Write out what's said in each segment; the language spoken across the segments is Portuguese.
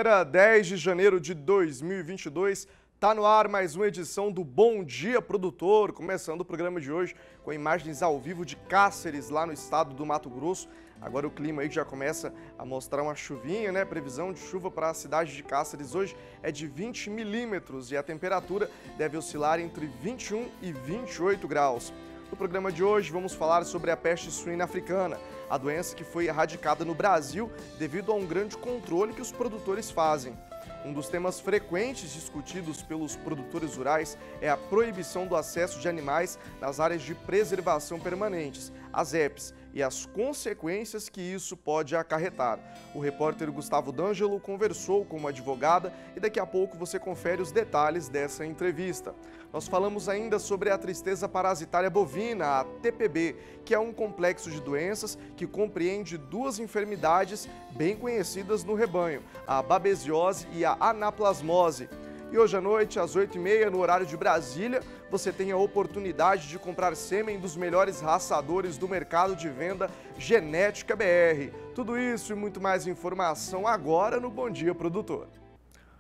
Quinta-feira, 10 de janeiro de 2022, tá no ar mais uma edição do Bom Dia Produtor, começando o programa de hoje com imagens ao vivo de Cáceres, lá no estado do Mato Grosso. Agora o clima aí já começa a mostrar uma chuvinha, né? Previsão de chuva para a cidade de Cáceres hoje é de 20 milímetros e a temperatura deve oscilar entre 21 e 28 graus. No programa de hoje vamos falar sobre a peste suína africana, a doença que foi erradicada no Brasil devido a um grande controle que os produtores fazem. Um dos temas frequentes discutidos pelos produtores rurais é a proibição do acesso de animais nas áreas de preservação permanentes, as EPs, e as consequências que isso pode acarretar. O repórter Gustavo D'Angelo conversou com uma advogada e daqui a pouco você confere os detalhes dessa entrevista. Nós falamos ainda sobre a tristeza parasitária bovina, a TPB, que é um complexo de doenças que compreende duas enfermidades bem conhecidas no rebanho, a babesiose e a anaplasmose. E hoje à noite, às 8h30, no horário de Brasília, você tem a oportunidade de comprar sêmen dos melhores raçadores do mercado de venda Genética BR. Tudo isso e muito mais informação agora no Bom Dia Produtor.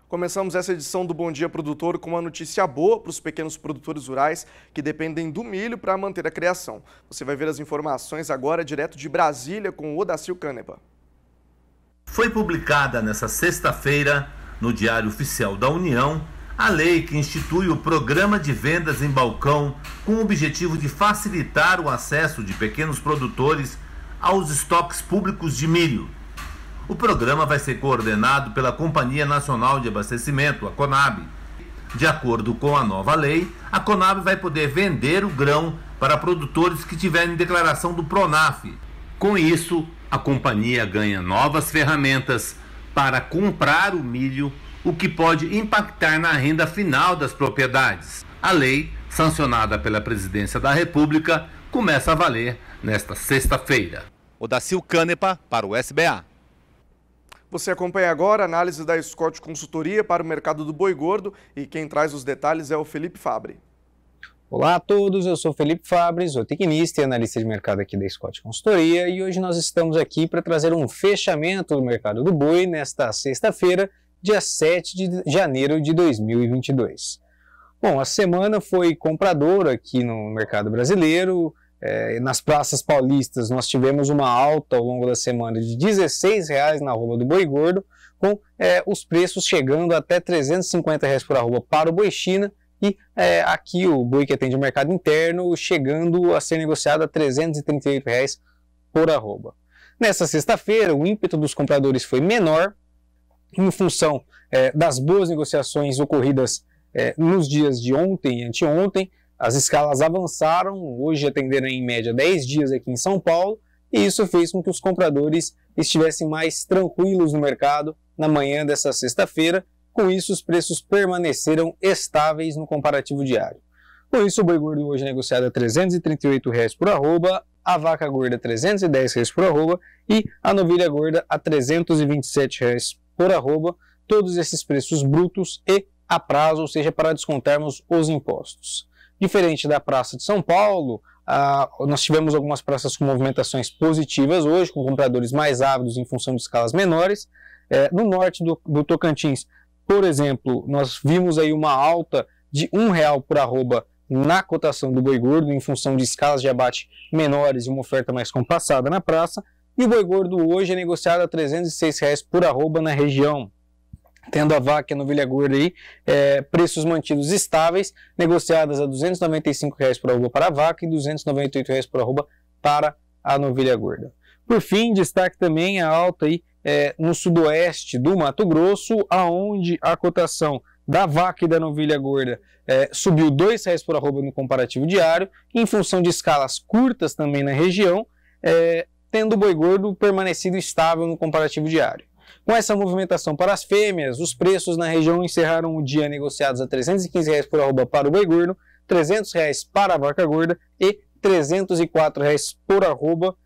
Começamos essa edição do Bom Dia Produtor com uma notícia boa para os pequenos produtores rurais que dependem do milho para manter a criação. Você vai ver as informações agora direto de Brasília com o Odacil Canepa. Foi publicada nesta sexta-feira, no Diário Oficial da União, a lei que institui o Programa de Vendas em Balcão com o objetivo de facilitar o acesso de pequenos produtores aos estoques públicos de milho. O programa vai ser coordenado pela Companhia Nacional de Abastecimento, a CONAB. De acordo com a nova lei, a CONAB vai poder vender o grão para produtores que tiverem declaração do PRONAF. Com isso, a companhia ganha novas ferramentas para comprar o milho, o que pode impactar na renda final das propriedades. A lei, sancionada pela Presidência da República, começa a valer nesta sexta-feira. Odacil Canepa para o SBA. Você acompanha agora a análise da Scott Consultoria para o mercado do boi gordo e quem traz os detalhes é o Felipe Fabre. Olá a todos, eu sou Felipe Fabre, zootecnista e analista de mercado aqui da Scott Consultoria e hoje nós estamos aqui para trazer um fechamento do mercado do boi nesta sexta-feira, dia 7 de janeiro de 2022. Bom, a semana foi compradora aqui no mercado brasileiro. Nas praças paulistas nós tivemos uma alta ao longo da semana de R$16 na arroba do boi gordo, com os preços chegando até R$350 por arroba para o boi China e aqui o boi que atende o mercado interno chegando a ser negociado a R$338 por arroba. Nessa sexta-feira o ímpeto dos compradores foi menor em função das boas negociações ocorridas nos dias de ontem e anteontem. As escalas avançaram, hoje atenderam em média 10 dias aqui em São Paulo, e isso fez com que os compradores estivessem mais tranquilos no mercado na manhã dessa sexta-feira. Com isso, os preços permaneceram estáveis no comparativo diário. Com isso, o boi gordo hoje é negociado a R$338 por arroba, a vaca gorda a R$310 por arroba e a novilha gorda a R$327 por arroba, todos esses preços brutos e a prazo, ou seja, para descontarmos os impostos. Diferente da Praça de São Paulo, nós tivemos algumas praças com movimentações positivas hoje, com compradores mais ávidos em função de escalas menores. No norte do Tocantins, por exemplo, nós vimos aí uma alta de R$1 por arroba na cotação do boi gordo, em função de escalas de abate menores e uma oferta mais compassada na praça. E o boi gordo hoje é negociado a R$306 por arroba na região. Tendo a vaca e a novilha gorda aí, preços mantidos estáveis, negociadas a R$295 por arroba para a vaca e R$298 por arroba para a novilha gorda. Por fim, destaque também a alta aí, no sudoeste do Mato Grosso, aonde a cotação da vaca e da novilha gorda subiu R$2 por arroba no comparativo diário, em função de escalas curtas também na região, tendo o boi gordo permanecido estável no comparativo diário. Com essa movimentação para as fêmeas, os preços na região encerraram o dia negociados a R$315 por arroba para o boi gordo, R$300 para a vaca gorda e R$304 por arroba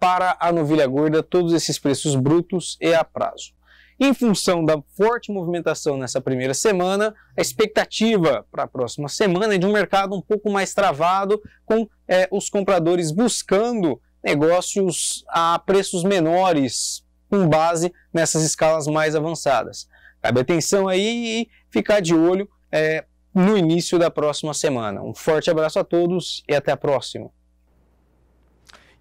para a novilha gorda, todos esses preços brutos e a prazo. Em função da forte movimentação nessa primeira semana, a expectativa para a próxima semana é de um mercado um pouco mais travado, com os compradores buscando negócios a preços menores com base nessas escalas mais avançadas. Cabe atenção aí e ficar de olho no início da próxima semana. Um forte abraço a todos e até a próxima.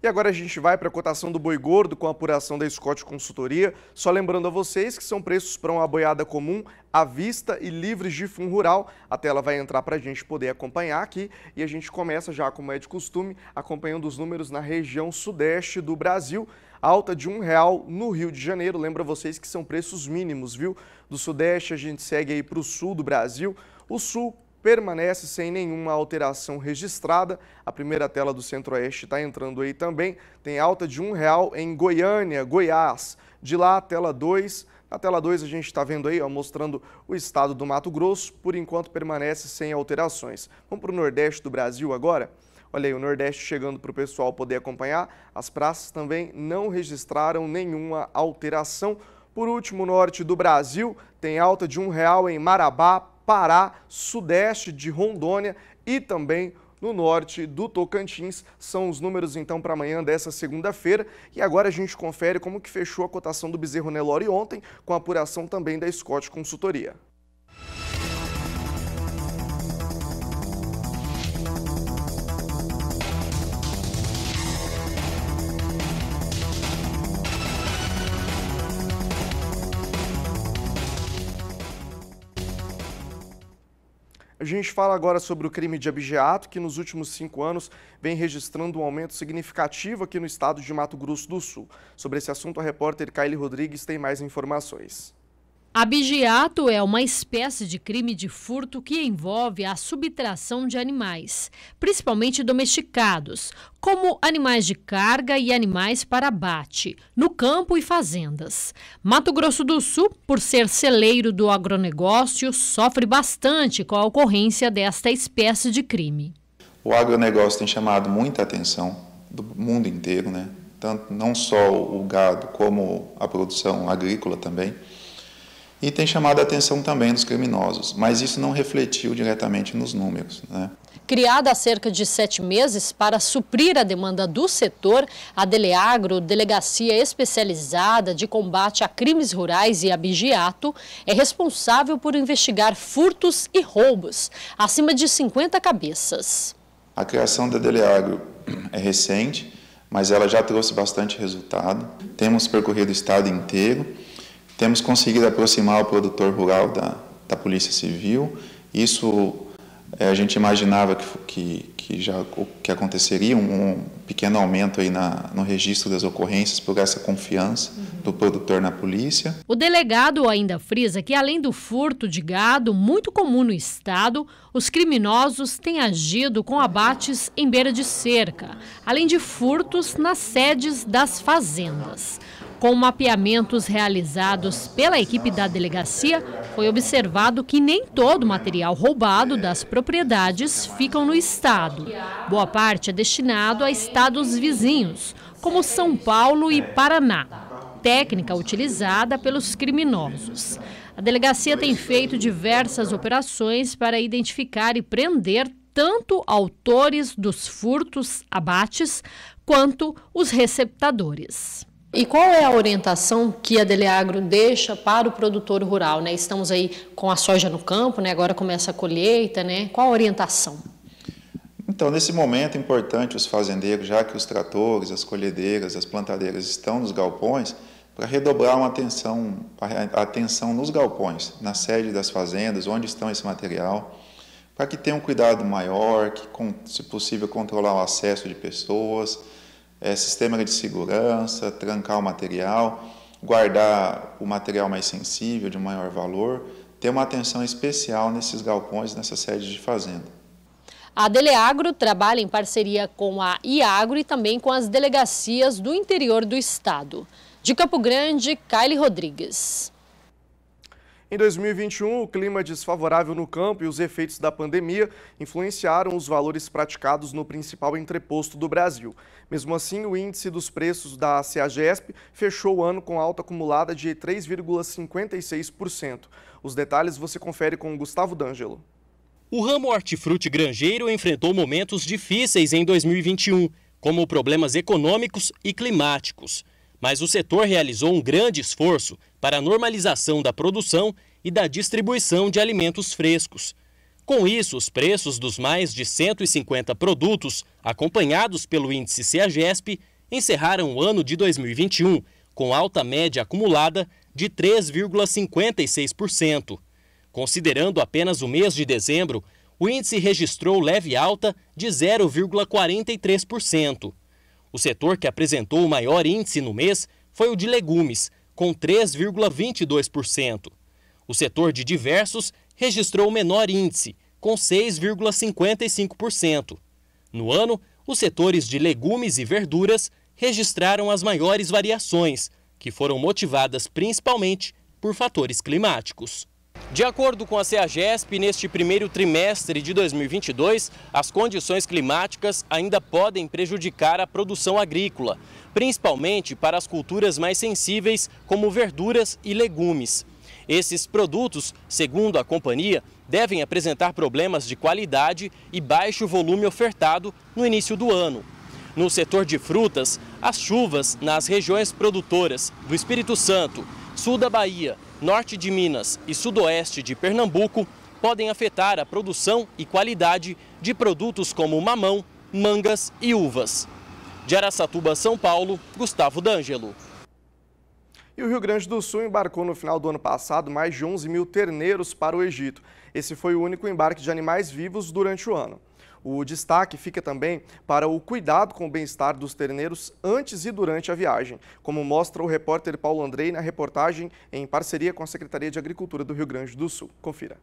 E agora a gente vai para a cotação do boi gordo com a apuração da Scott Consultoria. Só lembrando a vocês que são preços para uma boiada comum, à vista e livres de fundo rural. A tela vai entrar para a gente poder acompanhar aqui e a gente começa já, como é de costume, acompanhando os números na região sudeste do Brasil. Alta de R$1 no Rio de Janeiro. Lembra vocês que são preços mínimos, viu? Do sudeste a gente segue aí para o sul do Brasil. O sul permanece sem nenhuma alteração registrada. A primeira tela do Centro-Oeste está entrando aí também. Tem alta de R$1 em Goiânia, Goiás. De lá, a tela 2. Na tela 2 a gente está vendo aí, ó, mostrando o estado do Mato Grosso. Por enquanto permanece sem alterações. Vamos para o Nordeste do Brasil agora? Olha aí, o Nordeste chegando para o pessoal poder acompanhar. As praças também não registraram nenhuma alteração. Por último, o Norte do Brasil tem alta de R$1 em Marabá, Pará, sudeste de Rondônia e também no norte do Tocantins. São os números então para amanhã dessa segunda-feira. E agora a gente confere como que fechou a cotação do bezerro Nelore ontem, com a apuração também da Scott Consultoria. A gente fala agora sobre o crime de abigeato, que nos últimos 5 anos vem registrando um aumento significativo aqui no estado de Mato Grosso do Sul. Sobre esse assunto, a repórter Kaile Rodrigues tem mais informações. Abigeato é uma espécie de crime de furto que envolve a subtração de animais, principalmente domesticados, como animais de carga e animais para abate, no campo e fazendas. Mato Grosso do Sul, por ser celeiro do agronegócio, sofre bastante com a ocorrência desta espécie de crime. O agronegócio tem chamado muita atenção do mundo inteiro, né? Tanto, não só o gado, como a produção agrícola também. E tem chamado a atenção também dos criminosos, mas isso não refletiu diretamente nos números, né? Criada há cerca de 7 meses para suprir a demanda do setor, a Deleagro, Delegacia Especializada de Combate a Crimes Rurais e Abigeato, é responsável por investigar furtos e roubos, acima de 50 cabeças. A criação da Deleagro é recente, mas ela já trouxe bastante resultado. Temos percorrido o estado inteiro. Temos conseguido aproximar o produtor rural da Polícia Civil. Isso a gente imaginava que aconteceria um pequeno aumento aí no registro das ocorrências por essa confiança do produtor na polícia. O delegado ainda frisa que, além do furto de gado, muito comum no estado, os criminosos têm agido com abates em beira de cerca, além de furtos nas sedes das fazendas. Com mapeamentos realizados pela equipe da delegacia, foi observado que nem todo o material roubado das propriedades ficam no estado. Boa parte é destinado a estados vizinhos, como São Paulo e Paraná, técnica utilizada pelos criminosos. A delegacia tem feito diversas operações para identificar e prender tanto autores dos furtos, abates, quanto os receptadores. E qual é a orientação que a Deleagro deixa para o produtor rural, né? Estamos aí com a soja no campo, né? Agora começa a colheita, né? Qual a orientação? Então, nesse momento é importante os fazendeiros, já que os tratores, as colhedeiras, as plantadeiras estão nos galpões, para redobrar a atenção nos galpões, na sede das fazendas, onde estão esse material, para que tenham um cuidado maior, que, se possível, controlar o acesso de pessoas, sistema de segurança, trancar o material, guardar o material mais sensível, de maior valor, ter uma atenção especial nesses galpões, nessas sedes de fazenda. A Deleagro trabalha em parceria com a Iagro e também com as delegacias do interior do estado. De Campo Grande, Kaile Rodrigues. Em 2021, o clima desfavorável no campo e os efeitos da pandemia influenciaram os valores praticados no principal entreposto do Brasil. Mesmo assim, o índice dos preços da CEAGESP fechou o ano com alta acumulada de 3,56%. Os detalhes você confere com o Gustavo D'Angelo. O ramo hortifruti granjeiro enfrentou momentos difíceis em 2021, como problemas econômicos e climáticos. mas o setor realizou um grande esforço para a normalização da produção e da distribuição de alimentos frescos. Com isso, os preços dos mais de 150 produtos, acompanhados pelo índice CEAGESP, encerraram o ano de 2021 com alta média acumulada de 3,56%. Considerando apenas o mês de dezembro, o índice registrou leve alta de 0,43%. O setor que apresentou o maior índice no mês foi o de legumes, com 3,22%. O setor de diversos registrou o menor índice, com 6,55%. No ano, os setores de legumes e verduras registraram as maiores variações, que foram motivadas principalmente por fatores climáticos. De acordo com a CEAGESP, neste primeiro trimestre de 2022, as condições climáticas ainda podem prejudicar a produção agrícola, principalmente para as culturas mais sensíveis, como verduras e legumes. Esses produtos, segundo a companhia, devem apresentar problemas de qualidade e baixo volume ofertado no início do ano. No setor de frutas, as chuvas nas regiões produtoras do Espírito Santo, sul da Bahia, norte de Minas e sudoeste de Pernambuco podem afetar a produção e qualidade de produtos como mamão, mangas e uvas. De Araçatuba, São Paulo, Gustavo D'Angelo. E o Rio Grande do Sul embarcou no final do ano passado mais de 11 mil terneiros para o Egito. Esse foi o único embarque de animais vivos durante o ano. O destaque fica também para o cuidado com o bem-estar dos terneiros antes e durante a viagem, como mostra o repórter Paulo Andrei na reportagem em parceria com a Secretaria de Agricultura do Rio Grande do Sul. Confira.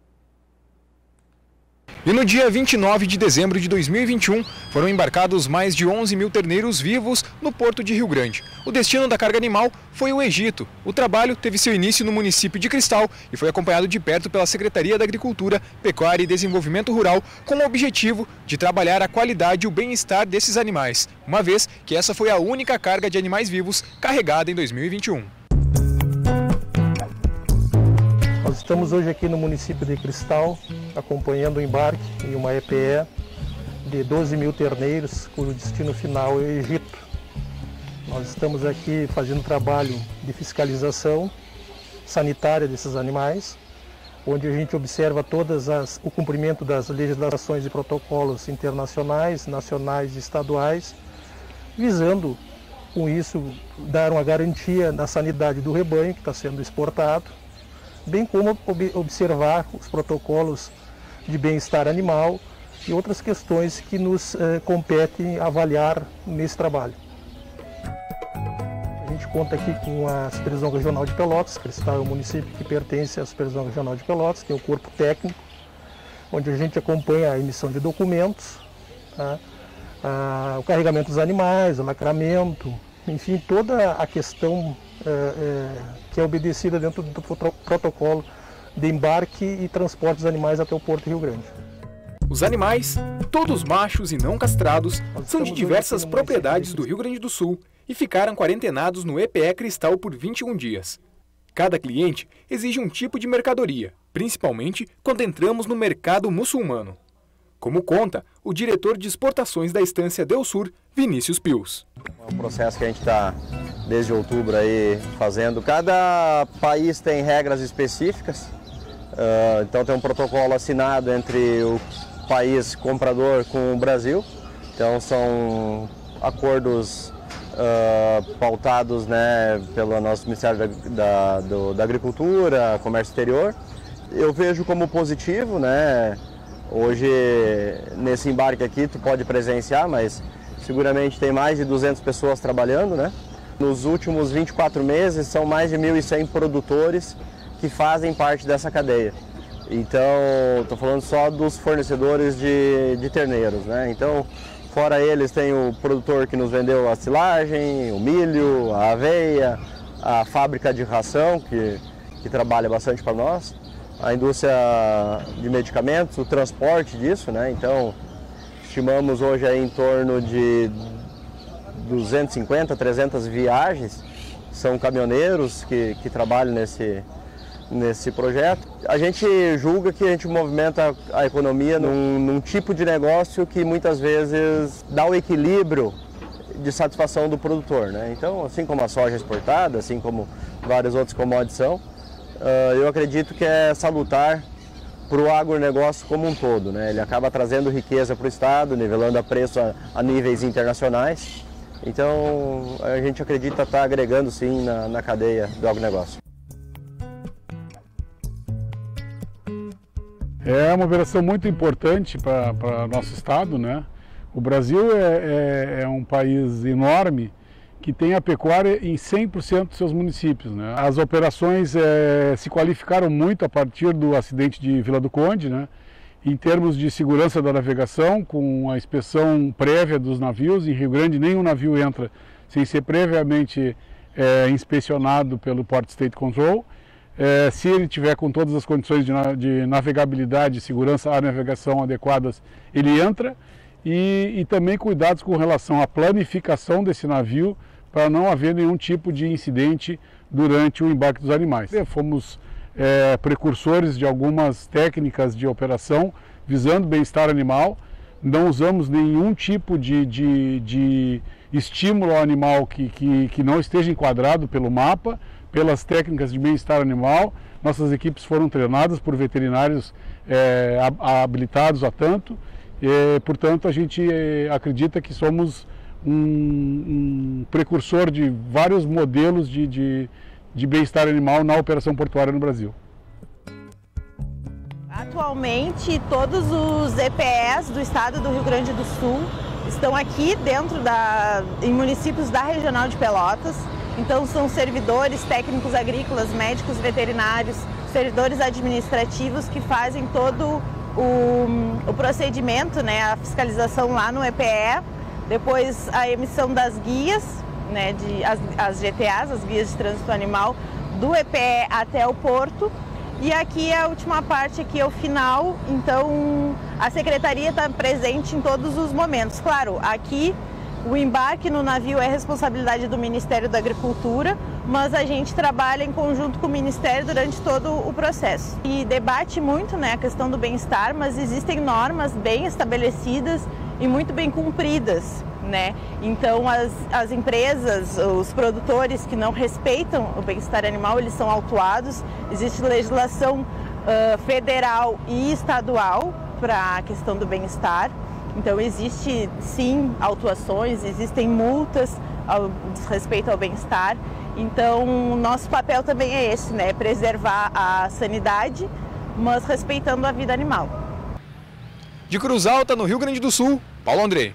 E no dia 29 de dezembro de 2021, foram embarcados mais de 11 mil terneiros vivos no porto de Rio Grande. O destino da carga animal foi o Egito. O trabalho teve seu início no município de Cristal e foi acompanhado de perto pela Secretaria da Agricultura, Pecuária e Desenvolvimento Rural, com o objetivo de trabalhar a qualidade e o bem-estar desses animais, uma vez que essa foi a única carga de animais vivos carregada em 2021. Nós estamos hoje aqui no município de Cristal, acompanhando o embarque em uma EPE de 12 mil terneiros, cujo destino final é o Egito. Nós estamos aqui fazendo um trabalho de fiscalização sanitária desses animais, onde a gente observa o cumprimento das legislações e protocolos internacionais, nacionais e estaduais, visando, com isso, dar uma garantia na sanidade do rebanho que está sendo exportado, bem como observar os protocolos de bem-estar animal e outras questões que nos competem avaliar nesse trabalho. A gente conta aqui com a Supervisão Regional de Pelotas. Cristal é um município que pertence à Supervisão Regional de Pelotas, tem o corpo técnico, onde a gente acompanha a emissão de documentos, tá? O carregamento dos animais, o lacramento, enfim, toda a questão que é obedecida dentro do protocolo de embarque e transporte dos animais até o Porto Rio Grande. Os animais, todos machos e não castrados, são de diversas propriedades do Rio Grande do Sul e ficaram quarentenados no EPE Cristal por 21 dias. Cada cliente exige um tipo de mercadoria, principalmente quando entramos no mercado muçulmano. Como conta o diretor de exportações da estância Delsur, Vinícius Pius. É um processo que a gente está desde outubro aí fazendo. Cada país tem regras específicas, então tem um protocolo assinado entre o país comprador com o Brasil. Então são acordos pautados, né, pelo nosso Ministério da Agricultura, Comércio Exterior. Eu vejo como positivo, né? Hoje, nesse embarque aqui, tu pode presenciar, mas seguramente tem mais de 200 pessoas trabalhando, né? Nos últimos 24 meses, são mais de 1.100 produtores que fazem parte dessa cadeia. Então, estou falando só dos fornecedores de terneiros, né? Então, fora eles, tem o produtor que nos vendeu a silagem, o milho, a aveia, a fábrica de ração, que trabalha bastante para nós, a indústria de medicamentos, o transporte disso, né? Então, estimamos hoje aí em torno de 250, 300 viagens, são caminhoneiros que trabalham nesse projeto. A gente julga que a gente movimenta a economia num tipo de negócio que muitas vezes dá o equilíbrio de satisfação do produtor, né? Então, assim como a soja exportada, assim como várias outras commodities são, eu acredito que é salutar para o agronegócio como um todo, né? Ele acaba trazendo riqueza para o estado, nivelando a preço a níveis internacionais. Então, a gente acredita estar agregando sim na cadeia do agronegócio. É uma operação muito importante para nosso estado, né? O Brasil é um país enorme que tem a pecuária em 100% dos seus municípios, né? As operações se qualificaram muito a partir do acidente de Vila do Conde, né? Em termos de segurança da navegação, com a inspeção prévia dos navios. Em Rio Grande, nenhum navio entra sem ser previamente inspecionado pelo Port State Control. Se ele tiver com todas as condições de navegabilidade e segurança à navegação adequadas, ele entra. E também cuidados com relação à planificação desse navio para não haver nenhum tipo de incidente durante o embarque dos animais. Fomos precursores de algumas técnicas de operação visando o bem-estar animal. Não usamos nenhum tipo de estímulo ao animal que não esteja enquadrado pelo mapa, pelas técnicas de bem-estar animal. Nossas equipes foram treinadas por veterinários habilitados a tanto. Portanto, a gente acredita que somos um precursor de vários modelos de bem-estar animal na operação portuária no Brasil. Atualmente, todos os EPEs do estado do Rio Grande do Sul estão aqui dentro em municípios da Regional de Pelotas. Então, são servidores técnicos agrícolas, médicos veterinários, servidores administrativos que fazem todo o procedimento, né, a fiscalização lá no EPE, depois a emissão das guias, né, as GTAs, as guias de trânsito animal, do EPE até o porto. E aqui a última parte, aqui é o final, então a secretaria está presente em todos os momentos. Claro, aqui o embarque no navio é responsabilidade do Ministério da Agricultura, mas a gente trabalha em conjunto com o Ministério durante todo o processo. E debate muito, né, a questão do bem-estar, mas existem normas bem estabelecidas e muito bem cumpridas, né? Então as empresas, os produtores que não respeitam o bem-estar animal, eles são autuados. Existe legislação federal e estadual para a questão do bem-estar. Então existe sim autuações, existem multas ao respeito ao bem-estar. Então nosso papel também é esse, né? Preservar a sanidade, mas respeitando a vida animal. De Cruz Alta, no Rio Grande do Sul, Paulo André.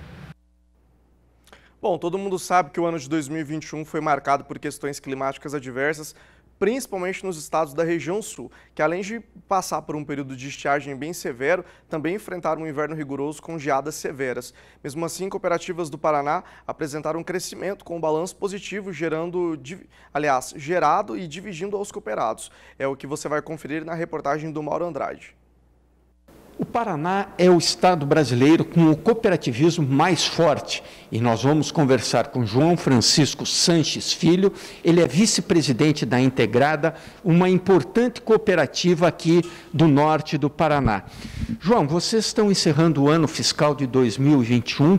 Bom, todo mundo sabe que o ano de 2021 foi marcado por questões climáticas adversas, principalmente nos estados da região sul, que além de passar por um período de estiagem bem severo, também enfrentaram um inverno rigoroso com geadas severas. Mesmo assim, cooperativas do Paraná apresentaram um crescimento com um balanço positivo, gerado e dividindo aos cooperados. É o que você vai conferir na reportagem do Mauro Andrade. O Paraná é o estado brasileiro com o cooperativismo mais forte e nós vamos conversar com João Francisco Sanches Filho. Ele é vice-presidente da Integrada, uma importante cooperativa aqui do norte do Paraná. João, vocês estão encerrando o ano fiscal de 2021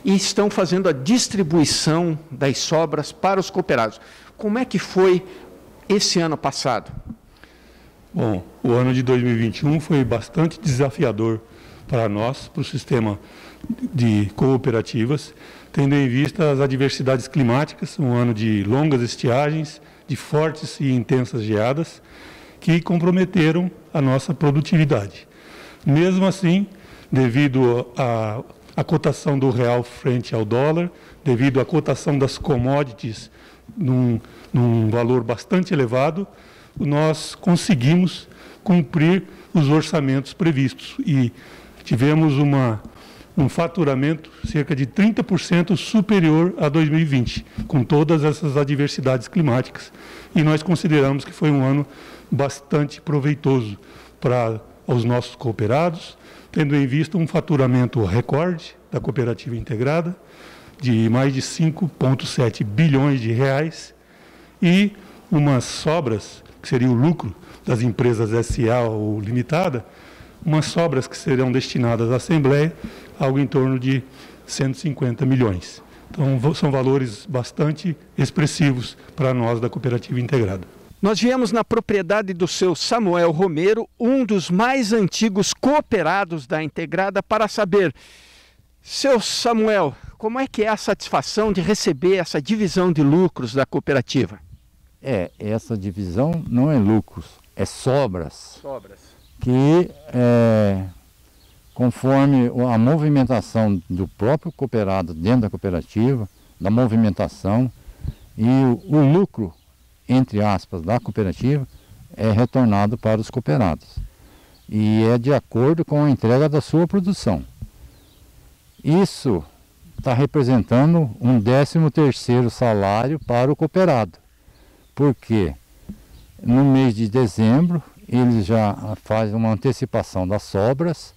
e estão fazendo a distribuição das sobras para os cooperados. Como é que foi esse ano passado? Bom, o ano de 2021 foi bastante desafiador para nós, para o sistema de cooperativas, tendo em vista as adversidades climáticas, um ano de longas estiagens, de fortes e intensas geadas, que comprometeram a nossa produtividade. Mesmo assim, devido à cotação do real frente ao dólar, devido à cotação das commodities num valor bastante elevado, nós conseguimos cumprir os orçamentos previstos e tivemos um faturamento cerca de 30% superior a 2020, com todas essas adversidades climáticas. E nós consideramos que foi um ano bastante proveitoso para os nossos cooperados, tendo em vista um faturamento recorde da cooperativa integrada, de mais de 5,7 bilhões de reais, e umas sobras, que seria o lucro das empresas SA ou limitada, umas sobras que serão destinadas à Assembleia, algo em torno de 150 milhões. Então, são valores bastante expressivos para nós da Cooperativa Integrada. Nós viemos na propriedade do seu Samuel Romero, um dos mais antigos cooperados da Integrada, para saber, seu Samuel, como é que é a satisfação de receber essa divisão de lucros da cooperativa? Essa divisão não é lucros, é sobras. Sobras. Que, conforme a movimentação do próprio cooperado dentro da cooperativa, da movimentação, e o lucro, entre aspas, da cooperativa, é retornado para os cooperados. E é de acordo com a entrega da sua produção. Isso está representando um 13º salário para o cooperado. Porque no mês de dezembro, eles já fazem uma antecipação das sobras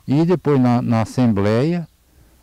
e depois na assembleia,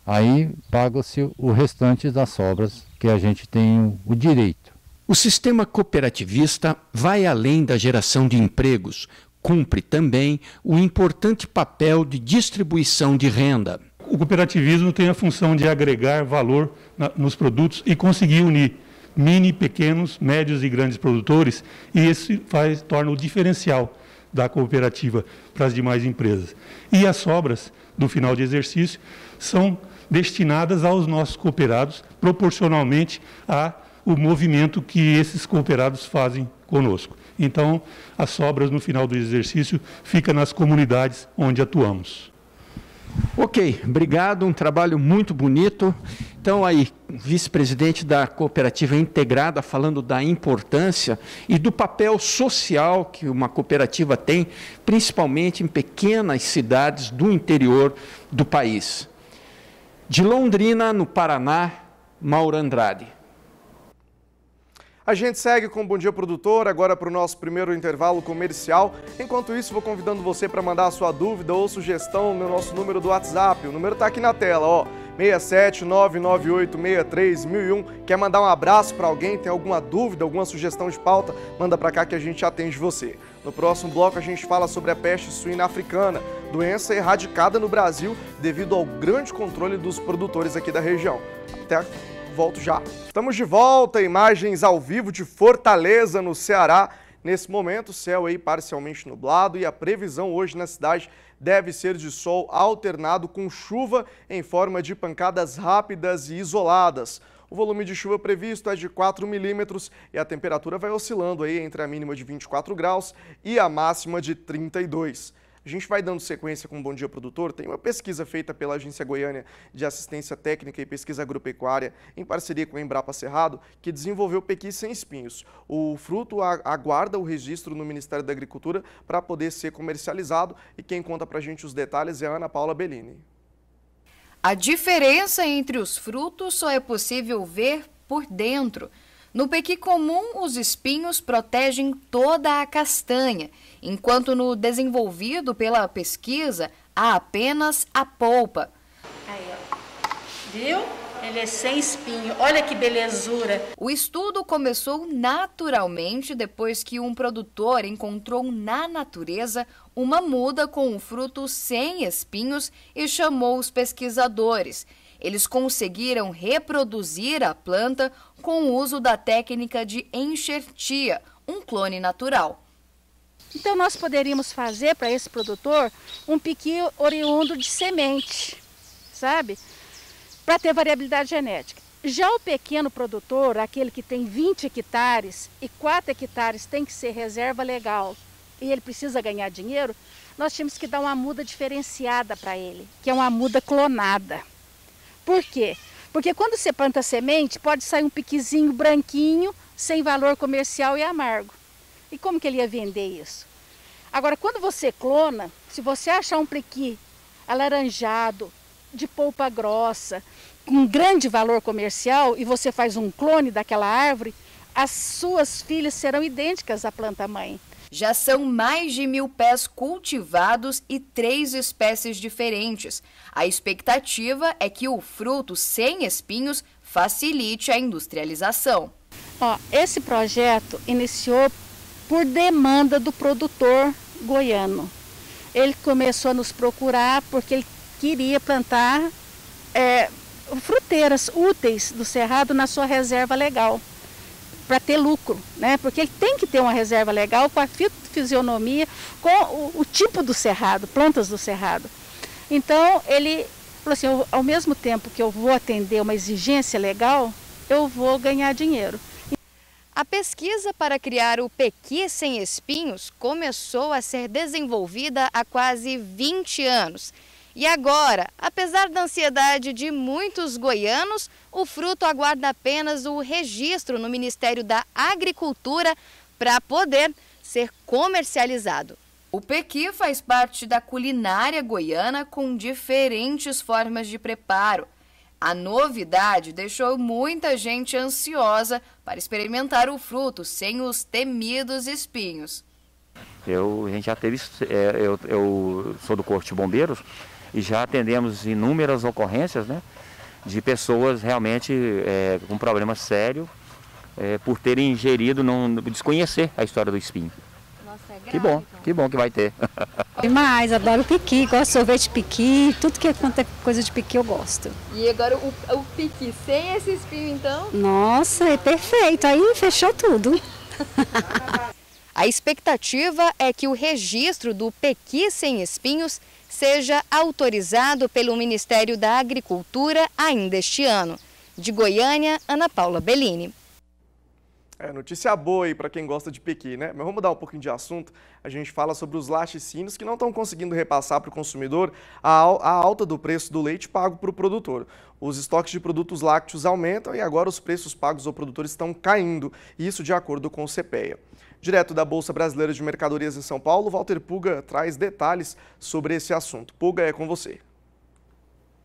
aí paga-se o restante das sobras que a gente tem o direito. O sistema cooperativista vai além da geração de empregos, cumpre também o importante papel de distribuição de renda. O cooperativismo tem a função de agregar valor nos produtos e conseguir unir mini, pequenos, médios e grandes produtores, e isso torna o diferencial da cooperativa para as demais empresas. E as sobras do final de exercício são destinadas aos nossos cooperados, proporcionalmente ao movimento que esses cooperados fazem conosco. Então, as sobras no final do exercício ficam nas comunidades onde atuamos. Ok, obrigado, um trabalho muito bonito. Então aí, vice-presidente da Cooperativa Integrada, falando da importância e do papel social que uma cooperativa tem, principalmente em pequenas cidades do interior do país. De Londrina, no Paraná, Mauro Andrade. A gente segue com o Bom Dia Produtor, agora para o nosso primeiro intervalo comercial. Enquanto isso, vou convidando você para mandar a sua dúvida ou sugestão no nosso número do WhatsApp. O número está aqui na tela, ó, 67998631001. Quer mandar um abraço para alguém, tem alguma dúvida, alguma sugestão de pauta? Manda para cá que a gente atende você. No próximo bloco, a gente fala sobre a peste suína africana, doença erradicada no Brasil devido ao grande controle dos produtores aqui da região. Até volto já. Estamos de volta, imagens ao vivo de Fortaleza, no Ceará. Nesse momento, o céu aí parcialmente nublado e a previsão hoje na cidade deve ser de sol alternado com chuva em forma de pancadas rápidas e isoladas. O volume de chuva previsto é de 4 milímetros e a temperatura vai oscilando aí entre a mínima de 24 graus e a máxima de 32. A gente vai dando sequência com o Bom Dia Produtor. Tem uma pesquisa feita pela Agência Goiânia de Assistência Técnica e Pesquisa Agropecuária, em parceria com a Embrapa Cerrado, que desenvolveu pequi sem espinhos. O fruto aguarda o registro no Ministério da Agricultura para poder ser comercializado. E quem conta para a gente os detalhes é a Ana Paula Bellini. A diferença entre os frutos só é possível ver por dentro. No pequi comum, os espinhos protegem toda a castanha, enquanto no desenvolvido pela pesquisa, há apenas a polpa. Aí, ó. Viu? Ele é sem espinho. Olha que belezura. O estudo começou naturalmente depois que um produtor encontrou na natureza uma muda com um fruto sem espinhos e chamou os pesquisadores. Eles conseguiram reproduzir a planta com o uso da técnica de enxertia, um clone natural. Então nós poderíamos fazer para esse produtor um pequi oriundo de semente, sabe? Para ter variabilidade genética. Já o pequeno produtor, aquele que tem 20 hectares e 4 hectares tem que ser reserva legal e ele precisa ganhar dinheiro, nós tínhamos que dar uma muda diferenciada para ele, que é uma muda clonada. Por quê? Porque quando você planta semente, pode sair um piquizinho branquinho, sem valor comercial e amargo. E como que ele ia vender isso? Agora, quando você clona, se você achar um pequi alaranjado, de polpa grossa, com grande valor comercial, e você faz um clone daquela árvore, as suas filhas serão idênticas à planta-mãe. Já são mais de 1000 pés cultivados e 3 espécies diferentes. A expectativa é que o fruto sem espinhos facilite a industrialização. Esse projeto iniciou por demanda do produtor goiano. Ele começou a nos procurar porque ele queria plantar fruteiras úteis do cerrado na sua reserva legal, para ter lucro, né? Porque ele tem que ter uma reserva legal com a fisionomia, com o tipo do cerrado, plantas do cerrado. Então, ele falou assim, ao mesmo tempo que eu vou atender uma exigência legal, eu vou ganhar dinheiro. A pesquisa para criar o pequi sem espinhos começou a ser desenvolvida há quase 20 anos. E agora, apesar da ansiedade de muitos goianos, o fruto aguarda apenas o registro no Ministério da Agricultura para poder ser comercializado. O pequi faz parte da culinária goiana com diferentes formas de preparo. A novidade deixou muita gente ansiosa para experimentar o fruto sem os temidos espinhos. A gente já teve, eu sou do Corpo de Bombeiros e já atendemos inúmeras ocorrências, né, de pessoas realmente com problema sério por terem ingerido, não desconhecer a história do espinho. Que bom que vai ter. Demais, adoro piqui, gosto de sorvete de piqui, tudo que é coisa de piqui eu gosto. E agora o piqui sem esse espinho então? Nossa, é perfeito, aí fechou tudo. A expectativa é que o registro do pequi sem espinhos seja autorizado pelo Ministério da Agricultura ainda este ano. De Goiânia, Ana Paula Bellini. Notícia boa aí para quem gosta de pequi, né? Mas vamos mudar um pouquinho de assunto. A gente fala sobre os laticínios que não estão conseguindo repassar para o consumidor a alta do preço do leite pago para o produtor. Os estoques de produtos lácteos aumentam e agora os preços pagos ao produtor estão caindo, isso de acordo com o CPEA. Direto da Bolsa Brasileira de Mercadorias em São Paulo, Walter Puga traz detalhes sobre esse assunto. Puga, é com você.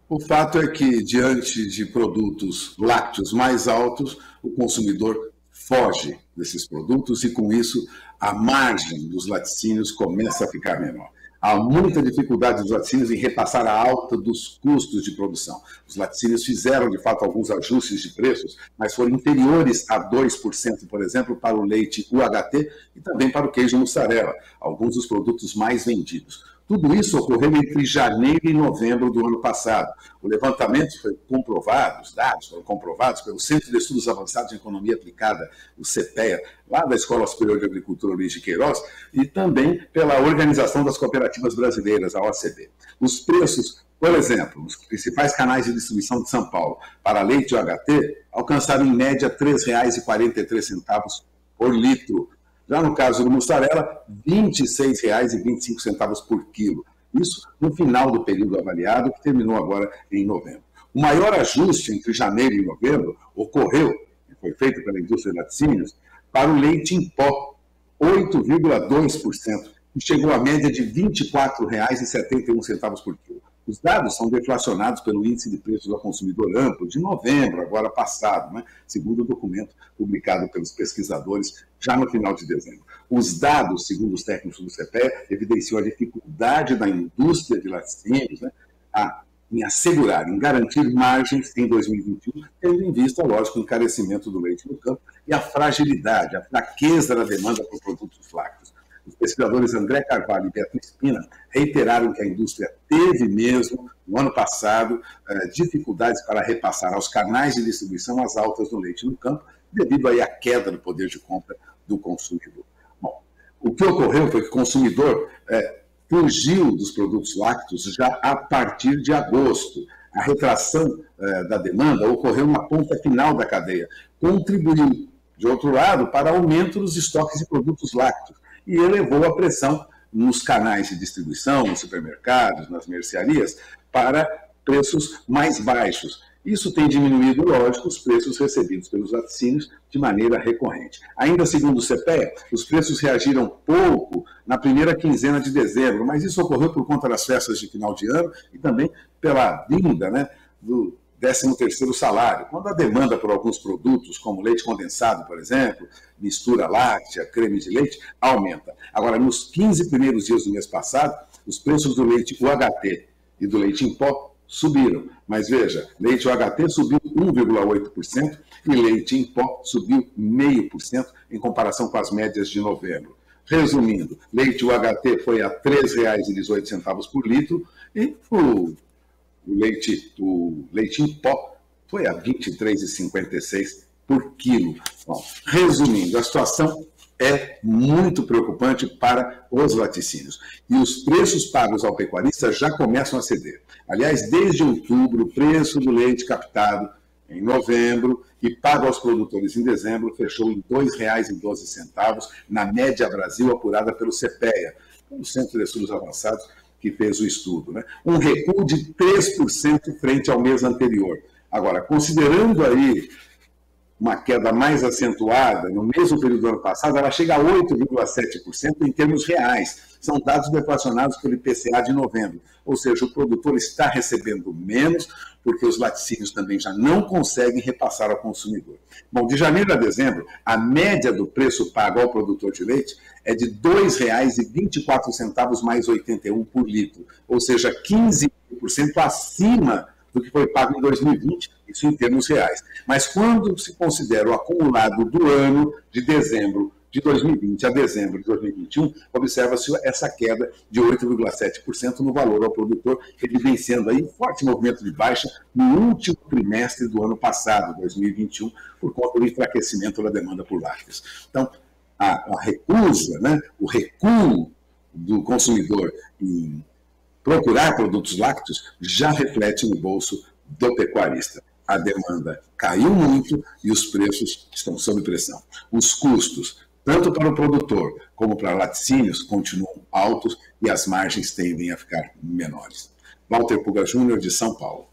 O fato é que, diante de produtos lácteos mais altos, o consumidor foge desses produtos e, com isso, a margem dos laticínios começa a ficar menor. Há muita dificuldade dos laticínios em repassar a alta dos custos de produção. Os laticínios fizeram, de fato, alguns ajustes de preços, mas foram inferiores a 2%, por exemplo, para o leite UHT e também para o queijo mussarela, alguns dos produtos mais vendidos. Tudo isso ocorreu entre janeiro e novembro do ano passado. O levantamento foi comprovado, os dados foram comprovados pelo Centro de Estudos Avançados em Economia Aplicada, o CPEA, lá da Escola Superior de Agricultura Luiz de Queiroz, e também pela Organização das Cooperativas Brasileiras, a OCB. Os preços, por exemplo, nos principais canais de distribuição de São Paulo, para leite UHT, alcançaram em média R$ 3,43 por litro. Já no caso do mussarela, R$ 26,25 por quilo. Isso no final do período avaliado, que terminou agora em novembro. O maior ajuste entre janeiro e novembro ocorreu, foi feito pela indústria de laticínios, para o leite em pó, 8,2%, que chegou à média de R$ 24,71 por quilo. Os dados são deflacionados pelo Índice de Preços ao Consumidor Amplo de novembro, agora passado, né? Segundo o documento publicado pelos pesquisadores já no final de dezembro. Os dados, segundo os técnicos do CPEA, evidenciam a dificuldade da indústria de laticínios, né, em assegurar, em garantir margens em 2021, tendo em vista, lógico, o encarecimento do leite no campo e a fragilidade, a fraqueza da demanda por produtos lácteos. Os pesquisadores André Carvalho e Beatriz Pina reiteraram que a indústria teve mesmo, no ano passado, dificuldades para repassar aos canais de distribuição as altas do leite no campo, devido aí à queda do poder de compra do consumidor. Bom, o que ocorreu foi que o consumidor fugiu dos produtos lácteos já a partir de agosto. A retração da demanda ocorreu na ponta final da cadeia, contribuiu, de outro lado, para aumento dos estoques de produtos lácteos, e elevou a pressão nos canais de distribuição, nos supermercados, nas mercearias, para preços mais baixos. Isso tem diminuído, lógico, os preços recebidos pelos laticínios de maneira recorrente. Ainda segundo o CPEA, os preços reagiram pouco na primeira quinzena de dezembro, mas isso ocorreu por conta das festas de final de ano e também pela vinda, né, do 13º salário, quando a demanda por alguns produtos, como leite condensado, por exemplo, mistura láctea, creme de leite, aumenta. Agora, nos 15 primeiros dias do mês passado, os preços do leite UHT e do leite em pó subiram. Mas veja, leite UHT subiu 1,8% e leite em pó subiu 0,5% em comparação com as médias de novembro. Resumindo, leite UHT foi a R$ 3,18 por litro e o leite em pó foi a R$ 23,56 por quilo. Bom, resumindo, a situação é muito preocupante para os laticínios. E os preços pagos ao pecuarista já começam a ceder. Aliás, desde outubro, o preço do leite captado em novembro e pago aos produtores em dezembro fechou em R$ 2,12, na média Brasil apurada pelo CPEA, o Centro de Estudos Avançados, que fez o estudo, né? Um recuo de 3% frente ao mês anterior. Agora, considerando aí uma queda mais acentuada, no mesmo período do ano passado, ela chega a 8,7% em termos reais. São dados deflacionados pelo IPCA de novembro. Ou seja, o produtor está recebendo menos, porque os laticínios também já não conseguem repassar ao consumidor. Bom, de janeiro a dezembro, a média do preço pago ao produtor de leite é de R$ 2,24 mais 81 por litro, ou seja, 15% acima do que foi pago em 2020, isso em termos reais. Mas quando se considera o acumulado do ano de dezembro de 2020 a dezembro de 2021, observa-se essa queda de 8,7% no valor ao produtor, evidenciando aí um forte movimento de baixa no último trimestre do ano passado, 2021, por conta do enfraquecimento da demanda por lácteos. Então, a recusa, né, o recuo do consumidor em procurar produtos lácteos já reflete no bolso do pecuarista. A demanda caiu muito e os preços estão sob pressão. Os custos, tanto para o produtor como para laticínios, continuam altos e as margens tendem a ficar menores. Walter Puga Júnior, de São Paulo.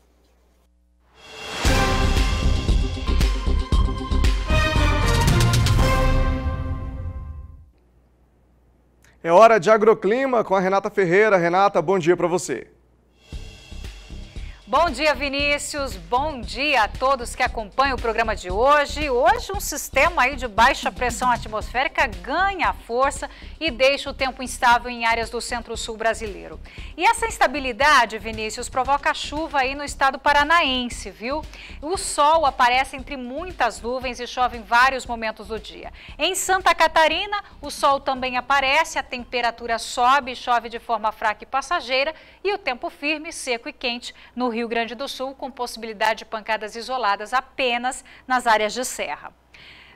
É hora de agroclima com a Renata Ferreira. Renata, bom dia para você. Bom dia, Vinícius. Bom dia a todos que acompanham o programa de hoje. Hoje um sistema aí de baixa pressão atmosférica ganha força e deixa o tempo instável em áreas do centro-sul brasileiro. E essa instabilidade, Vinícius, provoca chuva aí no estado paranaense, viu? O sol aparece entre muitas nuvens e chove em vários momentos do dia. Em Santa Catarina, o sol também aparece, a temperatura sobe, chove de forma fraca e passageira e o tempo firme, seco e quente no Rio Grande do Sul, com possibilidade de pancadas isoladas apenas nas áreas de serra.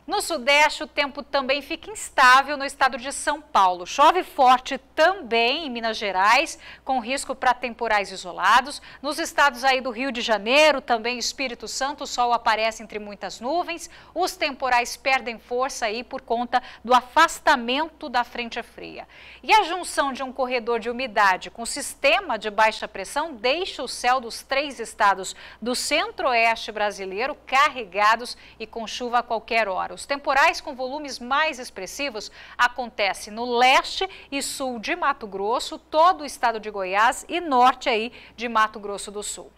No Sudeste, o tempo também fica instável no estado de São Paulo. Chove forte também em Minas Gerais, com risco para temporais isolados. Nos estados aí do Rio de Janeiro, também Espírito Santo, o sol aparece entre muitas nuvens. Os temporais perdem força aí por conta do afastamento da frente fria. E a junção de um corredor de umidade com sistema de baixa pressão deixa o céu dos 3 estados do centro-oeste brasileiro carregados e com chuva a qualquer hora. Os temporais com volumes mais expressivos acontecem no leste e sul de Mato Grosso, todo o estado de Goiás e norte aí de Mato Grosso do Sul.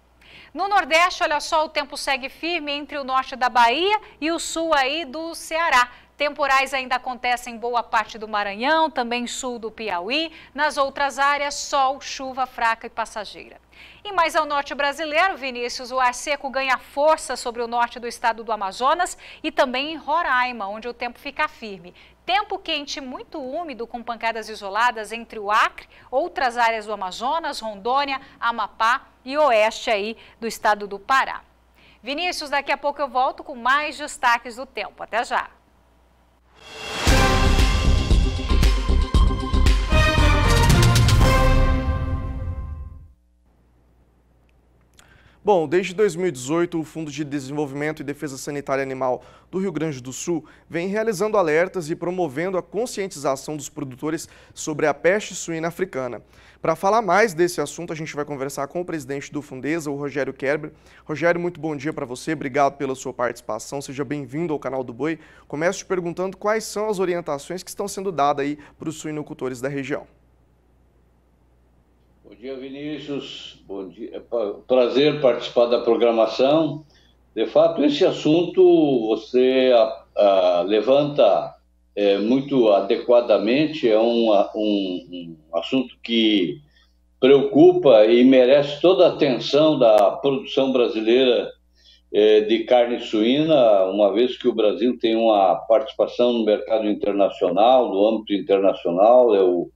No Nordeste, olha só, o tempo segue firme entre o norte da Bahia e o sul aí do Ceará. Temporais ainda acontecem em boa parte do Maranhão, também sul do Piauí. Nas outras áreas, sol, chuva fraca e passageira. E mais ao norte brasileiro, Vinícius, o ar seco ganha força sobre o norte do estado do Amazonas e também em Roraima, onde o tempo fica firme. Tempo quente muito úmido com pancadas isoladas entre o Acre, outras áreas do Amazonas, Rondônia, Amapá e oeste aí do estado do Pará. Vinícius, daqui a pouco eu volto com mais destaques do tempo. Até já! Bom, desde 2018, o Fundo de Desenvolvimento e Defesa Sanitária Animal do Rio Grande do Sul vem realizando alertas e promovendo a conscientização dos produtores sobre a peste suína africana. Para falar mais desse assunto, a gente vai conversar com o presidente do Fundesa, o Rogério Kerber. Rogério, muito bom dia para você, obrigado pela sua participação, seja bem-vindo ao canal do Boi. Começo te perguntando quais são as orientações que estão sendo dadas aí para os suinocultores da região. Bom dia, Vinícius. Bom dia. É prazer participar da programação. De fato, esse assunto você levanta muito adequadamente. É um assunto que preocupa e merece toda a atenção da produção brasileira de carne suína, uma vez que o Brasil tem uma participação no mercado internacional, no âmbito internacional, é o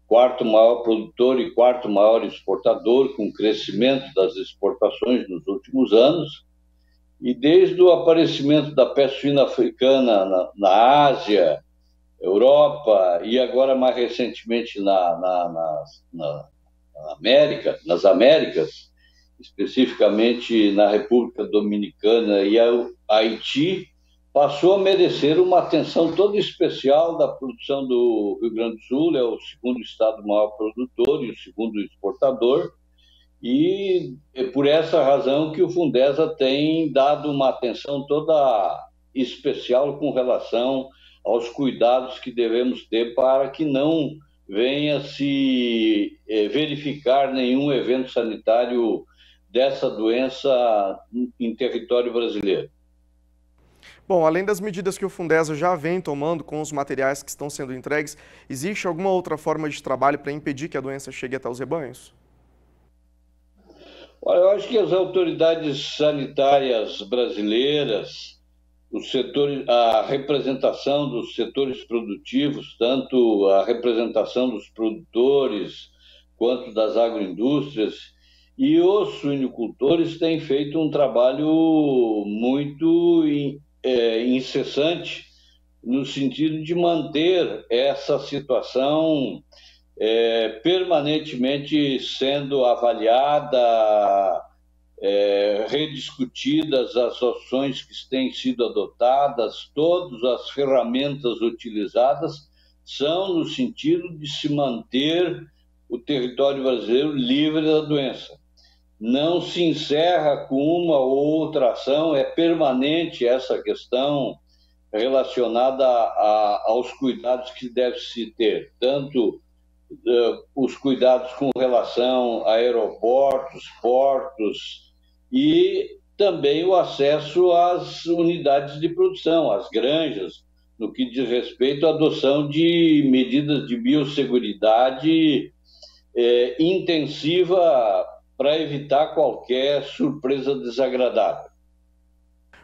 quarto maior produtor e quarto maior exportador, com crescimento das exportações nos últimos anos. E desde o aparecimento da peste suína africana na Ásia, Europa e agora mais recentemente nas Américas, especificamente na República Dominicana e Haiti, passou a merecer uma atenção toda especial da produção do Rio Grande do Sul. É o segundo estado maior produtor e o segundo exportador, e é por essa razão que o Fundesa tem dado uma atenção toda especial com relação aos cuidados que devemos ter para que não venha se verificar nenhum evento sanitário dessa doença em território brasileiro. Bom, além das medidas que o Fundesa já vem tomando com os materiais que estão sendo entregues, existe alguma outra forma de trabalho para impedir que a doença chegue até os rebanhos? Olha, eu acho que as autoridades sanitárias brasileiras, a representação dos setores produtivos, tanto a representação dos produtores quanto das agroindústrias e os suinicultores têm feito um trabalho muito incessante no sentido de manter essa situação permanentemente sendo avaliada, rediscutidas as ações que têm sido adotadas, todas as ferramentas utilizadas são no sentido de se manter o território brasileiro livre da doença. Não se encerra com uma ou outra ação, é permanente essa questão relacionada aos cuidados que deve-se ter, tanto os cuidados com relação a aeroportos, portos e também o acesso às unidades de produção, às granjas, no que diz respeito à adoção de medidas de biosseguridade intensiva para evitar qualquer surpresa desagradável.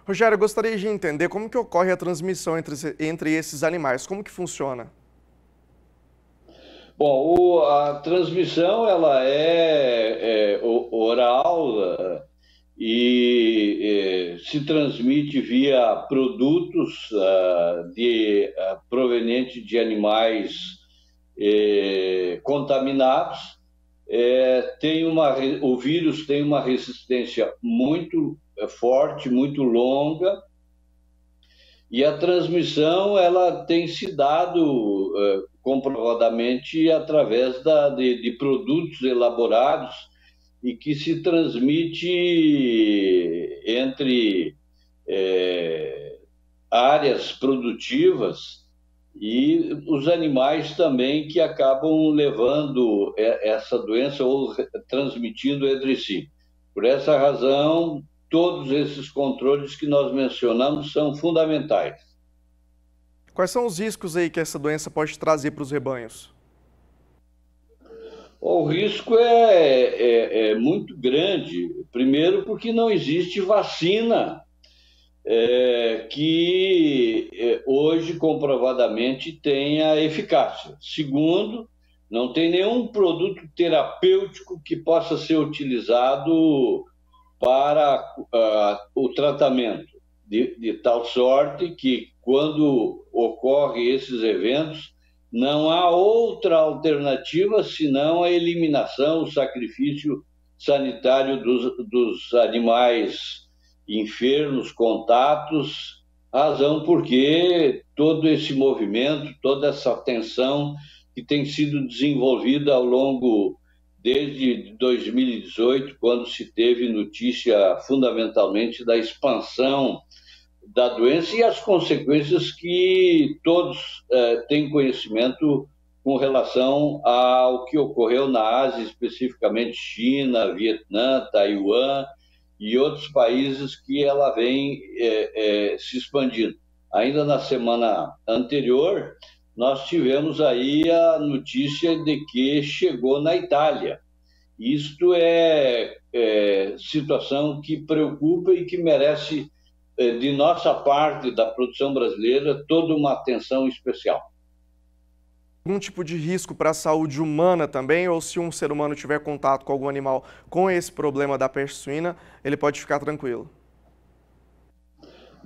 Rogério, eu gostaria de entender como que ocorre a transmissão entre esses animais, como que funciona? Bom, a transmissão ela é oral e se transmite via produtos provenientes de animais contaminados. O vírus tem uma resistência muito forte, muito longa, e a transmissão ela tem se dado comprovadamente através de produtos elaborados e que se transmite entre áreas produtivas e os animais também que acabam levando essa doença ou transmitindo entre si. Por essa razão, todos esses controles que nós mencionamos são fundamentais. Quais são os riscos aí que essa doença pode trazer para os rebanhos? O risco é muito grande. Primeiro, porque não existe vacina que hoje comprovadamente tenha eficácia. Segundo, não tem nenhum produto terapêutico que possa ser utilizado para o tratamento, de tal sorte que quando ocorrem esses eventos, não há outra alternativa senão a eliminação, o sacrifício sanitário dos animais enfermos, contatos, razão porque todo esse movimento, toda essa atenção que tem sido desenvolvida ao longo desde 2018, quando se teve notícia fundamentalmente da expansão da doença e as consequências que todos têm conhecimento com relação ao que ocorreu na Ásia, especificamente China, Vietnã, Taiwan e outros países que ela vem se expandindo. Ainda na semana anterior, nós tivemos aí a notícia de que chegou na Itália. Isto é situação que preocupa e que merece, de nossa parte, da produção brasileira, toda uma atenção especial. Algum tipo de risco para a saúde humana também, ou se um ser humano tiver contato com algum animal com esse problema da peste suína, ele pode ficar tranquilo?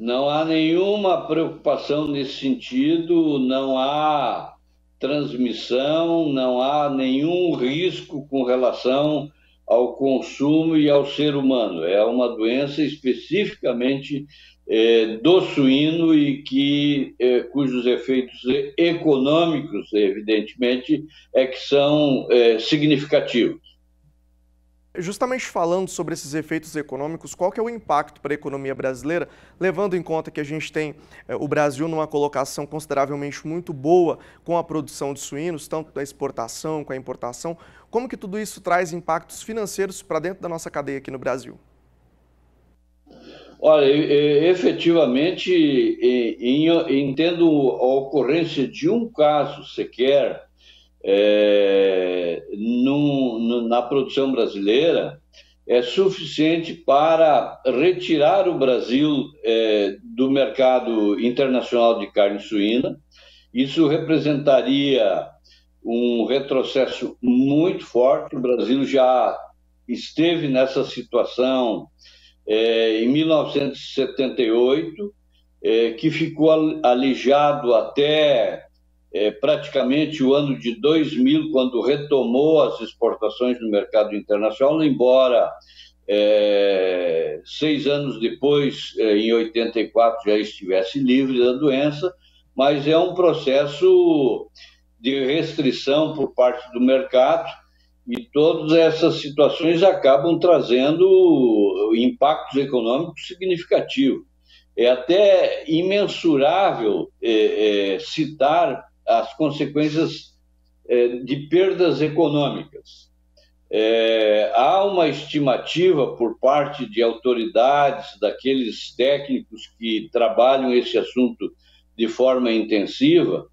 Não há nenhuma preocupação nesse sentido, não há transmissão, não há nenhum risco com relação ao consumo e ao ser humano. É uma doença especificamente do suíno e cujos efeitos econômicos, evidentemente, que são significativos. Justamente falando sobre esses efeitos econômicos, qual que é o impacto para a economia brasileira, levando em conta que a gente tem o Brasil numa colocação consideravelmente muito boa com a produção de suínos, tanto da exportação com a importação, como que tudo isso traz impactos financeiros para dentro da nossa cadeia aqui no Brasil? Olha, efetivamente, entendo a ocorrência de um caso sequer na produção brasileira é suficiente para retirar o Brasil do mercado internacional de carne suína. Isso representaria um retrocesso muito forte. O Brasil já esteve nessa situação em 1978, que ficou alijado até praticamente o ano de 2000, quando retomou as exportações no mercado internacional, embora 6 anos depois, em 84, já estivesse livre da doença, mas é um processo de restrição por parte do mercado, e todas essas situações acabam trazendo impactos econômicos significativos. É até imensurável citar as consequências de perdas econômicas. Há uma estimativa por parte de autoridades, daqueles técnicos que trabalham esse assunto de forma intensiva,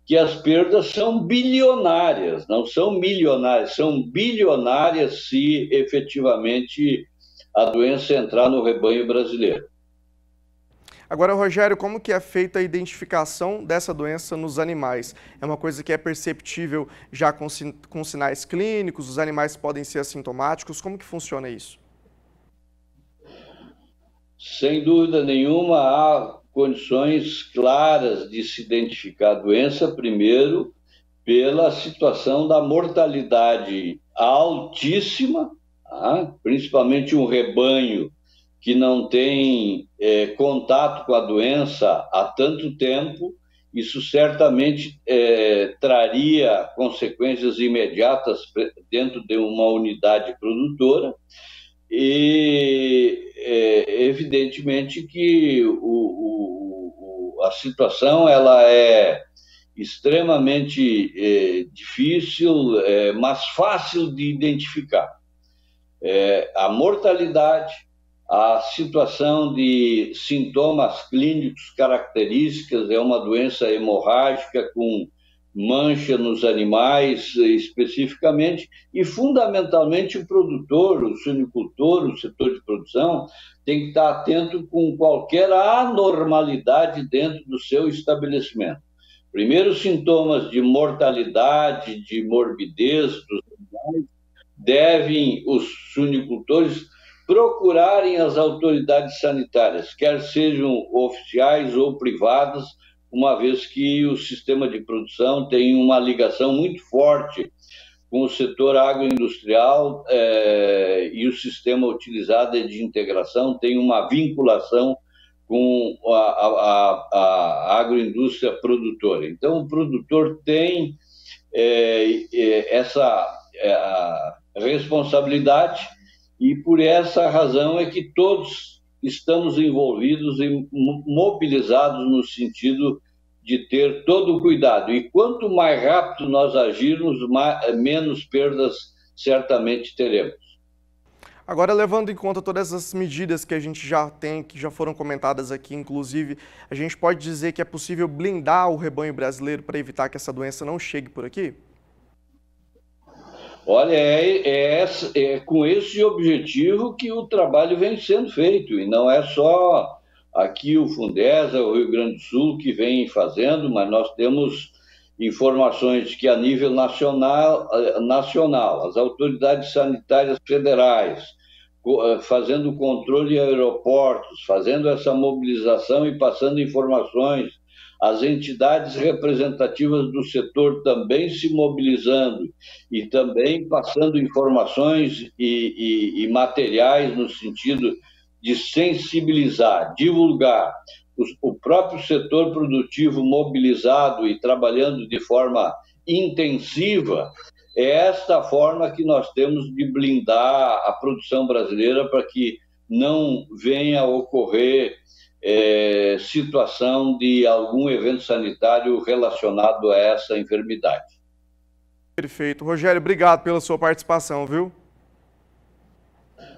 que as perdas são bilionárias, não são milionárias, são bilionárias se efetivamente a doença entrar no rebanho brasileiro. Agora, Rogério, como que é feita a identificação dessa doença nos animais? É uma coisa que é perceptível já com sinais clínicos? Os animais podem ser assintomáticos? Como que funciona isso? Sem dúvida nenhuma, há condições claras de se identificar a doença, primeiro, pela situação da mortalidade altíssima, principalmente um rebanho que não tem contato com a doença há tanto tempo. Isso certamente traria consequências imediatas dentro de uma unidade produtora, e evidentemente que a situação ela é extremamente difícil, mas fácil de identificar. A mortalidade, a situação de sintomas clínicos características, é uma doença hemorrágica com mancha nos animais especificamente, e fundamentalmente o produtor, o suinicultor, o setor de produção, tem que estar atento com qualquer anormalidade dentro do seu estabelecimento. Primeiro, sintomas de mortalidade, de morbidez dos animais, devem os suinicultores procurarem as autoridades sanitárias, quer sejam oficiais ou privadas, uma vez que o sistema de produção tem uma ligação muito forte com o setor agroindustrial, e o sistema utilizado de integração tem uma vinculação com a agroindústria produtora. Então, o produtor tem essa responsabilidade, e por essa razão é que todos estamos envolvidos e mobilizados no sentido de ter todo o cuidado. E quanto mais rápido nós agirmos, menos perdas certamente teremos. Agora, levando em conta todas as medidas que a gente já tem, que já foram comentadas aqui, inclusive, a gente pode dizer que é possível blindar o rebanho brasileiro para evitar que essa doença não chegue por aqui? Olha, é com esse objetivo que o trabalho vem sendo feito, e não é só aqui o Fundesa, o Rio Grande do Sul, que vem fazendo, mas nós temos informações que a nível nacional, as autoridades sanitárias federais, fazendo controle de aeroportos, fazendo essa mobilização e passando informações, as entidades representativas do setor também se mobilizando e também passando informações e materiais no sentido de sensibilizar, divulgar, o próprio setor produtivo mobilizado e trabalhando de forma intensiva. É esta forma que nós temos de blindar a produção brasileira para que não venha a ocorrer situação de algum evento sanitário relacionado a essa enfermidade. Perfeito. Rogério, obrigado pela sua participação, viu?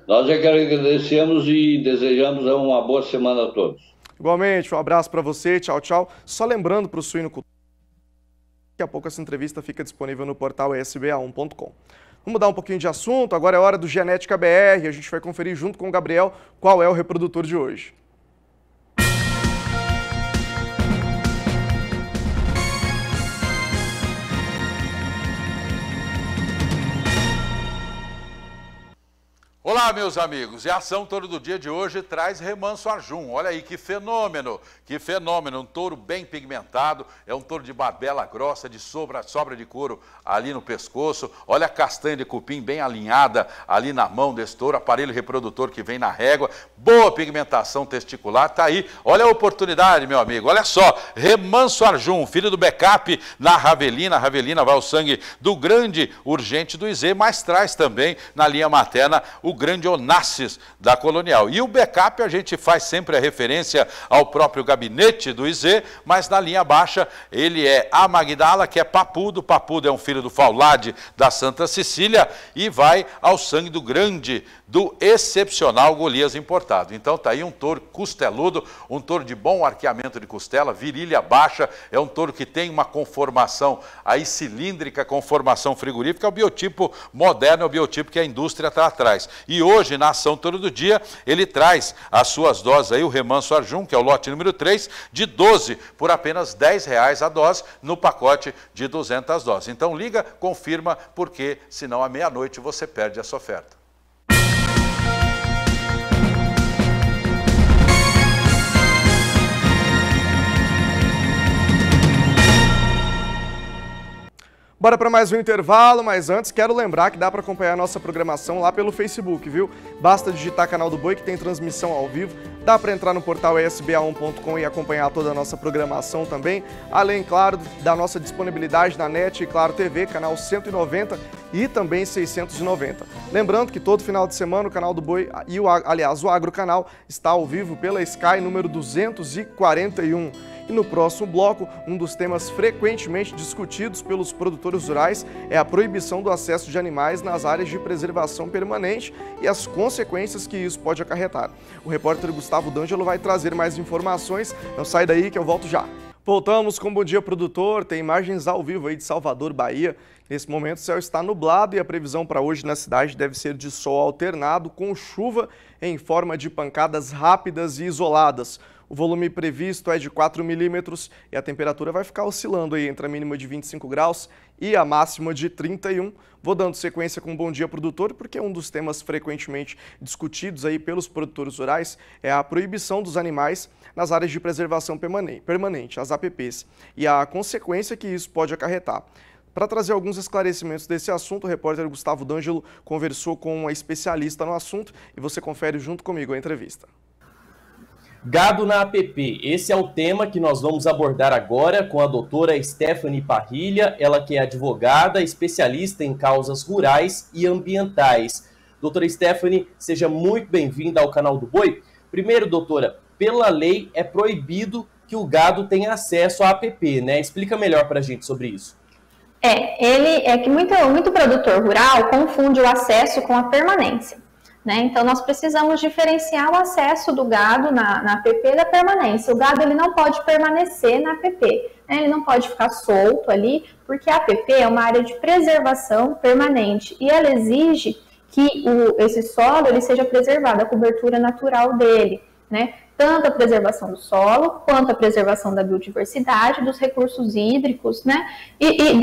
Nós é que agradecemos e desejamos uma boa semana a todos. Igualmente, um abraço para você, tchau, tchau. Só lembrando para o Suinocultor, daqui a pouco essa entrevista fica disponível no portal sba1.com. Vamos mudar um pouquinho de assunto, agora é hora do Genética BR, a gente vai conferir junto com o Gabriel qual é o reprodutor de hoje. Olá, meus amigos, e a ação Touro do Dia de hoje traz Remanso Arjum. Olha aí que fenômeno, um touro bem pigmentado, é um touro de barbela grossa, de sobra de couro ali no pescoço. Olha a castanha de cupim bem alinhada ali na mão desse touro, aparelho reprodutor que vem na régua, boa pigmentação testicular, tá aí. Olha a oportunidade, meu amigo, olha só, Remanso Arjum, filho do backup na Ravelina. A Ravelina vai ao sangue do grande urgente do IZ, mas traz também na linha materna o grande Onassis da Colonial. E o backup a gente faz sempre a referência ao próprio gabinete do IZ, mas na linha baixa ele é a Magdala, que é Papudo. Papudo é um filho do Faulade da Santa Cecília e vai ao sangue do grande, do excepcional Golias importado. Então tá aí um touro costeludo, um touro de bom arqueamento de costela, virilha baixa, é um touro que tem uma conformação aí cilíndrica, conformação frigorífica, é o biotipo moderno, é o biotipo que a indústria está atrás. E hoje, na ação Touro do Dia, ele traz as suas doses aí, o Remanso Arjum, que é o lote número 3, de 12 por apenas R$10 a dose no pacote de 200 doses. Então liga, confirma, porque senão à meia-noite você perde essa oferta. Bora para mais um intervalo, mas antes quero lembrar que dá para acompanhar a nossa programação lá pelo Facebook, viu? Basta digitar Canal do Boi, que tem transmissão ao vivo. Dá para entrar no portal sba1.com e acompanhar toda a nossa programação também. Além, claro, da nossa disponibilidade na NET e Claro TV, canal 190 e também 690. Lembrando que todo final de semana o Canal do Boi e o Agro Canal está ao vivo pela Sky número 241. E no próximo bloco, um dos temas frequentemente discutidos pelos produtores rurais é a proibição do acesso de animais nas áreas de preservação permanente e as consequências que isso pode acarretar. O repórter Gustavo D'Angelo vai trazer mais informações, não sai daí que eu volto já. Voltamos com Bom Dia Produtor, tem imagens ao vivo aí de Salvador, Bahia. Nesse momento o céu está nublado e a previsão para hoje na cidade deve ser de sol alternado com chuva em forma de pancadas rápidas e isoladas. O volume previsto é de 4 milímetros e a temperatura vai ficar oscilando aí entre a mínima de 25 graus e a máxima de 31. Vou dando sequência com Bom Dia Produtor, porque um dos temas frequentemente discutidos aí pelos produtores rurais é a proibição dos animais nas áreas de preservação permanente, as APPs, e a consequência que isso pode acarretar. Para trazer alguns esclarecimentos desse assunto, o repórter Gustavo D'Angelo conversou com uma especialista no assunto e você confere junto comigo a entrevista. Gado na APP, esse é o tema que nós vamos abordar agora com a doutora Stephanie Parrilha, ela que é advogada, especialista em causas rurais e ambientais. Doutora Stephanie, seja muito bem-vinda ao Canal do Boi. Primeiro, doutora, pela lei é proibido que o gado tenha acesso à APP, né? Explica melhor para a gente sobre isso. Muito produtor rural confunde o acesso com a permanência. Né? Então, nós precisamos diferenciar o acesso do gado na APP da permanência. O gado ele não pode permanecer na APP, né? Ele não pode ficar solto ali, porque a APP é uma área de preservação permanente e ela exige que esse solo ele seja preservado, a cobertura natural dele, né? Tanto a preservação do solo, quanto a preservação da biodiversidade, dos recursos hídricos, né? E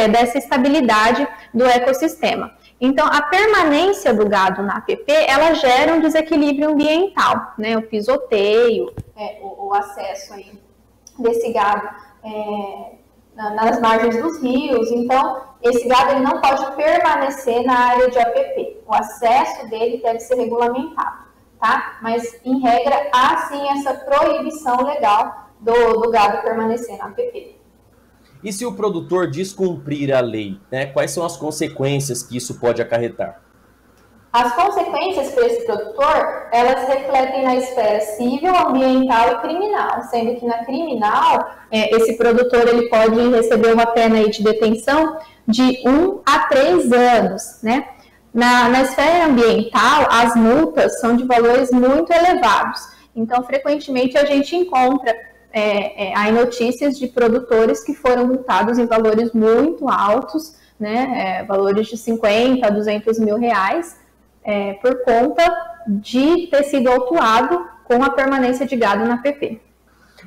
dessa estabilidade do ecossistema. Então, a permanência do gado na APP, ela gera um desequilíbrio ambiental, né? O pisoteio, o acesso aí desse gado nas margens dos rios. Então, esse gado ele não pode permanecer na área de APP. O acesso dele deve ser regulamentado, tá? Mas, em regra, há sim essa proibição legal do gado permanecer na APP. E se o produtor descumprir a lei, né? Quais são as consequências que isso pode acarretar? As consequências para esse produtor, elas refletem na esfera civil, ambiental e criminal, sendo que na criminal, esse produtor ele pode receber uma pena aí de detenção de 1 a 3 anos, né? Na esfera ambiental, as multas são de valores muito elevados, então frequentemente a gente encontra há notícias de produtores que foram multados em valores muito altos, né, valores de 50 a 200 mil reais, por conta de ter sido autuado com a permanência de gado na APP.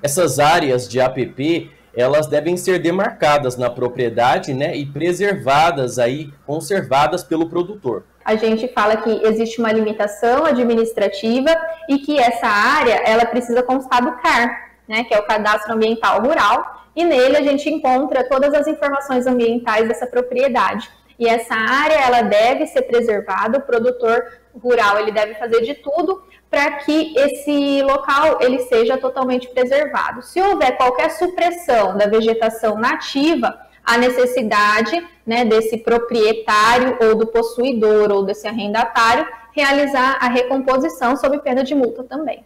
Essas áreas de APP, elas devem ser demarcadas na propriedade, né, e preservadas aí, conservadas pelo produtor. A gente fala que existe uma limitação administrativa e que essa área, ela precisa constar do CAR, né, que é o Cadastro Ambiental Rural, e nele a gente encontra todas as informações ambientais dessa propriedade. E essa área, ela deve ser preservada, o produtor rural, ele deve fazer de tudo para que esse local, ele seja totalmente preservado. Se houver qualquer supressão da vegetação nativa, a necessidade, né, desse proprietário ou do possuidor ou desse arrendatário realizar a recomposição sob pena de multa também.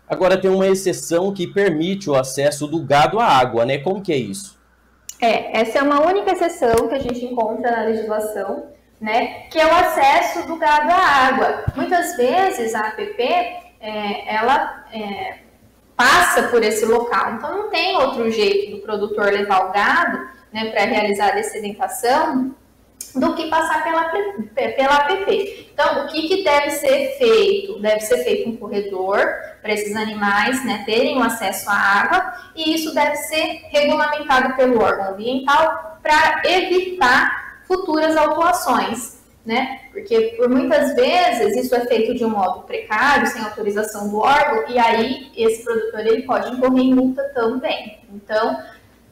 Agora tem uma exceção que permite o acesso do gado à água, né? Como que é isso? Essa é uma única exceção que a gente encontra na legislação, né? Que é o acesso do gado à água. Muitas vezes a APP, ela passa por esse local, então não tem outro jeito do produtor levar o gado, né, para realizar a dessedentação do que passar pela APP. Então, o que deve ser feito? Deve ser feito um corredor para esses animais, né, terem um acesso à água, e isso deve ser regulamentado pelo órgão ambiental para evitar futuras autuações, né? Porque por muitas vezes isso é feito de um modo precário, sem autorização do órgão, e aí esse produtor ele pode incorrer em multa também. Então,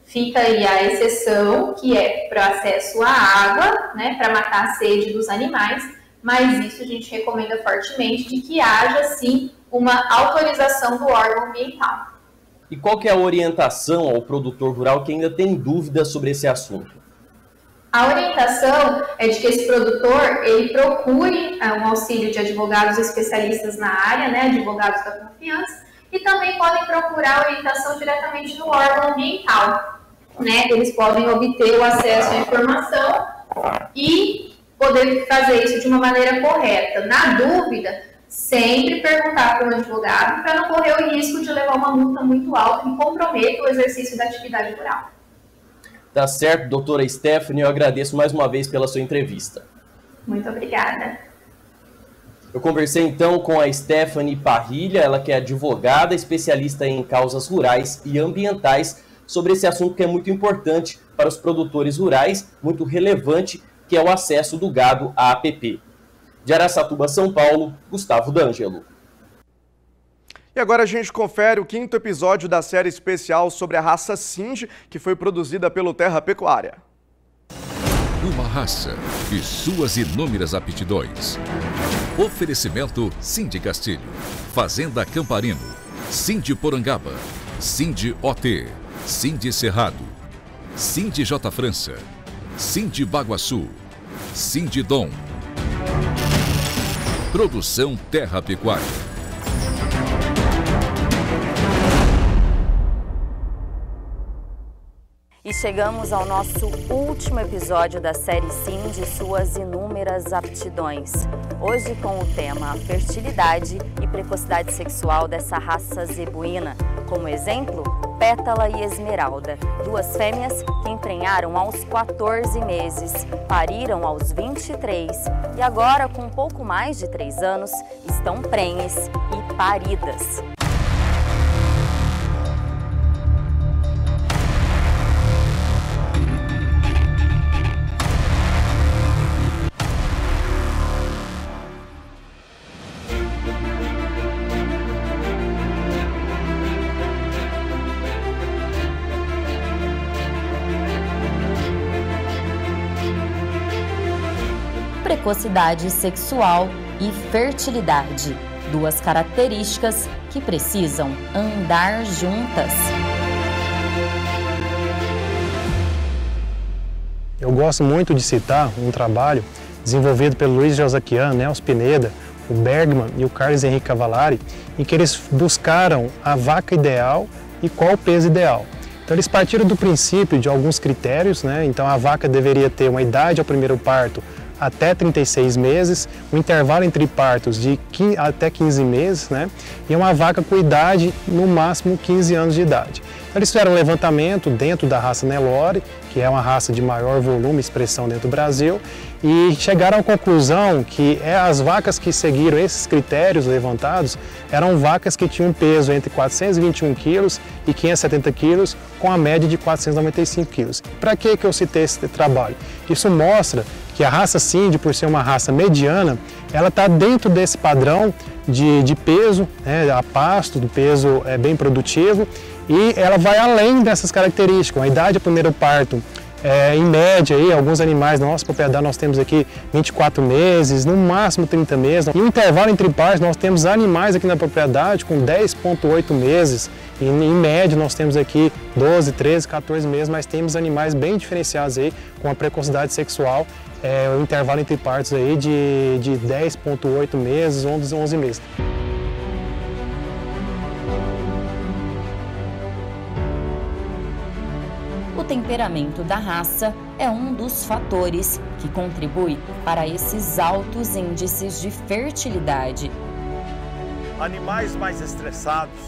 fica aí a exceção, que é para acesso à água, né, para matar a sede dos animais, mas isso a gente recomenda fortemente de que haja, sim, uma autorização do órgão ambiental. E qual que é a orientação ao produtor rural que ainda tem dúvidas sobre esse assunto? A orientação é de que esse produtor, ele procure um auxílio de advogados especialistas na área, né, advogados da confiança, e também podem procurar orientação diretamente no órgão ambiental, né? Eles podem obter o acesso à informação e poder fazer isso de uma maneira correta. Na dúvida, sempre perguntar para um advogado para não correr o risco de levar uma multa muito alta que comprometa o exercício da atividade rural. Tá certo, doutora Stephanie, eu agradeço mais uma vez pela sua entrevista. Muito obrigada. Eu conversei então com a Stephanie Parrilha, ela que é advogada, especialista em causas rurais e ambientais, sobre esse assunto que é muito importante para os produtores rurais, muito relevante, que é o acesso do gado à APP. De Araçatuba, São Paulo, Gustavo D'Angelo. E agora a gente confere o 5º episódio da série especial sobre a raça Sindhi, que foi produzida pelo Terra Pecuária. Uma raça e suas inúmeras aptidões. Oferecimento Sindhi Castilho, Fazenda Camparino, Sindhi Porangaba, Sindhi OT, Sindhi Cerrado, Sindhi J França, Sindhi Baguaçu, Sindhi Dom. Produção Terra Pecuária. E chegamos ao nosso último episódio da série Sindhi e suas inúmeras aptidões. Hoje com o tema fertilidade e precocidade sexual dessa raça zebuína. Como exemplo, Pétala e Esmeralda, duas fêmeas que emprenharam aos 14 meses, pariram aos 23 e agora, com pouco mais de 3 anos, estão prenhes e paridas. precocidade sexual e fertilidade, duas características que precisam andar juntas. Eu gosto muito de citar um trabalho desenvolvido pelo Luiz Josaquian, Nelson Pineda, o Bergman e o Carlos Henrique Cavallari, em que eles buscaram a vaca ideal e qual o peso ideal. Então eles partiram do princípio de alguns critérios, né? Então a vaca deveria ter uma idade ao primeiro parto até 36 meses, um intervalo entre partos de até 15 meses, né? E uma vaca com idade no máximo 15 anos de idade. Então, eles fizeram um levantamento dentro da raça Nelore, que é uma raça de maior volume e expressão dentro do Brasil, e chegaram à conclusão que as vacas que seguiram esses critérios levantados eram vacas que tinham um peso entre 421 quilos e 570 quilos, com a média de 495 quilos. Para que eu citei esse trabalho? Isso mostra que a raça Cindy, por ser uma raça mediana, ela está dentro desse padrão de peso, né, a pasto, do peso bem produtivo, e ela vai além dessas características. A idade do primeiro parto, em média, aí, alguns animais na nossa propriedade nós temos aqui 24 meses, no máximo 30 meses. E o intervalo entre partos, nós temos animais aqui na propriedade com 10,8 meses. E em média nós temos aqui 12, 13, 14 meses, mas temos animais bem diferenciados aí, com a precocidade sexual, o intervalo entre partos aí de 10,8 meses, 11 meses. O temperamento da raça é um dos fatores que contribui para esses altos índices de fertilidade. Animais mais estressados,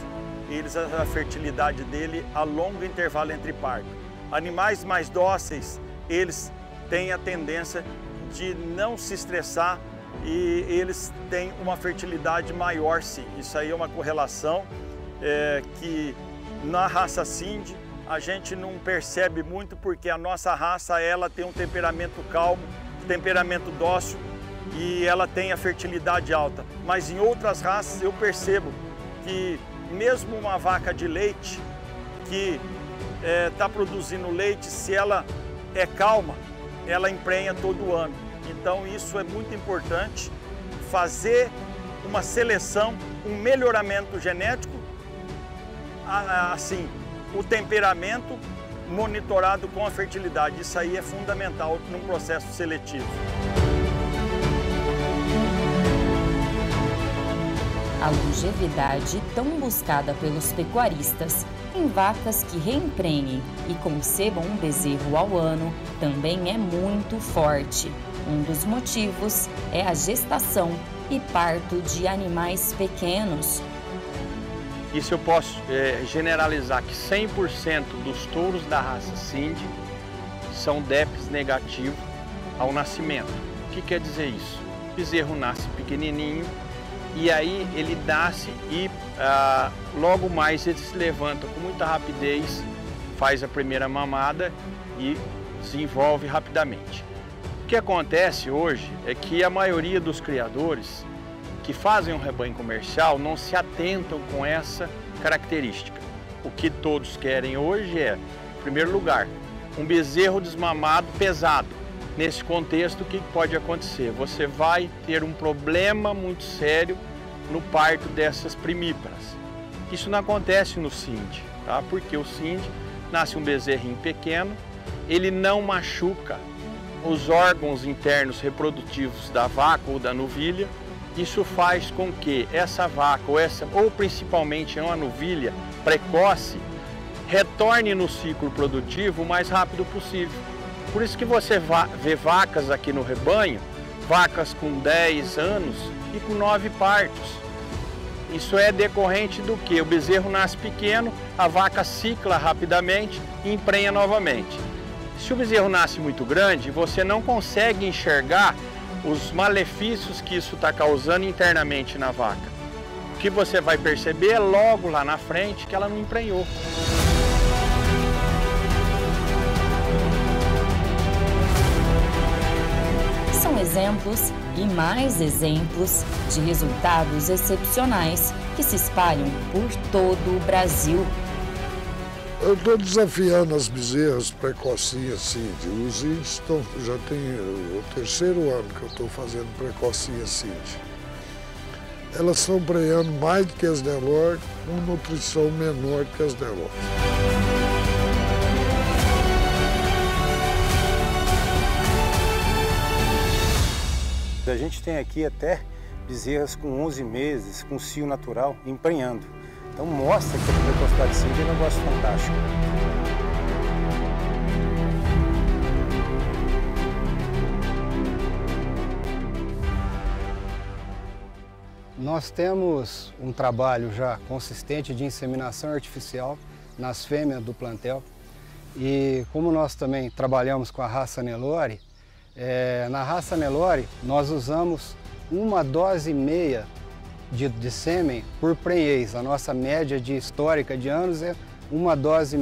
a fertilidade dele a longo intervalo entre parto. Animais mais dóceis, eles têm a tendência de não se estressar e eles têm uma fertilidade maior, sim. Isso aí é uma correlação que na raça Cindy a gente não percebe muito, porque a nossa raça ela tem um temperamento calmo, temperamento dócil e ela tem a fertilidade alta. Mas em outras raças eu percebo que mesmo uma vaca de leite que está produzindo leite, se ela é calma, ela emprenha todo ano. Então isso é muito importante, fazer uma seleção, um melhoramento genético, assim, o temperamento monitorado com a fertilidade. Isso aí é fundamental num processo seletivo. A longevidade tão buscada pelos pecuaristas em vacas que reemprenhem e concebam um bezerro ao ano também é muito forte. Um dos motivos é a gestação e parto de animais pequenos. Isso eu posso generalizar que 100% dos touros da raça Cindy são DEPs negativos ao nascimento. O que quer dizer isso? O bezerro nasce pequenininho e aí ele nasce e logo mais ele se levanta com muita rapidez, faz a primeira mamada e desenvolve rapidamente. O que acontece hoje é que a maioria dos criadores que fazem um rebanho comercial não se atentam com essa característica. O que todos querem hoje é, em primeiro lugar, um bezerro desmamado pesado. Nesse contexto, o que pode acontecer? Você vai ter um problema muito sério no parto dessas primíparas. Isso não acontece no Cindy, tá? Porque o Cindy nasce um bezerrinho pequeno, ele não machuca os órgãos internos reprodutivos da vaca ou da novilha. Isso faz com que essa vaca, ou principalmente uma novilha precoce, retorne no ciclo produtivo o mais rápido possível. Por isso que você vê vacas aqui no rebanho, vacas com 10 anos e com 9 partos. Isso é decorrente do que? O bezerro nasce pequeno, a vaca cicla rapidamente e emprenha novamente. Se o bezerro nasce muito grande, você não consegue enxergar os malefícios que isso está causando internamente na vaca. O que você vai perceber logo lá na frente que ela não emprenhou. São exemplos e mais exemplos de resultados excepcionais que se espalham por todo o Brasil. Eu estou desafiando as bezerras precocinhas, sim. Os índios já tem o 3º ano que eu estou fazendo precocinha Cindy. Elas estão prenhando mais do que as Nelore, com nutrição menor que as Nelore. A gente tem aqui até bezerras com 11 meses, com cio natural, emprenhando. Então mostra que a precocidade Cindy é um negócio fantástico. Nós temos um trabalho já consistente de inseminação artificial nas fêmeas do plantel. E como nós também trabalhamos com a raça Nelore, na raça Nelore nós usamos 1,5 dose de sêmen por prenhez. A nossa média histórica de anos é 1,5 dose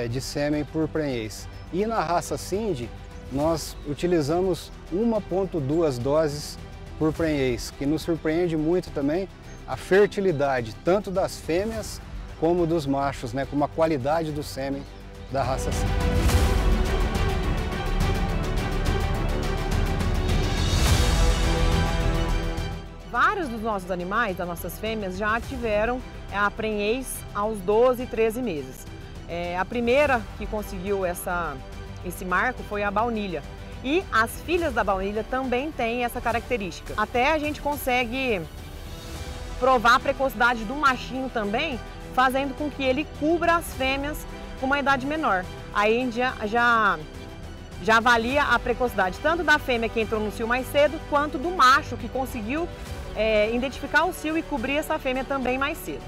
de sêmen por prenhez. E na raça Cindy nós utilizamos 1,2 doses por prenhez, que nos surpreende muito também a fertilidade, tanto das fêmeas como dos machos, né, como a qualidade do sêmen da raça Cindy. Vários dos nossos animais, das nossas fêmeas, já tiveram a prenhez aos 12 e 13 meses. A primeira que conseguiu esse marco foi a baunilha. E as filhas da baunilha também têm essa característica. Até a gente consegue provar a precocidade do machinho também, fazendo com que ele cubra as fêmeas com uma idade menor. Aí a gente já avalia a precocidade tanto da fêmea que entrou no cio mais cedo, quanto do macho que conseguiu identificar o cio e cobrir essa fêmea também mais cedo.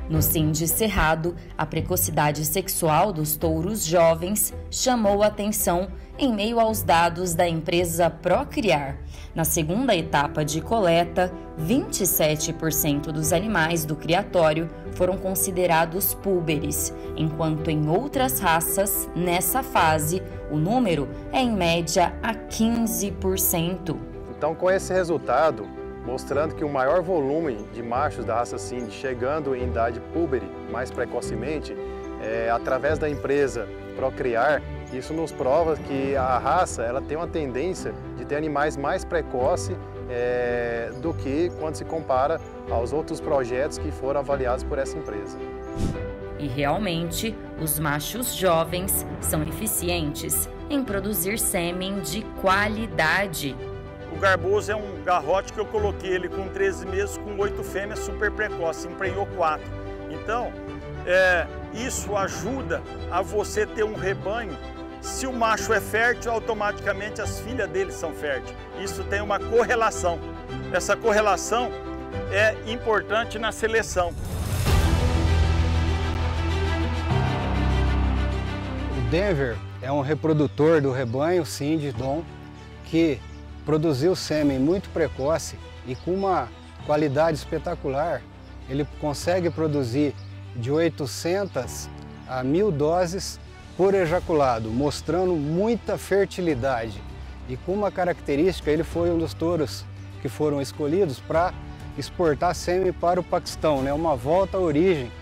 No Cindy Cerrado, a precocidade sexual dos touros jovens chamou a atenção em meio aos dados da empresa Procriar. Na segunda etapa de coleta, 27% dos animais do criatório foram considerados púberes, enquanto em outras raças, nessa fase, o número é em média a 15%. Então, com esse resultado, mostrando que o maior volume de machos da raça Cindy chegando em idade púbere mais precocemente, através da empresa Procriar, isso nos prova que a raça ela tem uma tendência de ter animais mais precoces do que quando se compara aos outros projetos que foram avaliados por essa empresa. E realmente, os machos jovens são eficientes em produzir sêmen de qualidade. O garboso é um garrote que eu coloquei ele com 13 meses, com 8 fêmeas super precoce, emprenhou 4. Então, isso ajuda a você ter um rebanho. Se o macho é fértil, automaticamente as filhas dele são férteis. Isso tem uma correlação. Essa correlação é importante na seleção. O Denver é um reprodutor do rebanho Cindy Dom que produziu sêmen muito precoce e com uma qualidade espetacular. Ele consegue produzir de 800 a 1.000 doses por ejaculado, mostrando muita fertilidade. E com uma característica, ele foi um dos touros que foram escolhidos para exportar sêmen para o Paquistão, né? Uma volta à origem.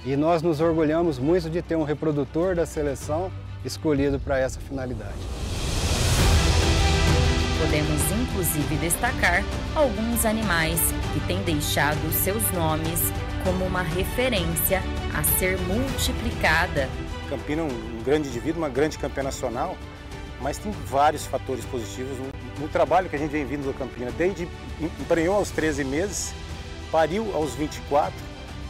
E nós nos orgulhamos muito de ter um reprodutor da seleção escolhido para essa finalidade. Podemos inclusive destacar alguns animais que têm deixado seus nomes como uma referência a ser multiplicada. Campina é um grande indivíduo, uma grande campeã nacional, mas tem vários fatores positivos no trabalho que a gente vem vindo do Campina. Desde emprenhou aos 13 meses, pariu aos 24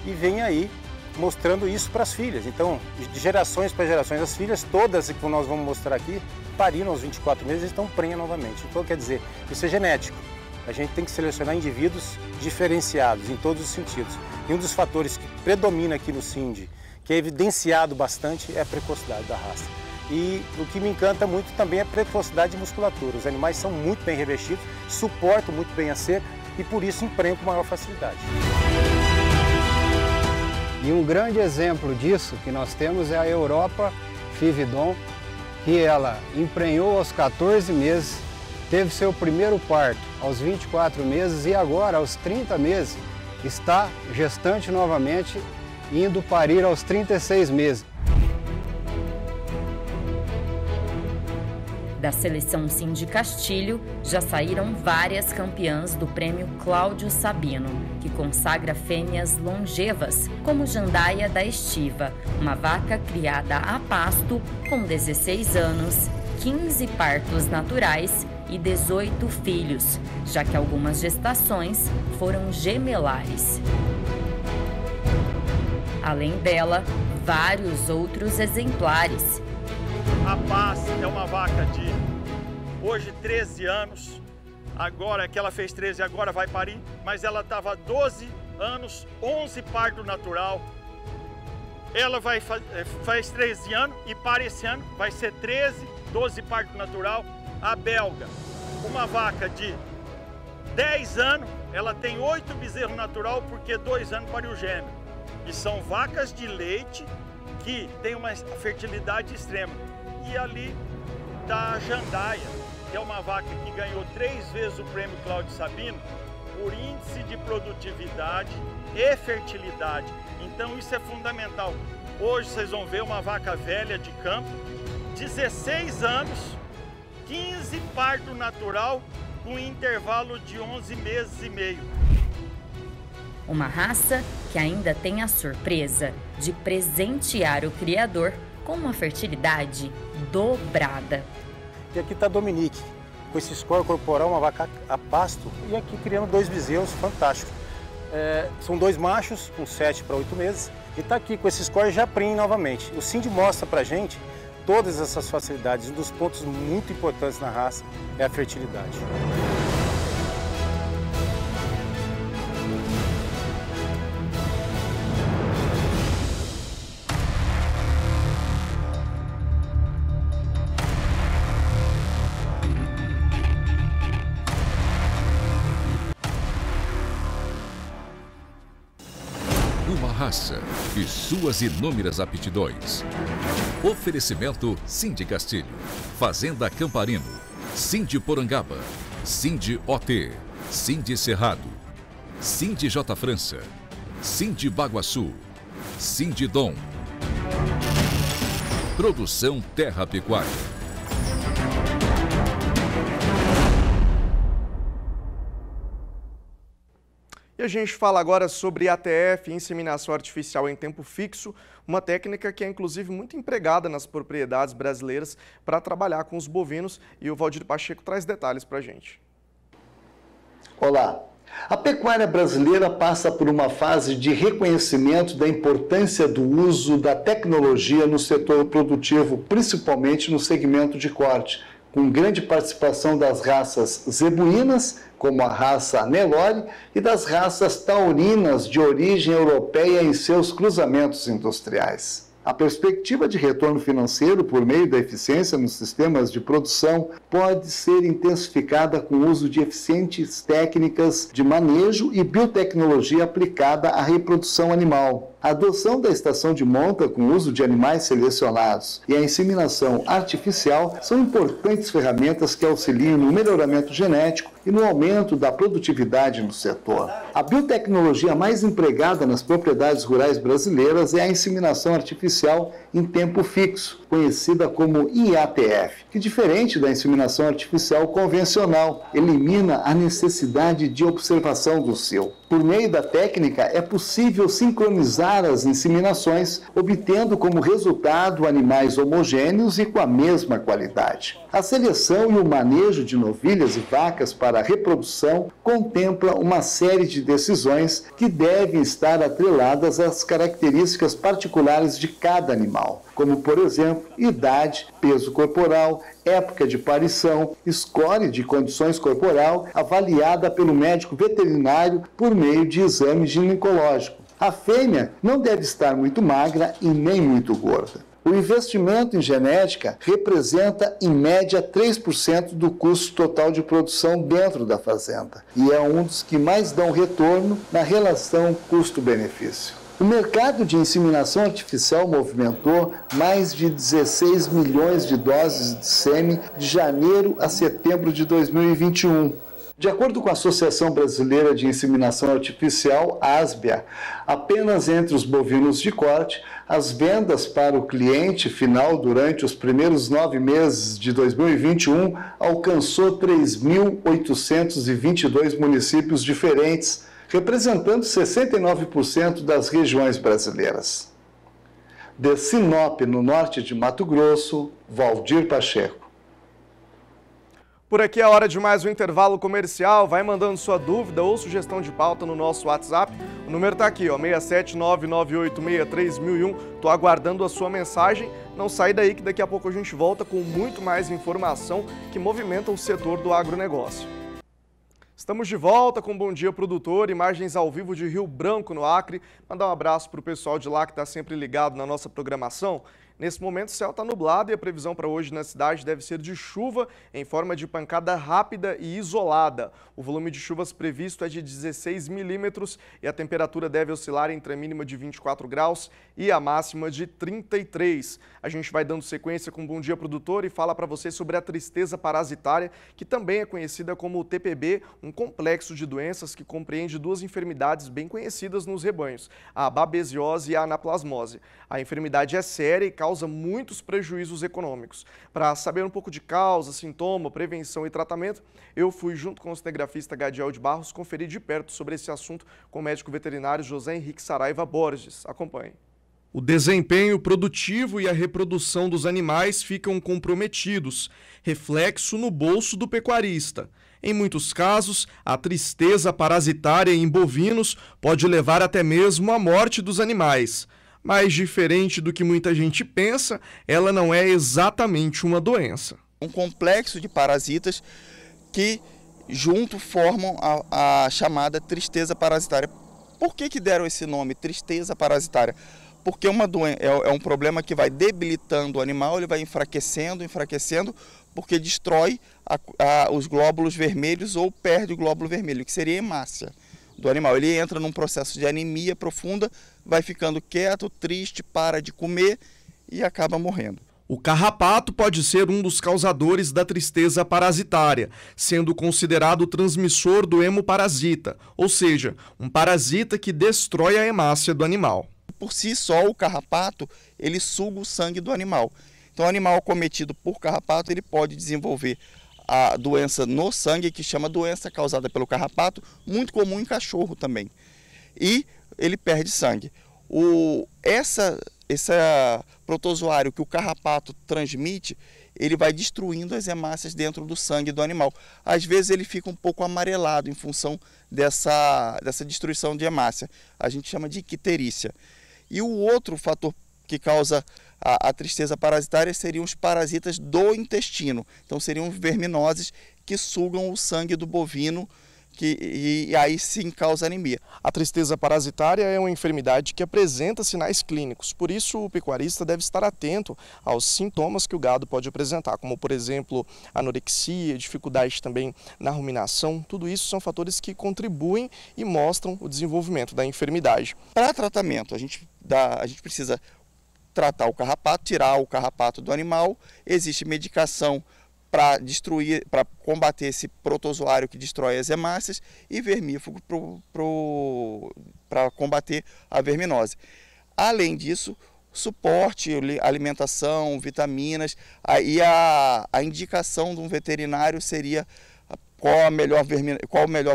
e vem aí mostrando isso para as filhas. Então, de gerações para gerações, as filhas todas que nós vamos mostrar aqui, pariram aos 24 meses e estão prenhas novamente. Então, quer dizer, isso é genético. A gente tem que selecionar indivíduos diferenciados em todos os sentidos. E um dos fatores que predomina aqui no Cindy, que é evidenciado bastante, é a precocidade da raça. E o que me encanta muito também é a precocidade de musculatura. Os animais são muito bem revestidos, suportam muito bem a seca e por isso emprenham com maior facilidade. E um grande exemplo disso que nós temos é a Europa Fividon, que ela emprenhou aos 14 meses, teve seu primeiro parto aos 24 meses e agora, aos 30 meses, está gestante novamente, indo parir aos 36 meses. Da seleção Cindy Castilho, já saíram várias campeãs do prêmio Cláudio Sabino, que consagra fêmeas longevas, como Jandaia da Estiva, uma vaca criada a pasto com 16 anos, 15 partos naturais e 18 filhos, já que algumas gestações foram gemelares. Além dela, vários outros exemplares. A Paz é uma vaca de hoje 13 anos, agora que ela fez 13, agora vai parir, mas ela estava 12 anos, 11 parto natural. Ela faz 13 anos e para esse ano vai ser 13, 12 parto natural. A belga, uma vaca de 10 anos, ela tem 8 bezerros natural porque 2 anos pariu gêmeo. E são vacas de leite que tem uma fertilidade extrema. E ali está a Jandaia, que é uma vaca que ganhou 3 vezes o prêmio Cláudio Sabino por índice de produtividade e fertilidade. Então isso é fundamental. Hoje vocês vão ver uma vaca velha de campo, 16 anos, 15 parto natural, com intervalo de 11 meses e meio. Uma raça que ainda tem a surpresa de presentear o criador com uma fertilidade dobrada. E aqui está a Dominique, com esse score corporal, uma vaca a pasto, e aqui criando 2 bezerros fantásticos. São 2 machos, com 7 para 8 meses, e está aqui com esse score já prim novamente. O Cindy mostra para a gente todas essas facilidades. Um dos pontos muito importantes na raça é a fertilidade. Uma raça e suas inúmeras aptidões. Oferecimento Cindy Castilho, Fazenda Camparino, Cindy Porangaba, Cindy OT, Cindy Cerrado, Cindy J França, Cindy Baguaçu, Cindy Dom. Produção Terra Pecuária. E a gente fala agora sobre ATF, inseminação artificial em tempo fixo, uma técnica que é inclusive muito empregada nas propriedades brasileiras para trabalhar com os bovinos, e o Valdir Pacheco traz detalhes para a gente. Olá! A pecuária brasileira passa por uma fase de reconhecimento da importância do uso da tecnologia no setor produtivo, principalmente no segmento de corte, com grande participação das raças zebuínas, como a raça Nelore, e das raças taurinas de origem europeia em seus cruzamentos industriais. A perspectiva de retorno financeiro por meio da eficiência nos sistemas de produção pode ser intensificada com o uso de eficientes técnicas de manejo e biotecnologia aplicada à reprodução animal. A adoção da estação de monta com uso de animais selecionados e a inseminação artificial são importantes ferramentas que auxiliam no melhoramento genético e no aumento da produtividade no setor. A biotecnologia mais empregada nas propriedades rurais brasileiras é a inseminação artificial em tempo fixo, conhecida como IATF, que, diferente da inseminação artificial convencional, elimina a necessidade de observação do cio. Por meio da técnica, é possível sincronizar as inseminações, obtendo como resultado animais homogêneos e com a mesma qualidade. A seleção e o manejo de novilhas e vacas para a reprodução contempla uma série de decisões que devem estar atreladas às características particulares de cada animal, como, por exemplo, idade, peso corporal, época de parição, score de condições corporal avaliada pelo médico veterinário por meio de exame ginecológico. A fêmea não deve estar muito magra e nem muito gorda. O investimento em genética representa, em média, 3% do custo total de produção dentro da fazenda e é um dos que mais dão retorno na relação custo-benefício. O mercado de inseminação artificial movimentou mais de 16 milhões de doses de sêmen de janeiro a setembro de 2021. De acordo com a Associação Brasileira de Inseminação Artificial, ASBIA, apenas entre os bovinos de corte, as vendas para o cliente final durante os primeiros 9 meses de 2021 alcançou 3.822 municípios diferentes, representando 69% das regiões brasileiras. De Sinop, no norte de Mato Grosso, Valdir Pacheco. Por aqui é a hora de mais um intervalo comercial. Vai mandando sua dúvida ou sugestão de pauta no nosso WhatsApp. O número está aqui, ó, 67998631001. Estou aguardando a sua mensagem. Não sai daí que daqui a pouco a gente volta com muito mais informação que movimenta o setor do agronegócio. Estamos de volta com Bom Dia Produtor, imagens ao vivo de Rio Branco, no Acre. Mandar um abraço para o pessoal de lá que está sempre ligado na nossa programação. Nesse momento o céu está nublado e a previsão para hoje na cidade deve ser de chuva em forma de pancada rápida e isolada. O volume de chuvas previsto é de 16 milímetros e a temperatura deve oscilar entre a mínima de 24 graus e a máxima de 33. A gente vai dando sequência com Bom Dia Produtor e fala para você sobre a tristeza parasitária, que também é conhecida como TPB, um complexo de doenças que compreende 2 enfermidades bem conhecidas nos rebanhos, a babesiose e a anaplasmose. A enfermidade é séria e causa muitos prejuízos econômicos. Para saber um pouco de causa, sintoma, prevenção e tratamento, eu fui junto com o cinegrafista Gadiel de Barros conferir de perto sobre esse assunto com o médico veterinário José Henrique Saraiva Borges. Acompanhe. O desempenho produtivo e a reprodução dos animais ficam comprometidos, reflexo no bolso do pecuarista. Em muitos casos, a tristeza parasitária em bovinos pode levar até mesmo à morte dos animais. Mas, diferente do que muita gente pensa, ela não é exatamente uma doença. Um complexo de parasitas que junto formam a chamada tristeza parasitária. Por que deram esse nome, tristeza parasitária? Porque é um problema que vai debilitando o animal, ele vai enfraquecendo, porque destrói os glóbulos vermelhos ou perde o glóbulo vermelho, que seria a hemácia do animal. Ele entra num processo de anemia profunda, vai ficando quieto, triste, para de comer e acaba morrendo. O carrapato pode ser um dos causadores da tristeza parasitária, sendo considerado o transmissor do hemoparasita, ou seja, um parasita que destrói a hemácia do animal. Por si só, o carrapato, ele suga o sangue do animal. Então, o animal cometido por carrapato, ele pode desenvolver a doença no sangue, que chama doença causada pelo carrapato, muito comum em cachorro também. E ele perde sangue. Esse protozoário que o carrapato transmite, ele vai destruindo as hemácias dentro do sangue do animal. Às vezes ele fica um pouco amarelado em função dessa destruição de hemácia. A gente chama de icterícia. E o outro fator que causa a tristeza parasitária seriam os parasitas do intestino. Então seriam verminoses que sugam o sangue do bovino, e aí sim causa anemia. A tristeza parasitária é uma enfermidade que apresenta sinais clínicos, por isso o pecuarista deve estar atento aos sintomas que o gado pode apresentar, como por exemplo anorexia, dificuldade também na ruminação. Tudo isso são fatores que contribuem e mostram o desenvolvimento da enfermidade. Para tratamento, a gente precisa tratar o carrapato, tirar o carrapato do animal. Existe medicação para combater esse protozoário que destrói as hemácias e vermífugo para combater a verminose. Além disso, suporte, alimentação, vitaminas, aí a indicação de um veterinário seria qual o melhor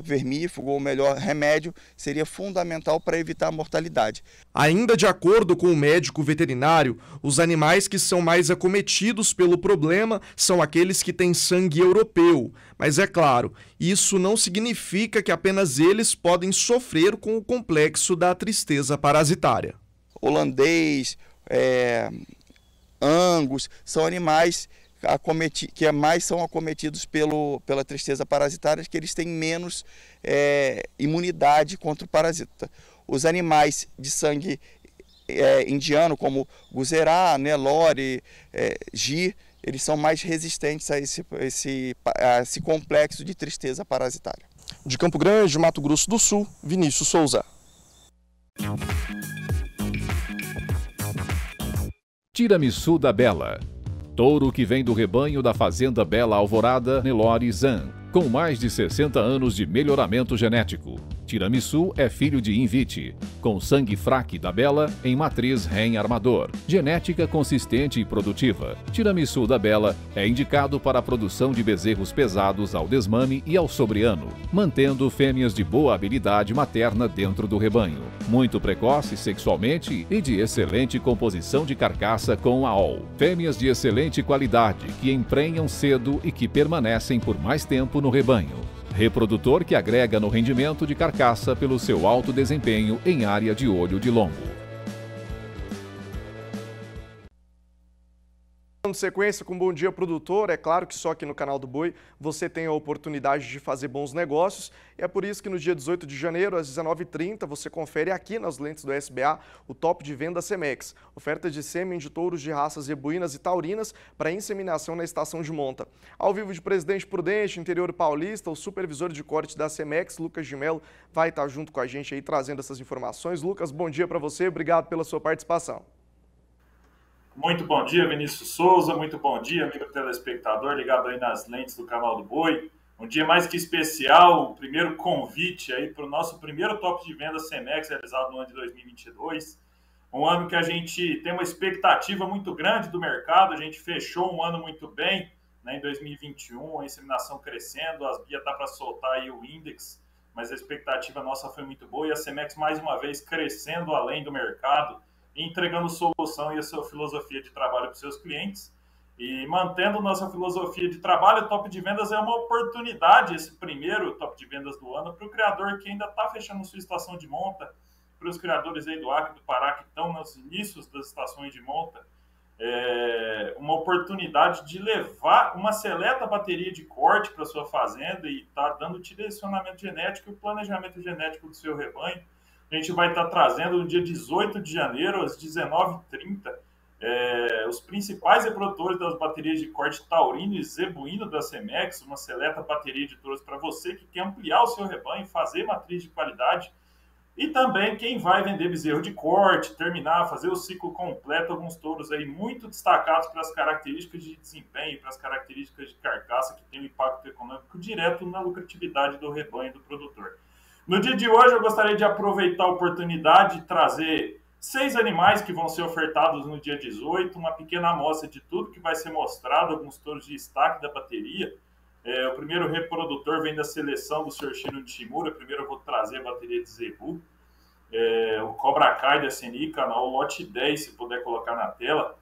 vermífugo ou o melhor remédio seria fundamental para evitar a mortalidade. Ainda de acordo com o médico veterinário, os animais que são mais acometidos pelo problema são aqueles que têm sangue europeu. Mas é claro, isso não significa que apenas eles podem sofrer com o complexo da tristeza parasitária. Holandês, Angus, são animais que mais são acometidos pela tristeza parasitária, que eles têm menos imunidade contra o parasita. Os animais de sangue indiano, como Guzerá, Nelore, Gi, eles são mais resistentes a esse complexo de tristeza parasitária. De Campo Grande, Mato Grosso do Sul, Vinícius Souza. Tiramisu da Bela. Touro que vem do rebanho da Fazenda Bela Alvorada, Nelore Zan, com mais de 60 anos de melhoramento genético. Tiramisu é filho de Invite, com sangue fraque da Bela em matriz Ren Armador. Genética consistente e produtiva. Tiramisu da Bela é indicado para a produção de bezerros pesados ao desmame e ao sobreano, mantendo fêmeas de boa habilidade materna dentro do rebanho. Muito precoce sexualmente e de excelente composição de carcaça com AOL. Fêmeas de excelente qualidade que emprenham cedo e que permanecem por mais tempo no rebanho. Reprodutor que agrega no rendimento de carcaça pelo seu alto desempenho em área de olho de lombo. Dando sequência com Bom Dia Produtor, é claro que só aqui no canal do Boi você tem a oportunidade de fazer bons negócios e é por isso que no dia 18 de janeiro, às 19h30, você confere aqui nas lentes do SBA o top de venda Semex. Oferta de sêmen de touros de raças zebuínas e taurinas para inseminação na estação de monta. Ao vivo de Presidente Prudente, interior paulista, o supervisor de corte da Semex, Lucas de Mello, vai estar junto com a gente aí trazendo essas informações. Lucas, bom dia para você, obrigado pela sua participação. Muito bom dia, Vinícius Souza. Muito bom dia, amigo telespectador ligado aí nas lentes do canal do Boi. Um dia mais que especial, o primeiro convite aí para o nosso primeiro top de venda Semex realizado no ano de 2022. Um ano que a gente tem uma expectativa muito grande do mercado, a gente fechou um ano muito bem, né, em 2021, a inseminação crescendo, as Bia dá para soltar aí o índice, mas a expectativa nossa foi muito boa e a Semex mais uma vez crescendo além do mercado, entregando solução e a sua filosofia de trabalho para os seus clientes. E mantendo nossa filosofia de trabalho, o top de vendas é uma oportunidade, esse primeiro top de vendas do ano, para o criador que ainda está fechando sua estação de monta, para os criadores aí do Acre, do Pará, que estão nos inícios das estações de monta, uma oportunidade de levar uma seleta bateria de corte para sua fazenda e está dando direcionamento genético e o planejamento genético do seu rebanho. A gente vai estar trazendo no dia 18 de janeiro, às 19h30, os principais reprodutores das baterias de corte taurino e zebuíno da Semex, uma seleta bateria de touros para você que quer ampliar o seu rebanho, fazer matriz de qualidade, e também quem vai vender bezerro de corte, terminar, fazer o ciclo completo, alguns touros aí muito destacados para as características de desempenho, para as características de carcaça que tem um impacto econômico direto na lucratividade do rebanho do produtor. No dia de hoje, eu gostaria de aproveitar a oportunidade de trazer 6 animais que vão ser ofertados no dia 18, uma pequena amostra de tudo que vai ser mostrado, alguns touros de destaque da bateria. O primeiro reprodutor vem da seleção do Sr. Shiro Nishimura. Primeiro eu vou trazer a bateria de Zebu. O Cobra Kai da SNI, canal lote 10, se puder colocar na tela.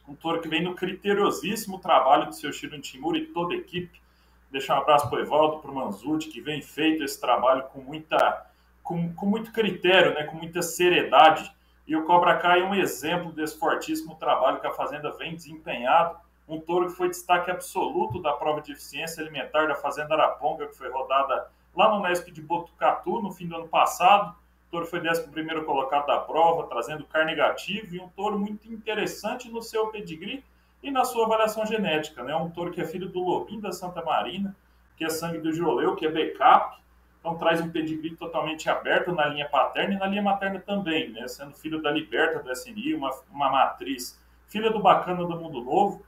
Um touro que vem no criteriosíssimo trabalho do Sr. Shiro Nishimura e toda a equipe. Deixar um abraço para o Evaldo, para o Manzucci, que vem feito esse trabalho com muito critério, né, com muita seriedade. E o Cobra Kai é um exemplo desse fortíssimo trabalho que a Fazenda vem desempenhado. Um touro que foi destaque absoluto da prova de eficiência alimentar da Fazenda Araponga, que foi rodada lá no Nesp de Botucatu no fim do ano passado. O touro foi 11º colocado da prova, trazendo carne negativa, e um touro muito interessante no seu pedigree e na sua avaliação genética, né? Um touro que é filho do Lobinho da Santa Marina, que é sangue do Joleu, que é backup, então traz um pedigree totalmente aberto na linha paterna e na linha materna também, né? Sendo filho da Liberta do SNI, uma matriz, filha do Bacana do Mundo Novo,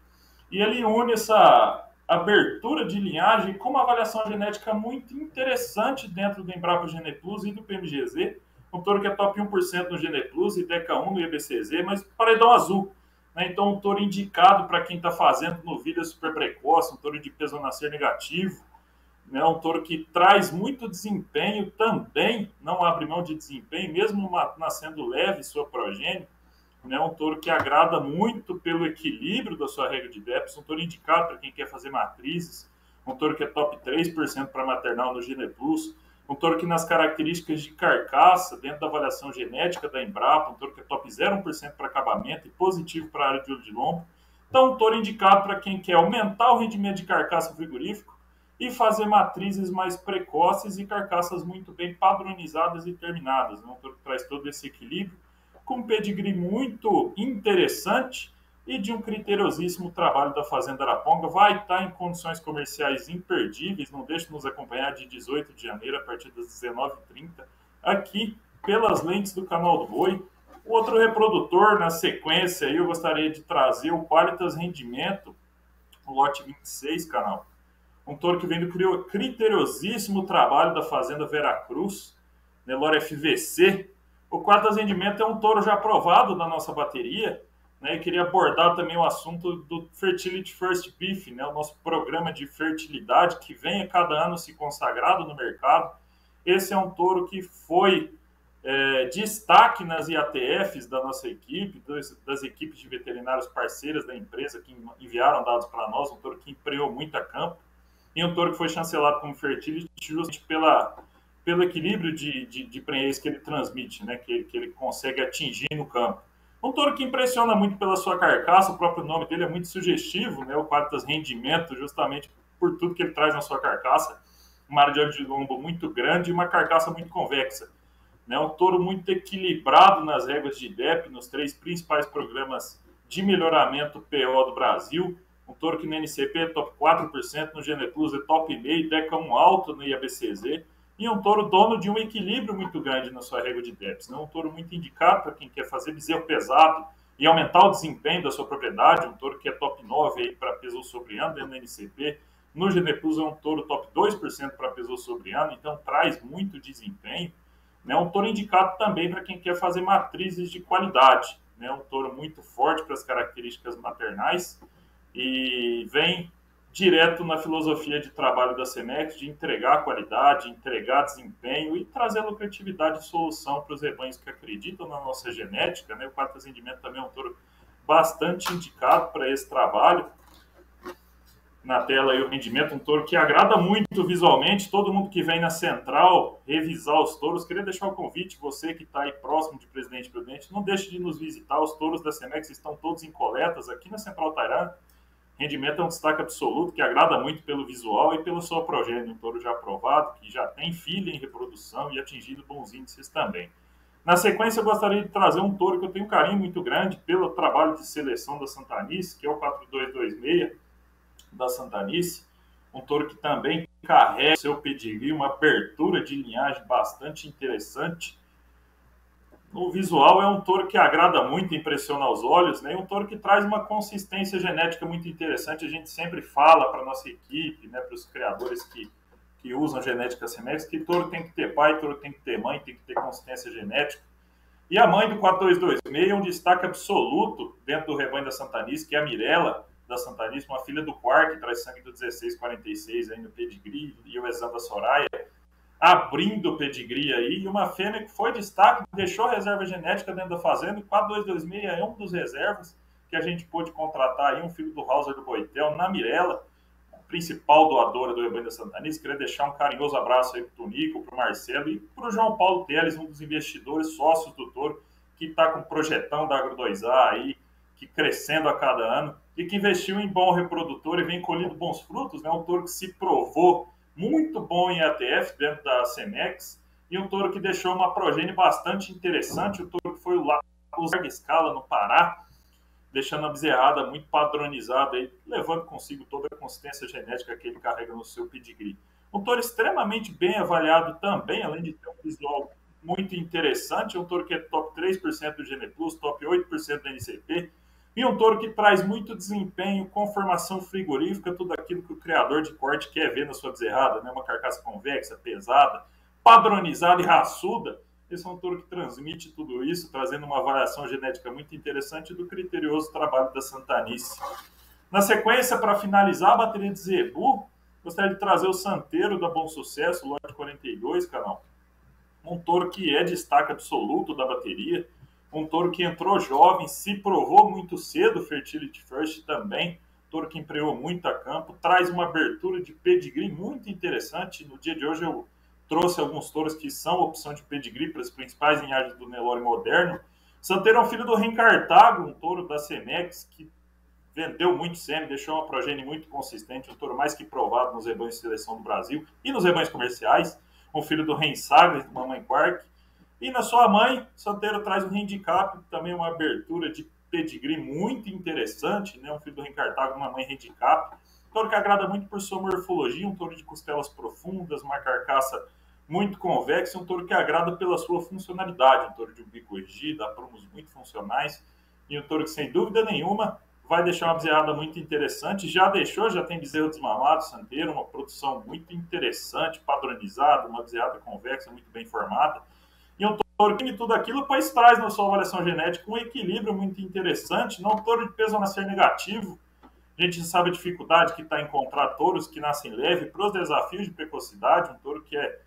e ele une essa abertura de linhagem com uma avaliação genética muito interessante dentro do Embrapa Geneplus e do PMGZ, um touro que é top 1% no Geneplus e Deca 1 no IBCZ, mas paredão azul. Então, um touro indicado para quem está fazendo novilha super precoce, um touro de peso a nascer negativo, né? Um touro que traz muito desempenho também, não abre mão de desempenho, mesmo nascendo leve sua progênie, né? Um touro que agrada muito pelo equilíbrio da sua regra de DEPS, um touro indicado para quem quer fazer matrizes, um touro que é top 3% para maternal no Geneplus, um touro que nas características de carcaça, dentro da avaliação genética da Embrapa, um touro que é top 0% para acabamento e positivo para a área de olho de lombo. Então, um touro indicado para quem quer aumentar o rendimento de carcaça frigorífico e fazer matrizes mais precoces e carcaças muito bem padronizadas e terminadas. Um touro que traz todo esse equilíbrio, com um pedigree muito interessante e de um criteriosíssimo trabalho da Fazenda Araponga. Vai estar em condições comerciais imperdíveis, não deixe de nos acompanhar de 18 de janeiro, a partir das 19h30, aqui pelas lentes do canal do Boi. Outro reprodutor, na sequência, aí, eu gostaria de trazer o Qualitas Rendimento, o lote 26, canal. Um touro que vem do criteriosíssimo trabalho da Fazenda Veracruz, Nelore FVC. O Qualitas Rendimento é um touro já aprovado na nossa bateria, né? E queria abordar também o assunto do Fertility First Beef, né? O nosso programa de fertilidade que vem a cada ano se consagrado no mercado. Esse é um touro que foi destaque nas IATFs da nossa equipe, das equipes de veterinários parceiras da empresa que enviaram dados para nós, um touro que empreou muito a campo, e um touro que foi chancelado como Fertility justamente pelo equilíbrio de prenhez que ele transmite, né, que ele consegue atingir no campo. Um touro que impressiona muito pela sua carcaça, o próprio nome dele é muito sugestivo, né, o Qualitas Rendimento, justamente por tudo que ele traz na sua carcaça, uma área de lombo muito grande e uma carcaça muito convexa. É um touro muito equilibrado nas réguas de IDEP, nos 3 principais programas de melhoramento PO do Brasil. Um touro que no NCP é top 4%, no Geneplus é top 5%, DECA 1 alto no IABCZ. E um touro dono de um equilíbrio muito grande na sua régua de IDEPs. Um touro muito indicado para quem quer fazer bezerro pesado e aumentar o desempenho da sua propriedade. Um touro que é top 9 para peso sobre ano dentro do NCP. No Geneplus é um touro top 2% para peso sobre ano, então traz muito desempenho. É um touro indicado também para quem quer fazer matrizes de qualidade. É um touro muito forte para as características maternais e vem direto na filosofia de trabalho da Cemex de entregar qualidade, entregar desempenho e trazer lucratividade e solução para os rebanhos que acreditam na nossa genética. O Qualitas Rendimento também é um touro bastante indicado para esse trabalho. Na tela aí o rendimento, um touro que agrada muito visualmente, todo mundo que vem na central revisar os touros. Queria deixar o convite, você que está aí próximo de Presidente Prudente, não deixe de nos visitar, os touros da Cemex estão todos em coletas aqui na Central Tairã. Rendimento é um destaque absoluto, que agrada muito pelo visual e pela sua progênie, um touro já aprovado, que já tem filha em reprodução e atingido bons índices também. Na sequência, eu gostaria de trazer um touro que eu tenho um carinho muito grande pelo trabalho de seleção da Santanice, que é o 4226, da Santanice, um touro que também carrega seu pedigree, uma abertura de linhagem bastante interessante. No visual é um touro que agrada muito, impressiona aos olhos, né? Um touro que traz uma consistência genética muito interessante. A gente sempre fala para a nossa equipe, né, para os criadores que usam genética Cemex, que touro tem que ter pai, touro tem que ter mãe, tem que ter consistência genética. E a mãe do 4226 é um destaque absoluto dentro do rebanho da Santanice, que é a Mirella da Santanice, uma filha do Quark, que traz sangue do 1646 aí no pedigree, e o exame da Soraya, abrindo o pedigree aí, e uma fêmea que foi destaque, deixou reserva genética dentro da fazenda, e 4226 é um dos reservas que a gente pôde contratar aí, um filho do Hauser do Boitel, na Mirella, a principal doadora do rebanho da Santanice. Queria deixar um carinhoso abraço aí pro Tonico, pro Marcelo e pro João Paulo Teles, um dos investidores, sócios do touro, que está com o projetão da Agro 2A aí, que crescendo a cada ano, e que investiu em bom reprodutor e vem colhendo bons frutos, né? Um touro que se provou muito bom em ATF dentro da Cemex, e um touro que deixou uma progênie bastante interessante, um touro que foi lá larga escala no Pará, deixando a bezerrada muito padronizada, aí, levando consigo toda a consistência genética que ele carrega no seu pedigree. Um touro extremamente bem avaliado também, além de ter um visual muito interessante, um touro que é top 3% do Geneplus, top 8% do NCP, e um touro que traz muito desempenho, conformação frigorífica, tudo aquilo que o criador de corte quer ver na sua bezerrada, né? Uma carcaça convexa, pesada, padronizada e raçuda. Esse é um touro que transmite tudo isso, trazendo uma avaliação genética muito interessante do criterioso trabalho da Santanice. Na sequência, para finalizar a bateria de Zebu, gostaria de trazer o Santeiro da Bom Sucesso, lote 42, canal. Um touro que é destaque absoluto da bateria, um touro que entrou jovem, se provou muito cedo, Fertility First também, touro que empreou muito a campo, traz uma abertura de pedigree muito interessante. No dia de hoje eu trouxe alguns touros que são opção de pedigree para as principais linhagens do Nelore moderno. Santeiro é um filho do Ren Cartago, um touro da Cemex, que vendeu muito sêmen, deixou uma progênie muito consistente, um touro mais que provado nos rebanhos de seleção do Brasil e nos rebanhos comerciais, um filho do Ren Sagres, do Mamãe Quark. E na sua mãe, Santeiro traz um handicap, também uma abertura de pedigree muito interessante, né? Um filho do Ren Cartago, uma mãe handicap. Um touro que agrada muito por sua morfologia, um touro de costelas profundas, uma carcaça muito convexo, um touro que agrada pela sua funcionalidade, um touro de umbigo corrigido, aprumos muito funcionais, e um touro que, sem dúvida nenhuma, vai deixar uma bezerrada muito interessante. Já tem bezerro desmamado, santeiro, uma produção muito interessante, padronizada, uma bezerrada convexa, muito bem formada. E um touro que tudo aquilo, pois traz na sua avaliação genética um equilíbrio muito interessante, não um touro de peso a nascer negativo. A gente sabe a dificuldade que está em encontrar touros que nascem leve para os desafios de precocidade, um touro que é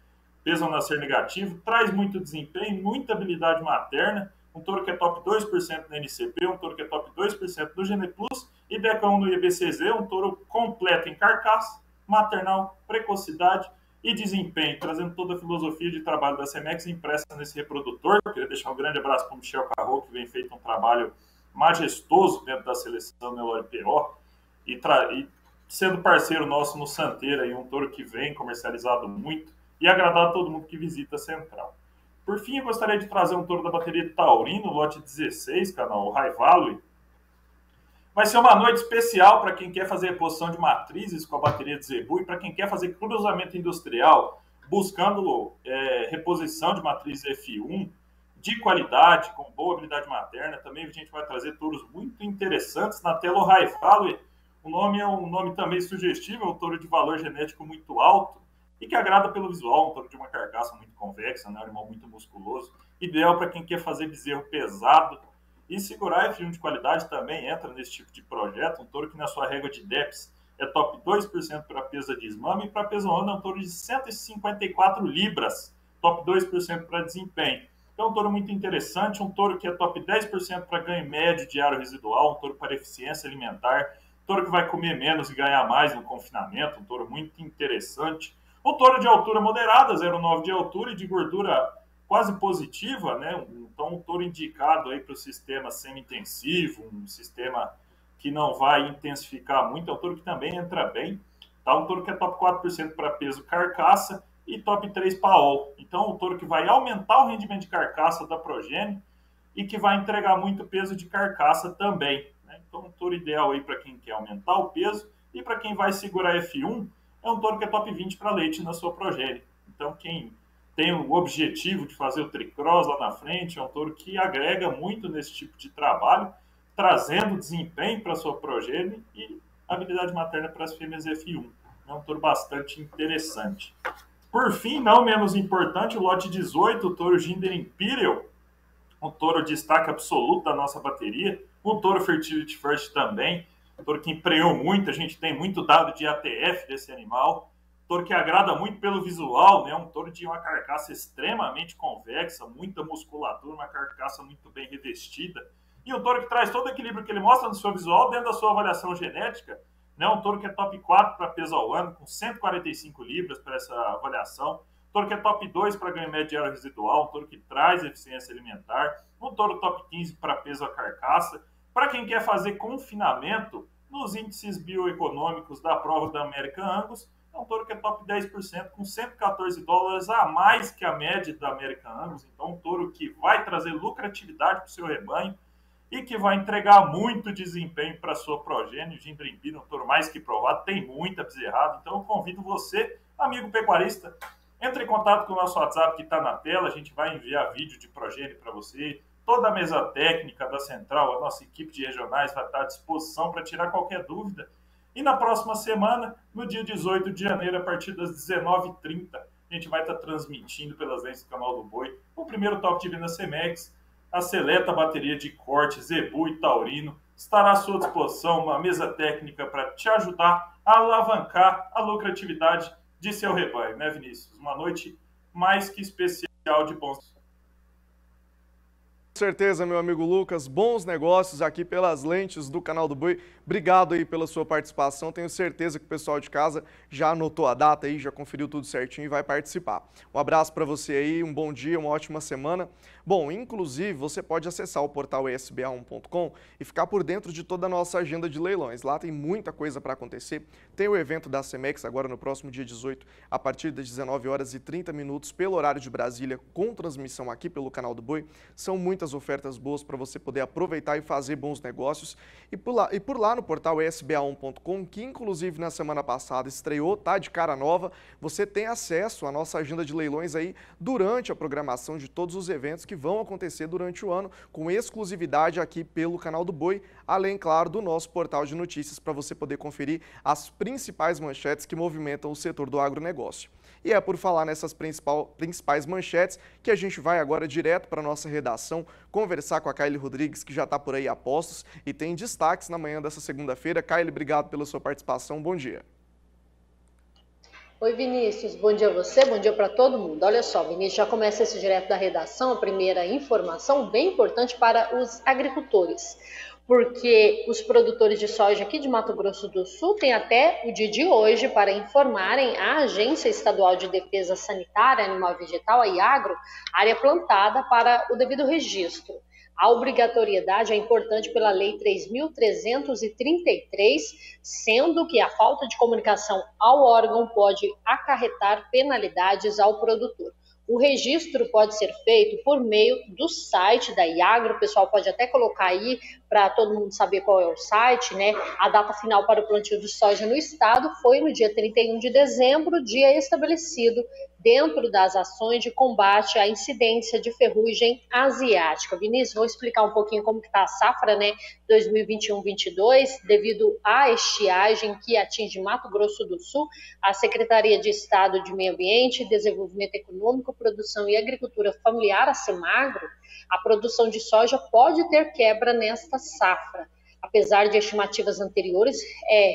peso a nascer negativo, traz muito desempenho, muita habilidade materna, um touro que é top 2% no NCP, um touro que é top 2% no Gene Plus e Decão no IBCZ, um touro completo em carcaça, maternal, precocidade e desempenho, trazendo toda a filosofia de trabalho da Cemex impressa nesse reprodutor. Eu queria deixar um grande abraço para o Michel Carro, que vem feito um trabalho majestoso dentro da seleção Nelore PO e sendo parceiro nosso no Santeira, e um touro que vem comercializado muito e agradar a todo mundo que visita a Central. Por fim, eu gostaria de trazer um touro da bateria de Taurino, lote 16, canal o High Valley. Vai ser uma noite especial para quem quer fazer reposição de matrizes com a bateria de Zebu e para quem quer fazer cruzamento industrial, buscando reposição de matrizes F1 de qualidade, com boa habilidade materna. Também a gente vai trazer touros muito interessantes na tela o High Valley. O nome é um nome também sugestivo, é um touro de valor genético muito alto e que agrada pelo visual, um touro de uma carcaça muito convexa, né? Um animal muito musculoso, ideal para quem quer fazer bezerro pesado e segurar F1 de qualidade. Também entra nesse tipo de projeto, um touro que na sua régua de DEPS é top 2% para peso de desmame e para peso ano é um touro de 154 libras, top 2% para desempenho. Então um touro muito interessante, um touro que é top 10% para ganho médio diário residual, um touro para eficiência alimentar, um touro que vai comer menos e ganhar mais no confinamento, um touro muito interessante. Um touro de altura moderada, 0,9 de altura e de gordura quase positiva, né? Então um touro indicado aí para o sistema semi-intensivo, um sistema que não vai intensificar muito, é um touro que também entra bem, tá? Um touro que é top 4% para peso carcaça e top 3 para AOL. Então um touro que vai aumentar o rendimento de carcaça da progênie e que vai entregar muito peso de carcaça também, né? Então um touro ideal aí para quem quer aumentar o peso e para quem vai segurar F1, é um touro que é top 20 para leite na sua progênie. Então, quem tem o objetivo de fazer o tricross lá na frente, é um touro que agrega muito nesse tipo de trabalho, trazendo desempenho para a sua progênie e habilidade materna para as fêmeas F1. É um touro bastante interessante. Por fim, não menos importante, o lote 18, o touro Ginder Imperial, um touro de destaque absoluto da nossa bateria, um touro Fertility First também, um touro que emprenhou muito, a gente tem muito dado de ATF desse animal, um touro que agrada muito pelo visual, né? Um touro de uma carcaça extremamente convexa, muita musculatura, uma carcaça muito bem revestida, e um touro que traz todo o equilíbrio que ele mostra no seu visual dentro da sua avaliação genética, né? Um touro que é top 4 para peso ao ano, com 145 libras para essa avaliação, um touro que é top 2 para ganho médio diário residual, um touro que traz eficiência alimentar, um touro top 15 para peso a carcaça. Para quem quer fazer confinamento nos índices bioeconômicos da prova da American Angus, é um touro que é top 10%, com $114 a mais que a média da American Angus. Então, um touro que vai trazer lucratividade para o seu rebanho e que vai entregar muito desempenho para a sua progênie. O Ginder Imperial, um touro mais que provado, tem muita bezerrada. Então, eu convido você, amigo pecuarista, entre em contato com o nosso WhatsApp que está na tela. A gente vai enviar vídeo de progênie para você. Toda a mesa técnica da Central, a nossa equipe de regionais vai estar à disposição para tirar qualquer dúvida. E na próxima semana, no dia 18 de janeiro, a partir das 19h30, a gente vai estar transmitindo pelas lentes do Canal do Boi o primeiro Top de Venda Cemex, a seleta bateria de corte Zebu e Taurino. Estará à sua disposição uma mesa técnica para te ajudar a alavancar a lucratividade de seu rebanho, né, Vinícius? Uma noite mais que especial de bons. Com certeza, meu amigo Lucas, bons negócios aqui pelas lentes do Canal do Boi. Obrigado aí pela sua participação. Tenho certeza que o pessoal de casa já anotou a data aí, já conferiu tudo certinho e vai participar. Um abraço para você aí, um bom dia, uma ótima semana. Bom, inclusive, você pode acessar o portal esba1.com e ficar por dentro de toda a nossa agenda de leilões. Lá tem muita coisa para acontecer. Tem o evento da Cemex agora no próximo dia 18, a partir das 19h30, pelo horário de Brasília, com transmissão aqui pelo Canal do Boi. São muitas muitas ofertas boas para você poder aproveitar e fazer bons negócios. E por lá no portal sba1.com, que inclusive na semana passada estreou, tá de cara nova, você tem acesso à nossa agenda de leilões aí durante a programação de todos os eventos que vão acontecer durante o ano, com exclusividade aqui pelo canal do Boi, além, claro, do nosso portal de notícias para você poder conferir as principais manchetes que movimentam o setor do agronegócio. E é por falar nessas principais manchetes que a gente vai agora direto para a nossa redação conversar com a Kaile Rodrigues, que já está por aí a postos e tem destaques na manhã dessa segunda-feira. Kaile, obrigado pela sua participação. Bom dia. Oi, Vinícius. Bom dia a você, bom dia para todo mundo. Olha só, Vinícius, já começa esse direto da redação, a primeira informação bem importante para os agricultores, porque os produtores de soja aqui de Mato Grosso do Sul têm até o dia de hoje para informarem à Agência Estadual de Defesa Sanitária Animal e Vegetal, a IAGRO, área plantada para o devido registro. A obrigatoriedade é importante pela Lei 3.333, sendo que a falta de comunicação ao órgão pode acarretar penalidades ao produtor. O registro pode ser feito por meio do site da IAGRO, o pessoal pode até colocar aí para todo mundo saber qual é o site, né? A data final para o plantio de soja no estado foi no dia 31 de dezembro, dia estabelecido dentro das ações de combate à incidência de ferrugem asiática. Vinícius, vou explicar um pouquinho como que está a safra, né? 2021-22, devido à estiagem que atinge Mato Grosso do Sul, a Secretaria de Estado de Meio Ambiente, Desenvolvimento Econômico, Produção e Agricultura Familiar, a Semagro, a produção de soja pode ter quebra nesta safra. Apesar de estimativas anteriores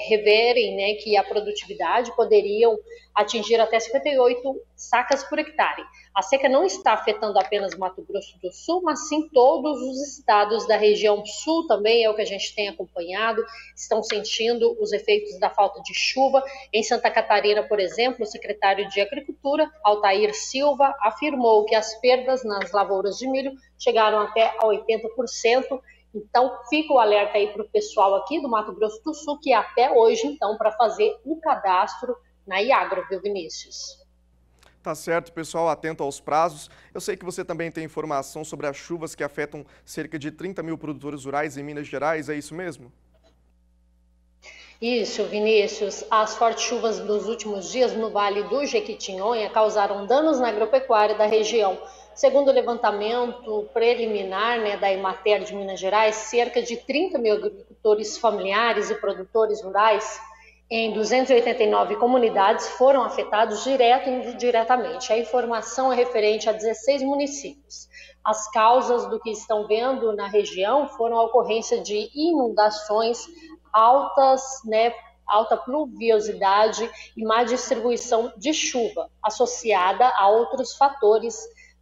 reverem, né, que a produtividade poderiam atingir até 58 sacas por hectare. A seca não está afetando apenas Mato Grosso do Sul, mas sim todos os estados da região sul também, é o que a gente tem acompanhado, estão sentindo os efeitos da falta de chuva. Em Santa Catarina, por exemplo, o secretário de Agricultura, Altair Silva, afirmou que as perdas nas lavouras de milho chegaram até a 80%. Então, fica o alerta aí para o pessoal aqui do Mato Grosso do Sul, que até hoje, então, para fazer o cadastro na IAGRO, viu, Vinícius? Tá certo, pessoal, atento aos prazos. Eu sei que você também tem informação sobre as chuvas que afetam cerca de 30 mil produtores rurais em Minas Gerais, é isso mesmo? Isso, Vinícius. As fortes chuvas dos últimos dias no Vale do Jequitinhonha causaram danos na agropecuária da região. Segundo o levantamento preliminar, né, da Emater de Minas Gerais, cerca de 30 mil agricultores familiares e produtores rurais em 289 comunidades foram afetados direto e indiretamente. A informação é referente a 16 municípios. As causas do que estão vendo na região foram a ocorrência de inundações altas, né, alta pluviosidade e má distribuição de chuva, associada a outros fatores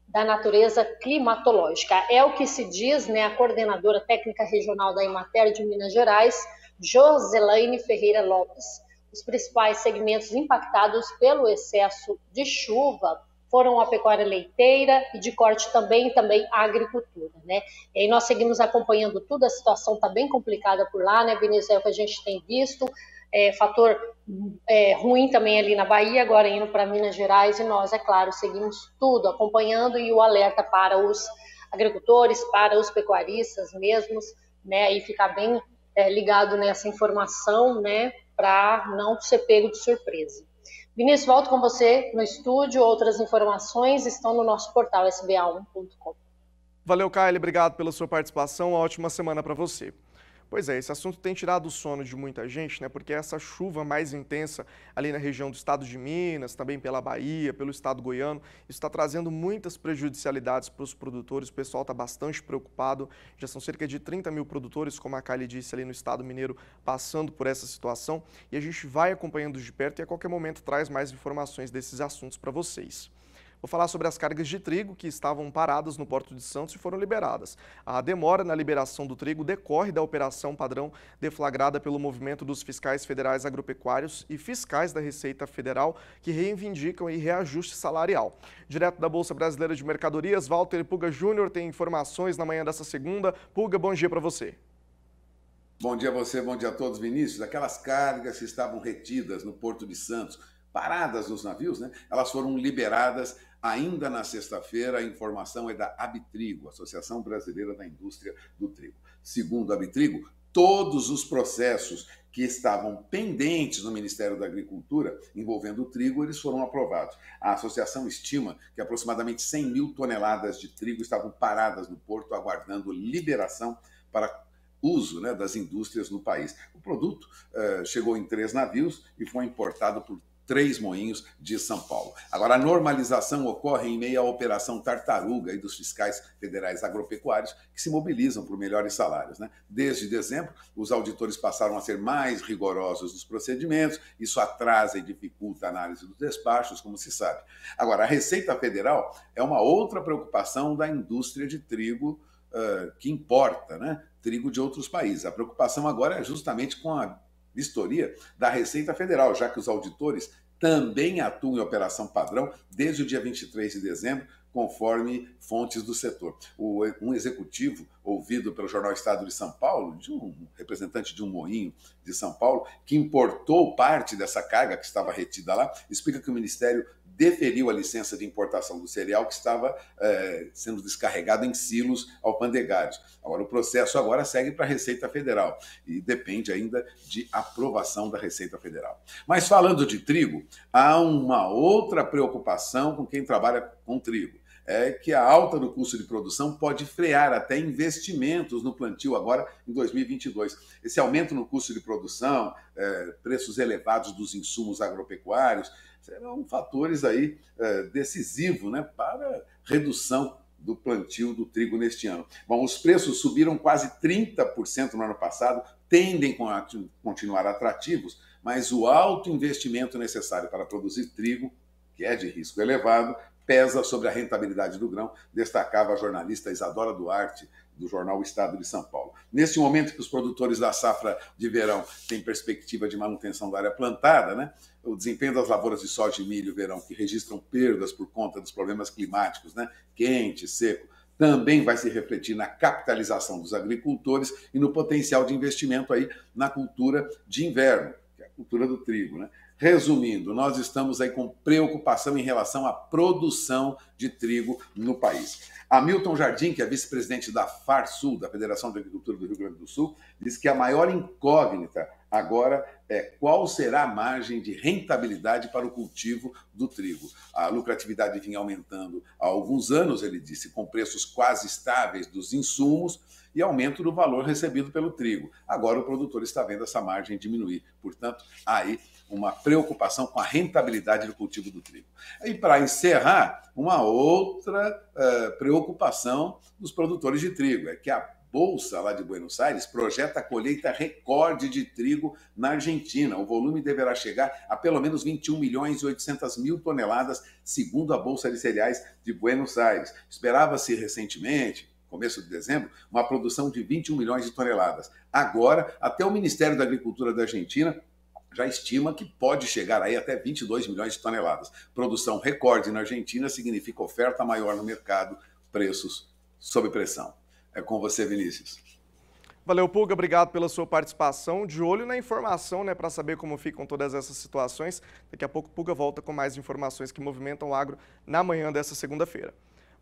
da natureza climatológica. É o que se diz, né, a coordenadora técnica regional da Emater de Minas Gerais, Joselaine Ferreira Lopes. Os principais segmentos impactados pelo excesso de chuva foram a pecuária leiteira e de corte também a agricultura, né? E aí nós seguimos acompanhando tudo, a situação está bem complicada por lá, né, Vinícius, é o que a gente tem visto, fator ruim também ali na Bahia, agora indo para Minas Gerais, e nós, é claro, seguimos tudo, acompanhando, e o alerta para os agricultores, para os pecuaristas mesmos, né, e ficar bem ligado nessa informação, né, para não ser pego de surpresa. Vinícius, volto com você no estúdio. Outras informações estão no nosso portal sba1.com. Valeu, Kaile, obrigado pela sua participação, uma ótima semana para você. Pois é, esse assunto tem tirado o sono de muita gente, né? Porque essa chuva mais intensa ali na região do estado de Minas, também pela Bahia, pelo estado goiano, isso está trazendo muitas prejudicialidades para os produtores. O pessoal está bastante preocupado. Já são cerca de 30 mil produtores, como a Kaile disse, ali no estado mineiro, passando por essa situação. E a gente vai acompanhando de perto e a qualquer momento traz mais informações desses assuntos para vocês. Vou falar sobre as cargas de trigo que estavam paradas no Porto de Santos e foram liberadas. A demora na liberação do trigo decorre da operação padrão deflagrada pelo movimento dos fiscais federais agropecuários e fiscais da Receita Federal que reivindicam reajuste salarial. Direto da Bolsa Brasileira de Mercadorias, Walter Puga Júnior tem informações na manhã dessa segunda. Puga, bom dia para você. Bom dia a você, bom dia a todos, Vinícius. Aquelas cargas que estavam retidas no Porto de Santos, paradas nos navios, né? Elas foram liberadas Ainda na sexta-feira, a informação é da Abitrigo, Associação Brasileira da Indústria do Trigo. Segundo a Abitrigo, todos os processos que estavam pendentes no Ministério da Agricultura envolvendo o trigo, eles foram aprovados. A associação estima que aproximadamente 100 mil toneladas de trigo estavam paradas no porto, aguardando liberação para uso, né, das indústrias no país. O produto chegou em 3 navios e foi importado por 3 moinhos de São Paulo. Agora, a normalização ocorre em meio à Operação Tartaruga e dos fiscais federais agropecuários que se mobilizam por melhores salários, né? Desde dezembro, os auditores passaram a ser mais rigorosos nos procedimentos, isso atrasa e dificulta a análise dos despachos, como se sabe. Agora, a Receita Federal é uma outra preocupação da indústria de trigo que importa, né, trigo de outros países. A preocupação agora é justamente com a vistoria da Receita Federal, já que os auditores também atuam em operação padrão desde o dia 23 de dezembro, conforme fontes do setor. Um executivo ouvido pelo jornal Estado de São Paulo, de um representante de um moinho de São Paulo, que importou parte dessa carga que estava retida lá, explica que o Ministério deferiu a licença de importação do cereal que estava sendo descarregado em silos alfandegários. Agora, o processo agora segue para a Receita Federal e depende ainda de aprovação da Receita Federal. Mas falando de trigo, há uma outra preocupação com quem trabalha com trigo. É que a alta do custo de produção pode frear até investimentos no plantio agora em 2022. Esse aumento no custo de produção, preços elevados dos insumos agropecuários, serão fatores aí decisivos, né, para redução do plantio do trigo neste ano. Bom, os preços subiram quase 30% no ano passado, tendem a continuar atrativos, mas o alto investimento necessário para produzir trigo, que é de risco elevado, pesa sobre a rentabilidade do grão, destacava a jornalista Isadora Duarte, do jornal Estado de São Paulo. Neste momento que os produtores da safra de verão têm perspectiva de manutenção da área plantada, né, o desempenho das lavouras de soja e milho verão, que registram perdas por conta dos problemas climáticos, né, quente, seco, também vai se refletir na capitalização dos agricultores e no potencial de investimento aí na cultura de inverno, que é a cultura do trigo, né? Resumindo, nós estamos aí com preocupação em relação à produção de trigo no país. Hamilton Jardim, que é vice-presidente da FARSul, da Federação de Agricultura do Rio Grande do Sul, diz que a maior incógnita agora é qual será a margem de rentabilidade para o cultivo do trigo. A lucratividade vinha aumentando há alguns anos, ele disse, com preços quase estáveis dos insumos e aumento do valor recebido pelo trigo. Agora o produtor está vendo essa margem diminuir. Portanto, há aí uma preocupação com a rentabilidade do cultivo do trigo. E para encerrar, uma outra preocupação dos produtores de trigo é que a Bolsa lá de Buenos Aires projeta a colheita recorde de trigo na Argentina. O volume deverá chegar a pelo menos 21 milhões e 800 mil toneladas, segundo a Bolsa de Cereais de Buenos Aires. Esperava-se recentemente, começo de dezembro, uma produção de 21 milhões de toneladas. Agora, até o Ministério da Agricultura da Argentina já estima que pode chegar aí até 22 milhões de toneladas. Produção recorde na Argentina significa oferta maior no mercado, preços sob pressão. É com você, Vinícius. Valeu, Pulga, obrigado pela sua participação. De olho na informação, né, para saber como ficam todas essas situações. Daqui a pouco o Pulga volta com mais informações que movimentam o agro na manhã dessa segunda-feira.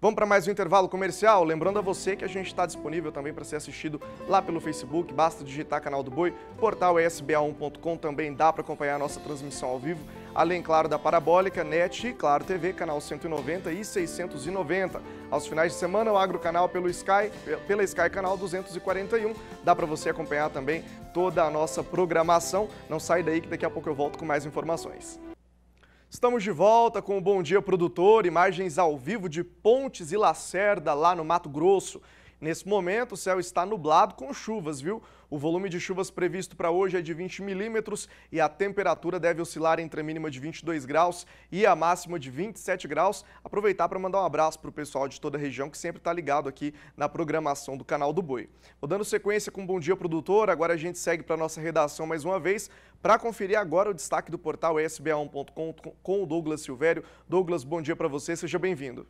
Vamos para mais um intervalo comercial. Lembrando a você que a gente está disponível também para ser assistido lá pelo Facebook. Basta digitar Canal do Boi, portal sba1.com. Também dá para acompanhar a nossa transmissão ao vivo. Além, claro, da Parabólica, NET e Claro TV, canal 190 e 690. Aos finais de semana, o Agrocanal pela Sky Canal 241. Dá para você acompanhar também toda a nossa programação. Não sai daí que daqui a pouco eu volto com mais informações. Estamos de volta com o Bom Dia Produtor, imagens ao vivo de Pontes e Lacerda, lá no Mato Grosso. Nesse momento, o céu está nublado com chuvas, viu? O volume de chuvas previsto para hoje é de 20 milímetros e a temperatura deve oscilar entre a mínima de 22 graus e a máxima de 27 graus. Aproveitar para mandar um abraço para o pessoal de toda a região que sempre está ligado aqui na programação do Canal do Boi. Vou dando sequência com o Bom Dia Produtor, agora a gente segue para a nossa redação mais uma vez para conferir agora o destaque do portal sba1.com com o Douglas Silvério. Douglas, bom dia para você, seja bem-vindo.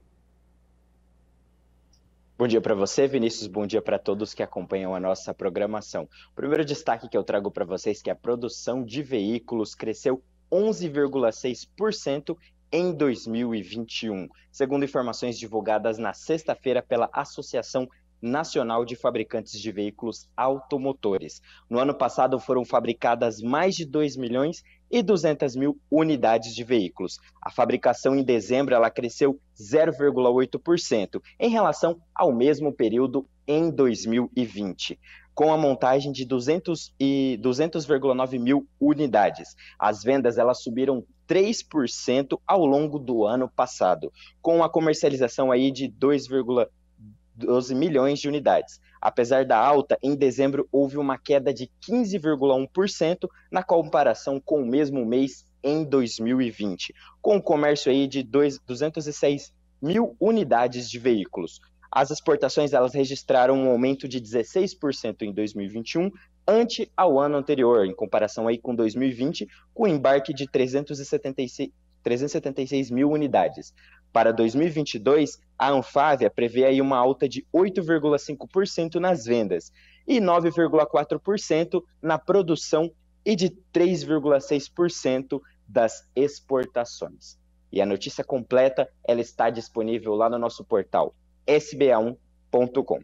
Bom dia para você, Vinícius. Bom dia para todos que acompanham a nossa programação. O primeiro destaque que eu trago para vocês é que a produção de veículos cresceu 11,6% em 2021, segundo informações divulgadas na sexta-feira pela Associação Nacional de Fabricantes de Veículos Automotores. No ano passado foram fabricadas mais de 2.200.000 unidades de veículos. A fabricação em dezembro ela cresceu 0,8% em relação ao mesmo período em 2020, com a montagem de 200,9 mil unidades. As vendas elas subiram 3% ao longo do ano passado, com a comercialização aí de 2,12 milhões de unidades. Apesar da alta, em dezembro houve uma queda de 15,1% na comparação com o mesmo mês em 2020, com o comércio aí de 206 mil unidades de veículos. As exportações elas registraram um aumento de 16% em 2021, ante ao ano anterior, em comparação aí com 2020, com o embarque de 376 mil unidades. Para 2022, a Anfávia prevê aí uma alta de 8,5% nas vendas e 9,4% na produção e de 3,6% das exportações. E a notícia completa ela está disponível lá no nosso portal sba1.com.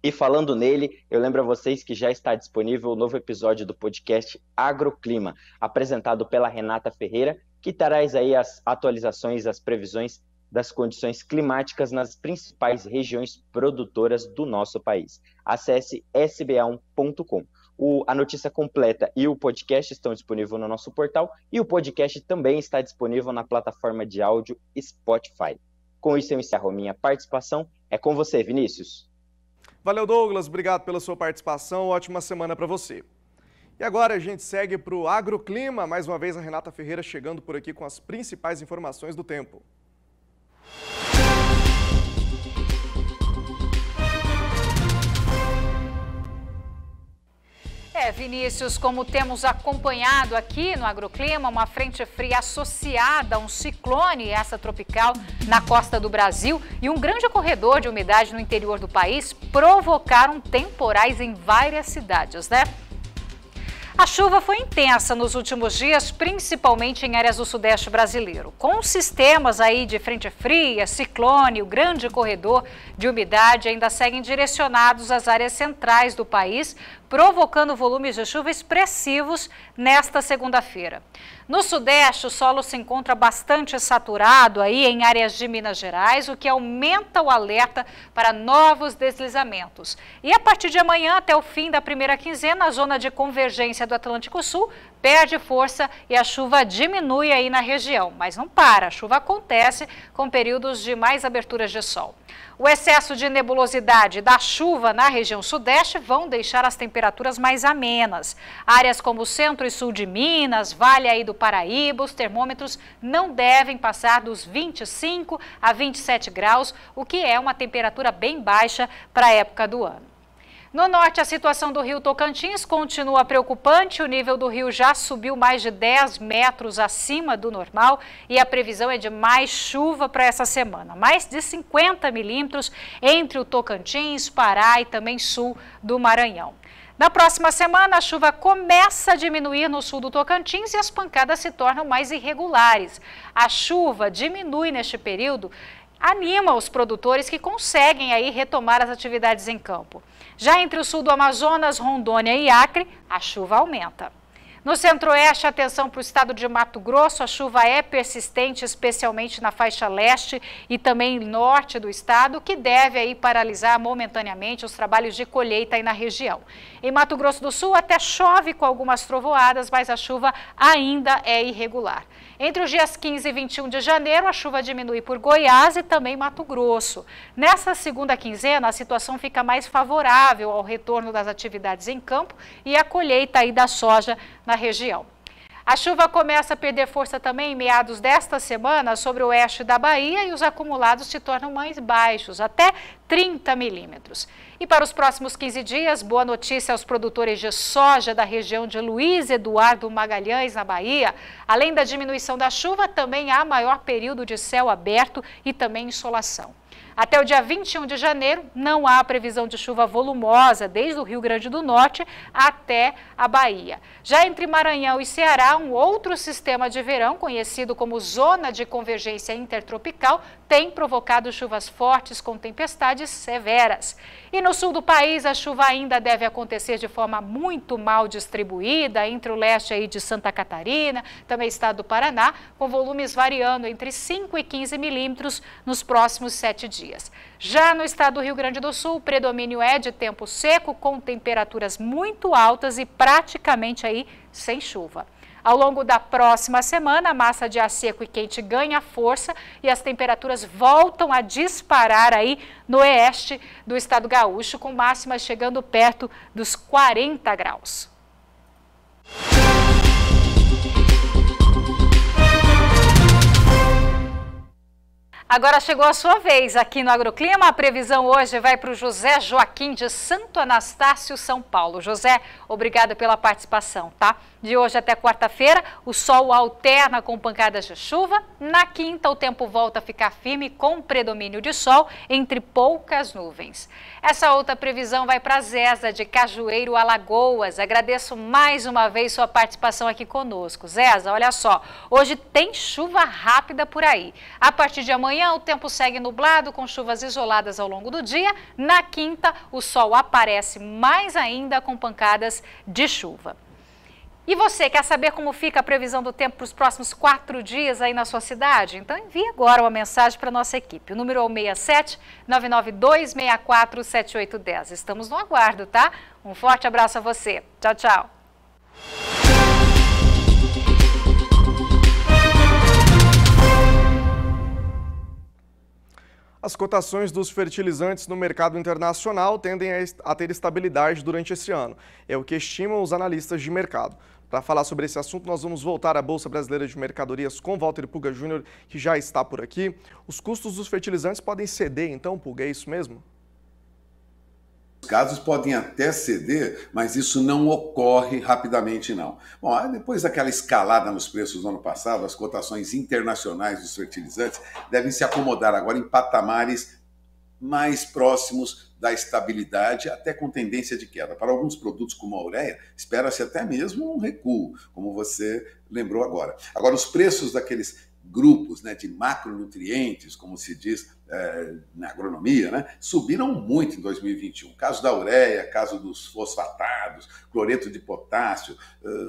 E falando nele, eu lembro a vocês que já está disponível o novo episódio do podcast Agroclima, apresentado pela Renata Ferreira, que traz aí as atualizações, as previsões das condições climáticas nas principais regiões produtoras do nosso país. Acesse sba1.com. A notícia completa e o podcast estão disponíveis no nosso portal e o podcast também está disponível na plataforma de áudio Spotify. Com isso eu encerro a minha participação. É com você, Vinícius. Valeu, Douglas. Obrigado pela sua participação. Ótima semana para você. E agora a gente segue para o Agroclima. Mais uma vez a Renata Ferreira chegando por aqui com as principais informações do tempo. Vinícius, como temos acompanhado aqui no Agroclima, uma frente fria associada a um ciclone, essa tropical, na costa do Brasil e um grande corredor de umidade no interior do país provocaram temporais em várias cidades, né? A chuva foi intensa nos últimos dias, principalmente em áreas do sudeste brasileiro. Com sistemas aí de frente fria, ciclone, o grande corredor de umidade ainda seguem direcionados às áreas centrais do país, provocando volumes de chuva expressivos nesta segunda-feira. No sudeste, o solo se encontra bastante saturado aí em áreas de Minas Gerais, o que aumenta o alerta para novos deslizamentos. E a partir de amanhã, até o fim da primeira quinzena, a zona de convergência do Atlântico Sul perde força e a chuva diminui aí na região. Mas não para, a chuva acontece com períodos de mais aberturas de sol. O excesso de nebulosidade da chuva na região sudeste vão deixar as temperaturas mais amenas. Áreas como o centro e sul de Minas, Vale aí do Paraíba, os termômetros não devem passar dos 25 a 27 graus, o que é uma temperatura bem baixa para a época do ano. No norte, a situação do rio Tocantins continua preocupante. O nível do rio já subiu mais de 10 metros acima do normal e a previsão é de mais chuva para essa semana. Mais de 50 milímetros entre o Tocantins, Pará e também sul do Maranhão. Na próxima semana, a chuva começa a diminuir no sul do Tocantins e as pancadas se tornam mais irregulares. A chuva diminui neste período, anima os produtores que conseguem aí retomar as atividades em campo. Já entre o sul do Amazonas, Rondônia e Acre, a chuva aumenta. No centro-oeste, atenção para o estado de Mato Grosso, a chuva é persistente, especialmente na faixa leste e também norte do estado, que deve aí paralisar momentaneamente os trabalhos de colheita aí na região. Em Mato Grosso do Sul até chove com algumas trovoadas, mas a chuva ainda é irregular. Entre os dias 15 e 21 de janeiro, a chuva diminui por Goiás e também Mato Grosso. Nessa segunda quinzena, a situação fica mais favorável ao retorno das atividades em campo e à colheita aí da soja na região. A chuva começa a perder força também em meados desta semana sobre o oeste da Bahia e os acumulados se tornam mais baixos, até 30 milímetros. E para os próximos 15 dias, boa notícia aos produtores de soja da região de Luiz Eduardo Magalhães, na Bahia. Além da diminuição da chuva, também há maior período de céu aberto e também insolação. Até o dia 21 de janeiro, não há previsão de chuva volumosa desde o Rio Grande do Norte até a Bahia. Já entre Maranhão e Ceará, um outro sistema de verão, conhecido como Zona de Convergência Intertropical, tem provocado chuvas fortes com tempestades severas. E no sul do país, a chuva ainda deve acontecer de forma muito mal distribuída entre o leste aí de Santa Catarina, também estado do Paraná, com volumes variando entre 5 e 15 milímetros nos próximos 7 dias. Já no estado do Rio Grande do Sul, o predomínio é de tempo seco, com temperaturas muito altas e praticamente aí sem chuva. Ao longo da próxima semana, a massa de ar seco e quente ganha força e as temperaturas voltam a disparar aí no oeste do estado gaúcho, com máximas chegando perto dos 40 graus. Agora chegou a sua vez aqui no Agroclima. A previsão hoje vai para o José Joaquim de Santo Anastácio, São Paulo. José, obrigada pela participação, tá? De hoje até quarta-feira, o sol alterna com pancadas de chuva. Na quinta, o tempo volta a ficar firme com predomínio de sol entre poucas nuvens. Essa outra previsão vai para Zesa, de Cajueiro, Alagoas. Agradeço mais uma vez sua participação aqui conosco. Zesa, olha só, hoje tem chuva rápida por aí. A partir de amanhã, o tempo segue nublado, com chuvas isoladas ao longo do dia. Na quinta, o sol aparece mais ainda com pancadas de chuva. E você, quer saber como fica a previsão do tempo para os próximos 4 dias aí na sua cidade? Então envie agora uma mensagem para a nossa equipe. O número é o 67-99264-7810. Estamos no aguardo, tá? Um forte abraço a você. Tchau, tchau. As cotações dos fertilizantes no mercado internacional tendem a ter estabilidade durante esse ano. É o que estimam os analistas de mercado. Para falar sobre esse assunto, nós vamos voltar à Bolsa Brasileira de Mercadorias com Walter Puga Júnior, que já está por aqui. Os custos dos fertilizantes podem ceder, então, Puga, é isso mesmo? Os casos podem até ceder, mas isso não ocorre rapidamente, não. Bom, depois daquela escalada nos preços do ano passado, as cotações internacionais dos fertilizantes devem se acomodar agora em patamares mais próximos da estabilidade, até com tendência de queda. Para alguns produtos como a ureia, espera-se até mesmo um recuo, como você lembrou agora. Agora, os preços daqueles grupos, né, de macronutrientes, como se diz na agronomia, né, subiram muito em 2021. Caso da ureia, caso dos fosfatados, cloreto de potássio.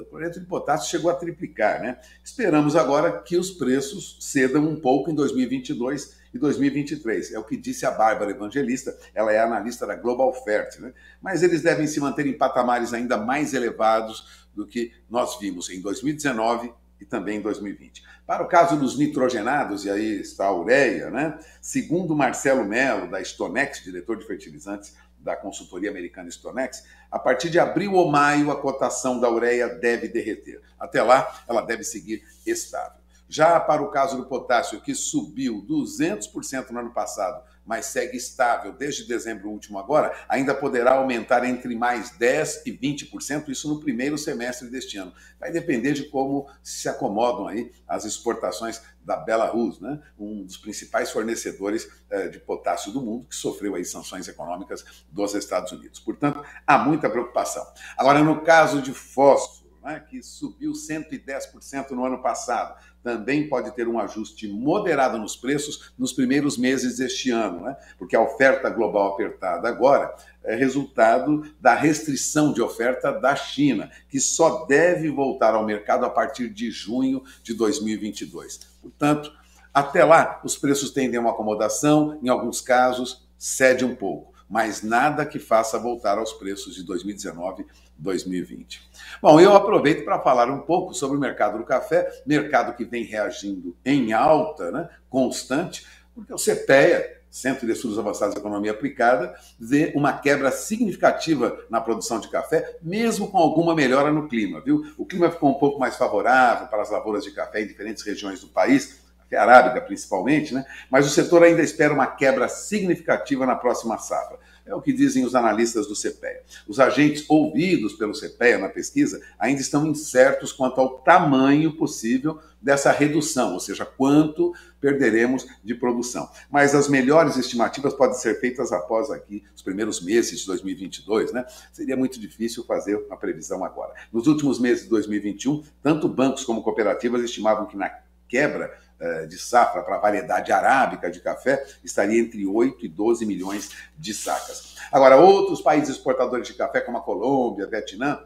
Cloreto de potássio chegou a triplicar, né? Esperamos agora que os preços cedam um pouco em 2022 e 2023. É o que disse a Bárbara Evangelista, ela é analista da Global Fert, né? Mas eles devem se manter em patamares ainda mais elevados do que nós vimos em 2019 e também em 2020. Para o caso dos nitrogenados, e aí está a ureia, né? Segundo Marcelo Mello, da Stonex, diretor de fertilizantes da consultoria americana Stonex, a partir de abril ou maio a cotação da ureia deve derreter. Até lá, ela deve seguir estável. Já para o caso do potássio, que subiu 200% no ano passado, mas segue estável desde dezembro último agora, ainda poderá aumentar entre mais 10% e 20%, isso no primeiro semestre deste ano. Vai depender de como se acomodam aí as exportações da Belarus, né? Um dos principais fornecedores de potássio do mundo, que sofreu aí sanções econômicas dos Estados Unidos. Portanto, há muita preocupação. Agora, no caso de fósforo, né, que subiu 110% no ano passado, também pode ter um ajuste moderado nos preços nos primeiros meses deste ano, né? Porque a oferta global apertada agora é resultado da restrição de oferta da China, que só deve voltar ao mercado a partir de junho de 2022. Portanto, até lá, os preços tendem a uma acomodação, em alguns casos, cede um pouco, mas nada que faça voltar aos preços de 2019 2020. Bom, eu aproveito para falar um pouco sobre o mercado do café, mercado que vem reagindo em alta, né, constante, porque o CPEA, Centro de Estudos Avançados de Economia Aplicada, vê uma quebra significativa na produção de café, mesmo com alguma melhora no clima, viu? O clima ficou um pouco mais favorável para as lavouras de café em diferentes regiões do país, café arábica principalmente, né? Mas o setor ainda espera uma quebra significativa na próxima safra. É o que dizem os analistas do CPEA. Os agentes ouvidos pelo CPEA na pesquisa ainda estão incertos quanto ao tamanho possível dessa redução, ou seja, quanto perderemos de produção. Mas as melhores estimativas podem ser feitas após aqui os primeiros meses de 2022, né? Seria muito difícil fazer uma previsão agora. Nos últimos meses de 2021, tanto bancos como cooperativas estimavam que na quebra de safra para a variedade arábica de café estaria entre 8 e 12 milhões de sacas. Agora, outros países exportadores de café, como a Colômbia, Vietnã,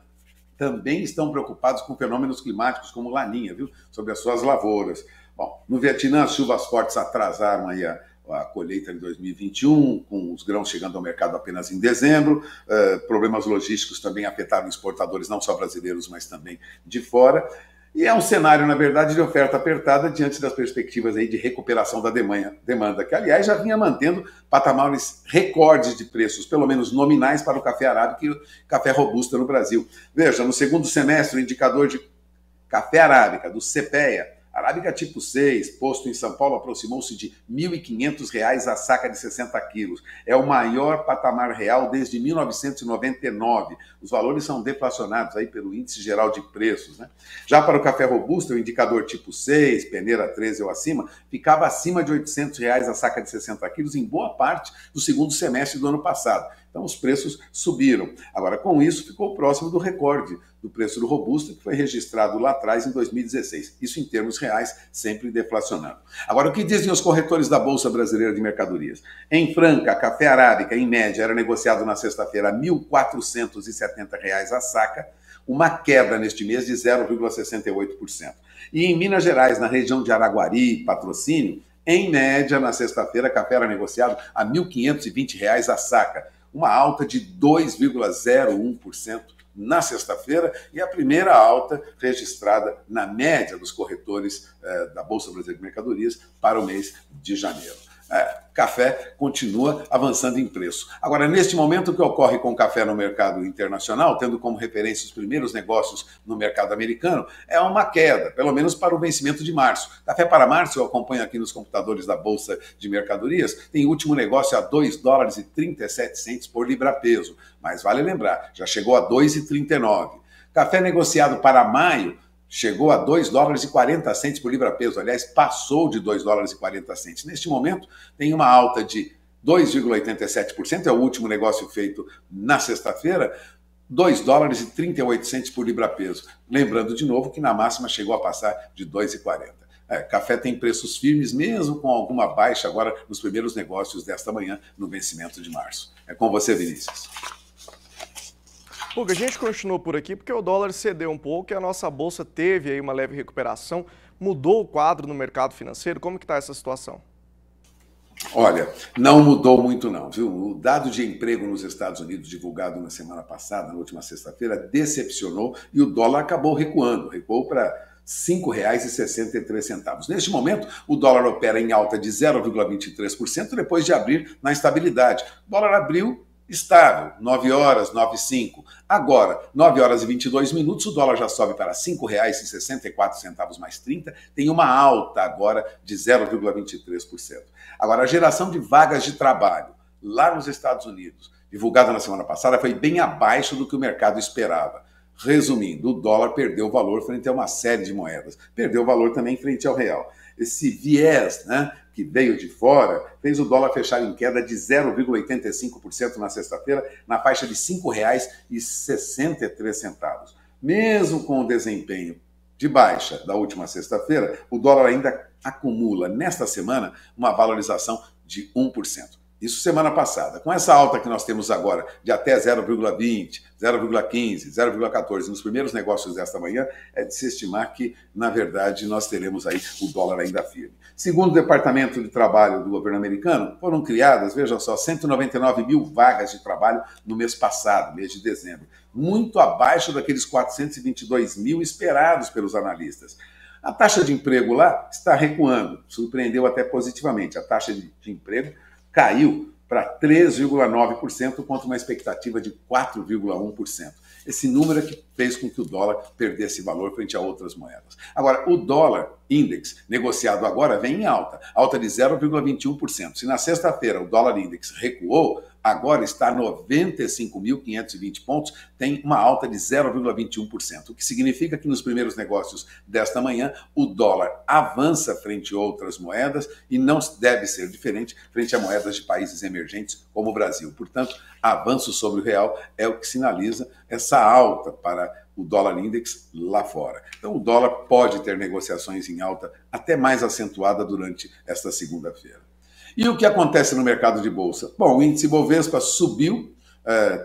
também estão preocupados com fenômenos climáticos como laninha, viu? Sobre as suas lavouras. Bom, no Vietnã, as chuvas fortes atrasaram aí a colheita de 2021, com os grãos chegando ao mercado apenas em dezembro. Problemas logísticos também afetaram exportadores, não só brasileiros, mas também de fora. E é um cenário, na verdade, de oferta apertada diante das perspectivas aí de recuperação da demanda, que, aliás, já vinha mantendo patamares recordes de preços, pelo menos nominais, para o café arábica e o café robusta no Brasil. Veja, no segundo semestre, o indicador de café arábica do CPEA, arábica tipo 6, posto em São Paulo, aproximou-se de R$ 1.500 a saca de 60 quilos. É o maior patamar real desde 1999. Os valores são deflacionados aí pelo Índice Geral de Preços, né? Já para o café robusto, o indicador tipo 6, peneira 13 ou acima, ficava acima de R$ 800 a saca de 60 quilos em boa parte do segundo semestre do ano passado. Então os preços subiram. Agora, com isso, ficou próximo do recorde do preço do robusto, que foi registrado lá atrás em 2016. Isso em termos reais, sempre deflacionando. Agora, o que dizem os corretores da Bolsa Brasileira de Mercadorias? Em Franca, café arábica, em média, era negociado na sexta-feira a R$ 1.470 a saca, uma queda neste mês de 0,68%. E em Minas Gerais, na região de Araguari, Patrocínio, em média, na sexta-feira, café era negociado a R$ 1.520 a saca, uma alta de 2,01% na sexta-feira e a primeira alta registrada na média dos corretores da Bolsa Brasileira de Mercadorias para o mês de janeiro. Café continua avançando em preço. Agora, neste momento, o que ocorre com o café no mercado internacional, tendo como referência os primeiros negócios no mercado americano, é uma queda, pelo menos para o vencimento de março. Café para março, eu acompanho aqui nos computadores da Bolsa de Mercadorias, tem último negócio a $2,37 por libra-peso. Mas vale lembrar, já chegou a 2,39. Café negociado para maio, chegou a $2,40 por libra-peso. Aliás, passou de $2,40. Neste momento, tem uma alta de 2,87%. É o último negócio feito na sexta-feira. $2,38 por libra-peso. Lembrando de novo que na máxima chegou a passar de 2,40. Café tem preços firmes, mesmo com alguma baixa agora nos primeiros negócios desta manhã, no vencimento de março. É com você, Vinícius. Hugo, a gente continuou por aqui porque o dólar cedeu um pouco e a nossa bolsa teve aí uma leve recuperação. Mudou o quadro no mercado financeiro? Como que está essa situação? Olha, não mudou muito não, viu? O dado de emprego nos Estados Unidos, divulgado na semana passada, na última sexta-feira, decepcionou e o dólar acabou recuando. Recuou para R$ 5,63. Neste momento, o dólar opera em alta de 0,23% depois de abrir na estabilidade. O dólar abriu estável, 9 horas, 9,5. Agora, 9 horas e 22 minutos, o dólar já sobe para R$ 5,64 mais 30, tem uma alta agora de 0,23%. Agora, a geração de vagas de trabalho lá nos Estados Unidos, divulgada na semana passada, foi bem abaixo do que o mercado esperava. Resumindo, o dólar perdeu valor frente a uma série de moedas, perdeu valor também frente ao real. Esse viés, né, que veio de fora, fez o dólar fechar em queda de 0,85% na sexta-feira, na faixa de R$ 5,63. Mesmo com o desempenho de baixa da última sexta-feira, o dólar ainda acumula, nesta semana, uma valorização de 1%. Isso semana passada. Com essa alta que nós temos agora, de até 0,20, 0,15, 0,14 nos primeiros negócios desta manhã, é de se estimar que, na verdade, nós teremos aí o dólar ainda firme. Segundo o Departamento de Trabalho do governo americano, foram criadas, veja só, 199 mil vagas de trabalho no mês passado, mês de dezembro, muito abaixo daqueles 422 mil esperados pelos analistas. A taxa de emprego lá está recuando, surpreendeu até positivamente. A taxa de emprego caiu para 3,9% contra uma expectativa de 4,1%. Esse número é que fez com que o dólar perdesse valor frente a outras moedas. Agora, o dólar index negociado agora vem em alta de 0,21%. Se na sexta-feira o dólar index recuou, agora está a 95.520 pontos, tem uma alta de 0,21%, o que significa que nos primeiros negócios desta manhã o dólar avança frente a outras moedas e não deve ser diferente frente a moedas de países emergentes como o Brasil. Portanto, avanço sobre o real é o que sinaliza essa alta para o dólar index lá fora. Então, o dólar pode ter negociações em alta até mais acentuada durante esta segunda-feira. E o que acontece no mercado de bolsa? Bom, o índice Bovespa subiu,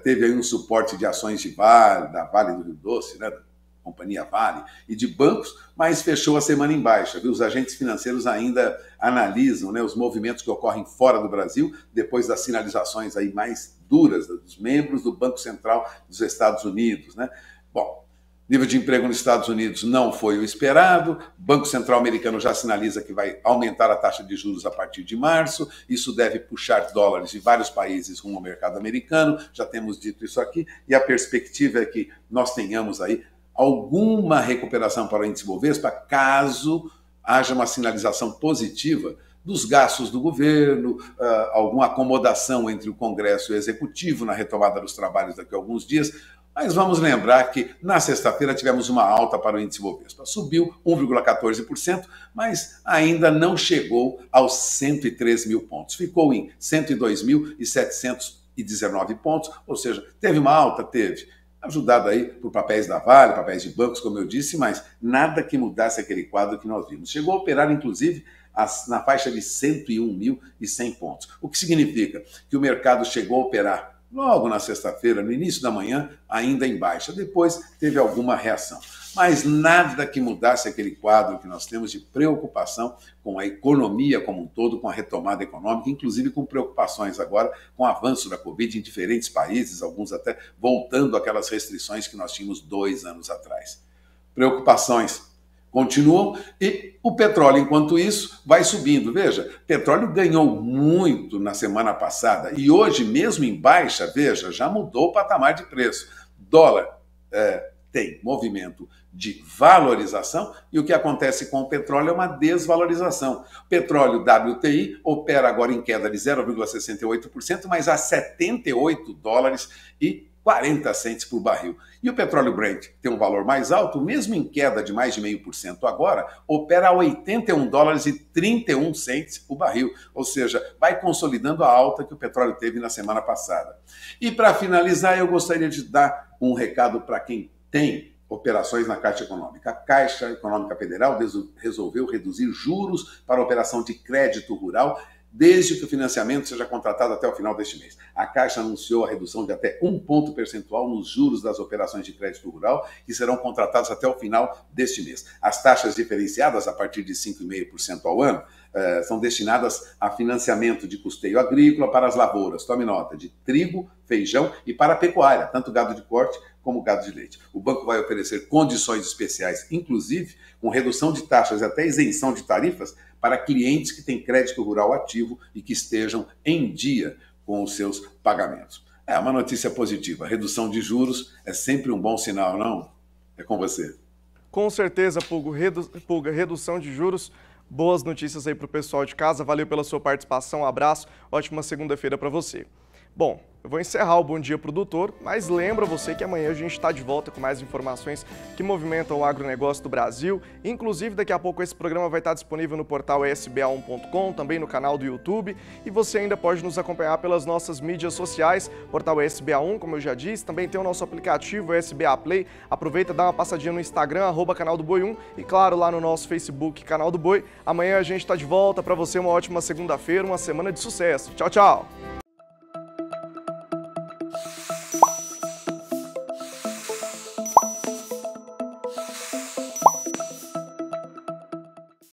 teve aí um suporte de ações de Vale, da Vale do Rio Doce, né, da companhia Vale, e de bancos, mas fechou a semana em baixa. Viu? Os agentes financeiros ainda analisam, né, os movimentos que ocorrem fora do Brasil, depois das sinalizações aí mais duras dos membros do Banco Central dos Estados Unidos, né? Bom, nível de emprego nos Estados Unidos não foi o esperado, o Banco Central americano já sinaliza que vai aumentar a taxa de juros a partir de março, isso deve puxar dólares de vários países rumo ao mercado americano, já temos dito isso aqui, e a perspectiva é que nós tenhamos aí alguma recuperação para o índice Bovespa, caso haja uma sinalização positiva dos gastos do governo, alguma acomodação entre o Congresso e o Executivo na retomada dos trabalhos daqui a alguns dias. Mas vamos lembrar que na sexta-feira tivemos uma alta para o índice Bovespa. Subiu 1,14%, mas ainda não chegou aos 103 mil pontos. Ficou em 102.719 pontos, ou seja, teve uma alta? Teve. Ajudado aí por papéis da Vale, papéis de bancos, como eu disse, mas nada que mudasse aquele quadro que nós vimos. Chegou a operar, inclusive, na faixa de 101.100 pontos. O que significa que o mercado chegou a operar logo na sexta-feira, no início da manhã, ainda em baixa. Depois teve alguma reação. Mas nada que mudasse aquele quadro que nós temos de preocupação com a economia como um todo, com a retomada econômica, inclusive com preocupações agora com o avanço da Covid em diferentes países, alguns até voltando àquelas restrições que nós tínhamos 2 anos atrás. Preocupações continuam e o petróleo, enquanto isso, vai subindo. Veja, o petróleo ganhou muito na semana passada e hoje, mesmo em baixa, veja, já mudou o patamar de preço. Dólar tem movimento de valorização e o que acontece com o petróleo é uma desvalorização. O petróleo WTI opera agora em queda de 0,68%, mas a $78,40 por barril. E o petróleo Brent tem um valor mais alto, mesmo em queda de mais de 0,5% agora, opera a $81,31 o barril, ou seja, vai consolidando a alta que o petróleo teve na semana passada. E para finalizar, eu gostaria de dar um recado para quem tem operações na Caixa Econômica. A Caixa Econômica Federal resolveu reduzir juros para a operação de crédito rural desde que o financiamento seja contratado até o final deste mês. A Caixa anunciou a redução de até 1 ponto percentual nos juros das operações de crédito rural, que serão contratadas até o final deste mês. As taxas diferenciadas, a partir de 5,5% ao ano, são destinadas a financiamento de custeio agrícola para as lavouras, tome nota, de trigo, feijão e para a pecuária, tanto gado de corte como gado de leite. O banco vai oferecer condições especiais, inclusive com redução de taxas e até isenção de tarifas para clientes que têm crédito rural ativo e que estejam em dia com os seus pagamentos. É uma notícia positiva. A redução de juros é sempre um bom sinal, não? É com você. Com certeza, Pulga, redução de juros. Boas notícias aí para o pessoal de casa. Valeu pela sua participação. Um abraço. Ótima segunda-feira para você. Bom, eu vou encerrar o Bom Dia Produtor, mas lembra você que amanhã a gente está de volta com mais informações que movimentam o agronegócio do Brasil. Inclusive, daqui a pouco esse programa vai estar disponível no portal sba1.com, também no canal do YouTube. E você ainda pode nos acompanhar pelas nossas mídias sociais, portal SBA1, como eu já disse. Também tem o nosso aplicativo SBA Play. Aproveita, dá uma passadinha no Instagram, @canal do Boi 1 e, claro, lá no nosso Facebook, Canal do Boi. Amanhã a gente está de volta. Para você, uma ótima segunda-feira, uma semana de sucesso. Tchau, tchau!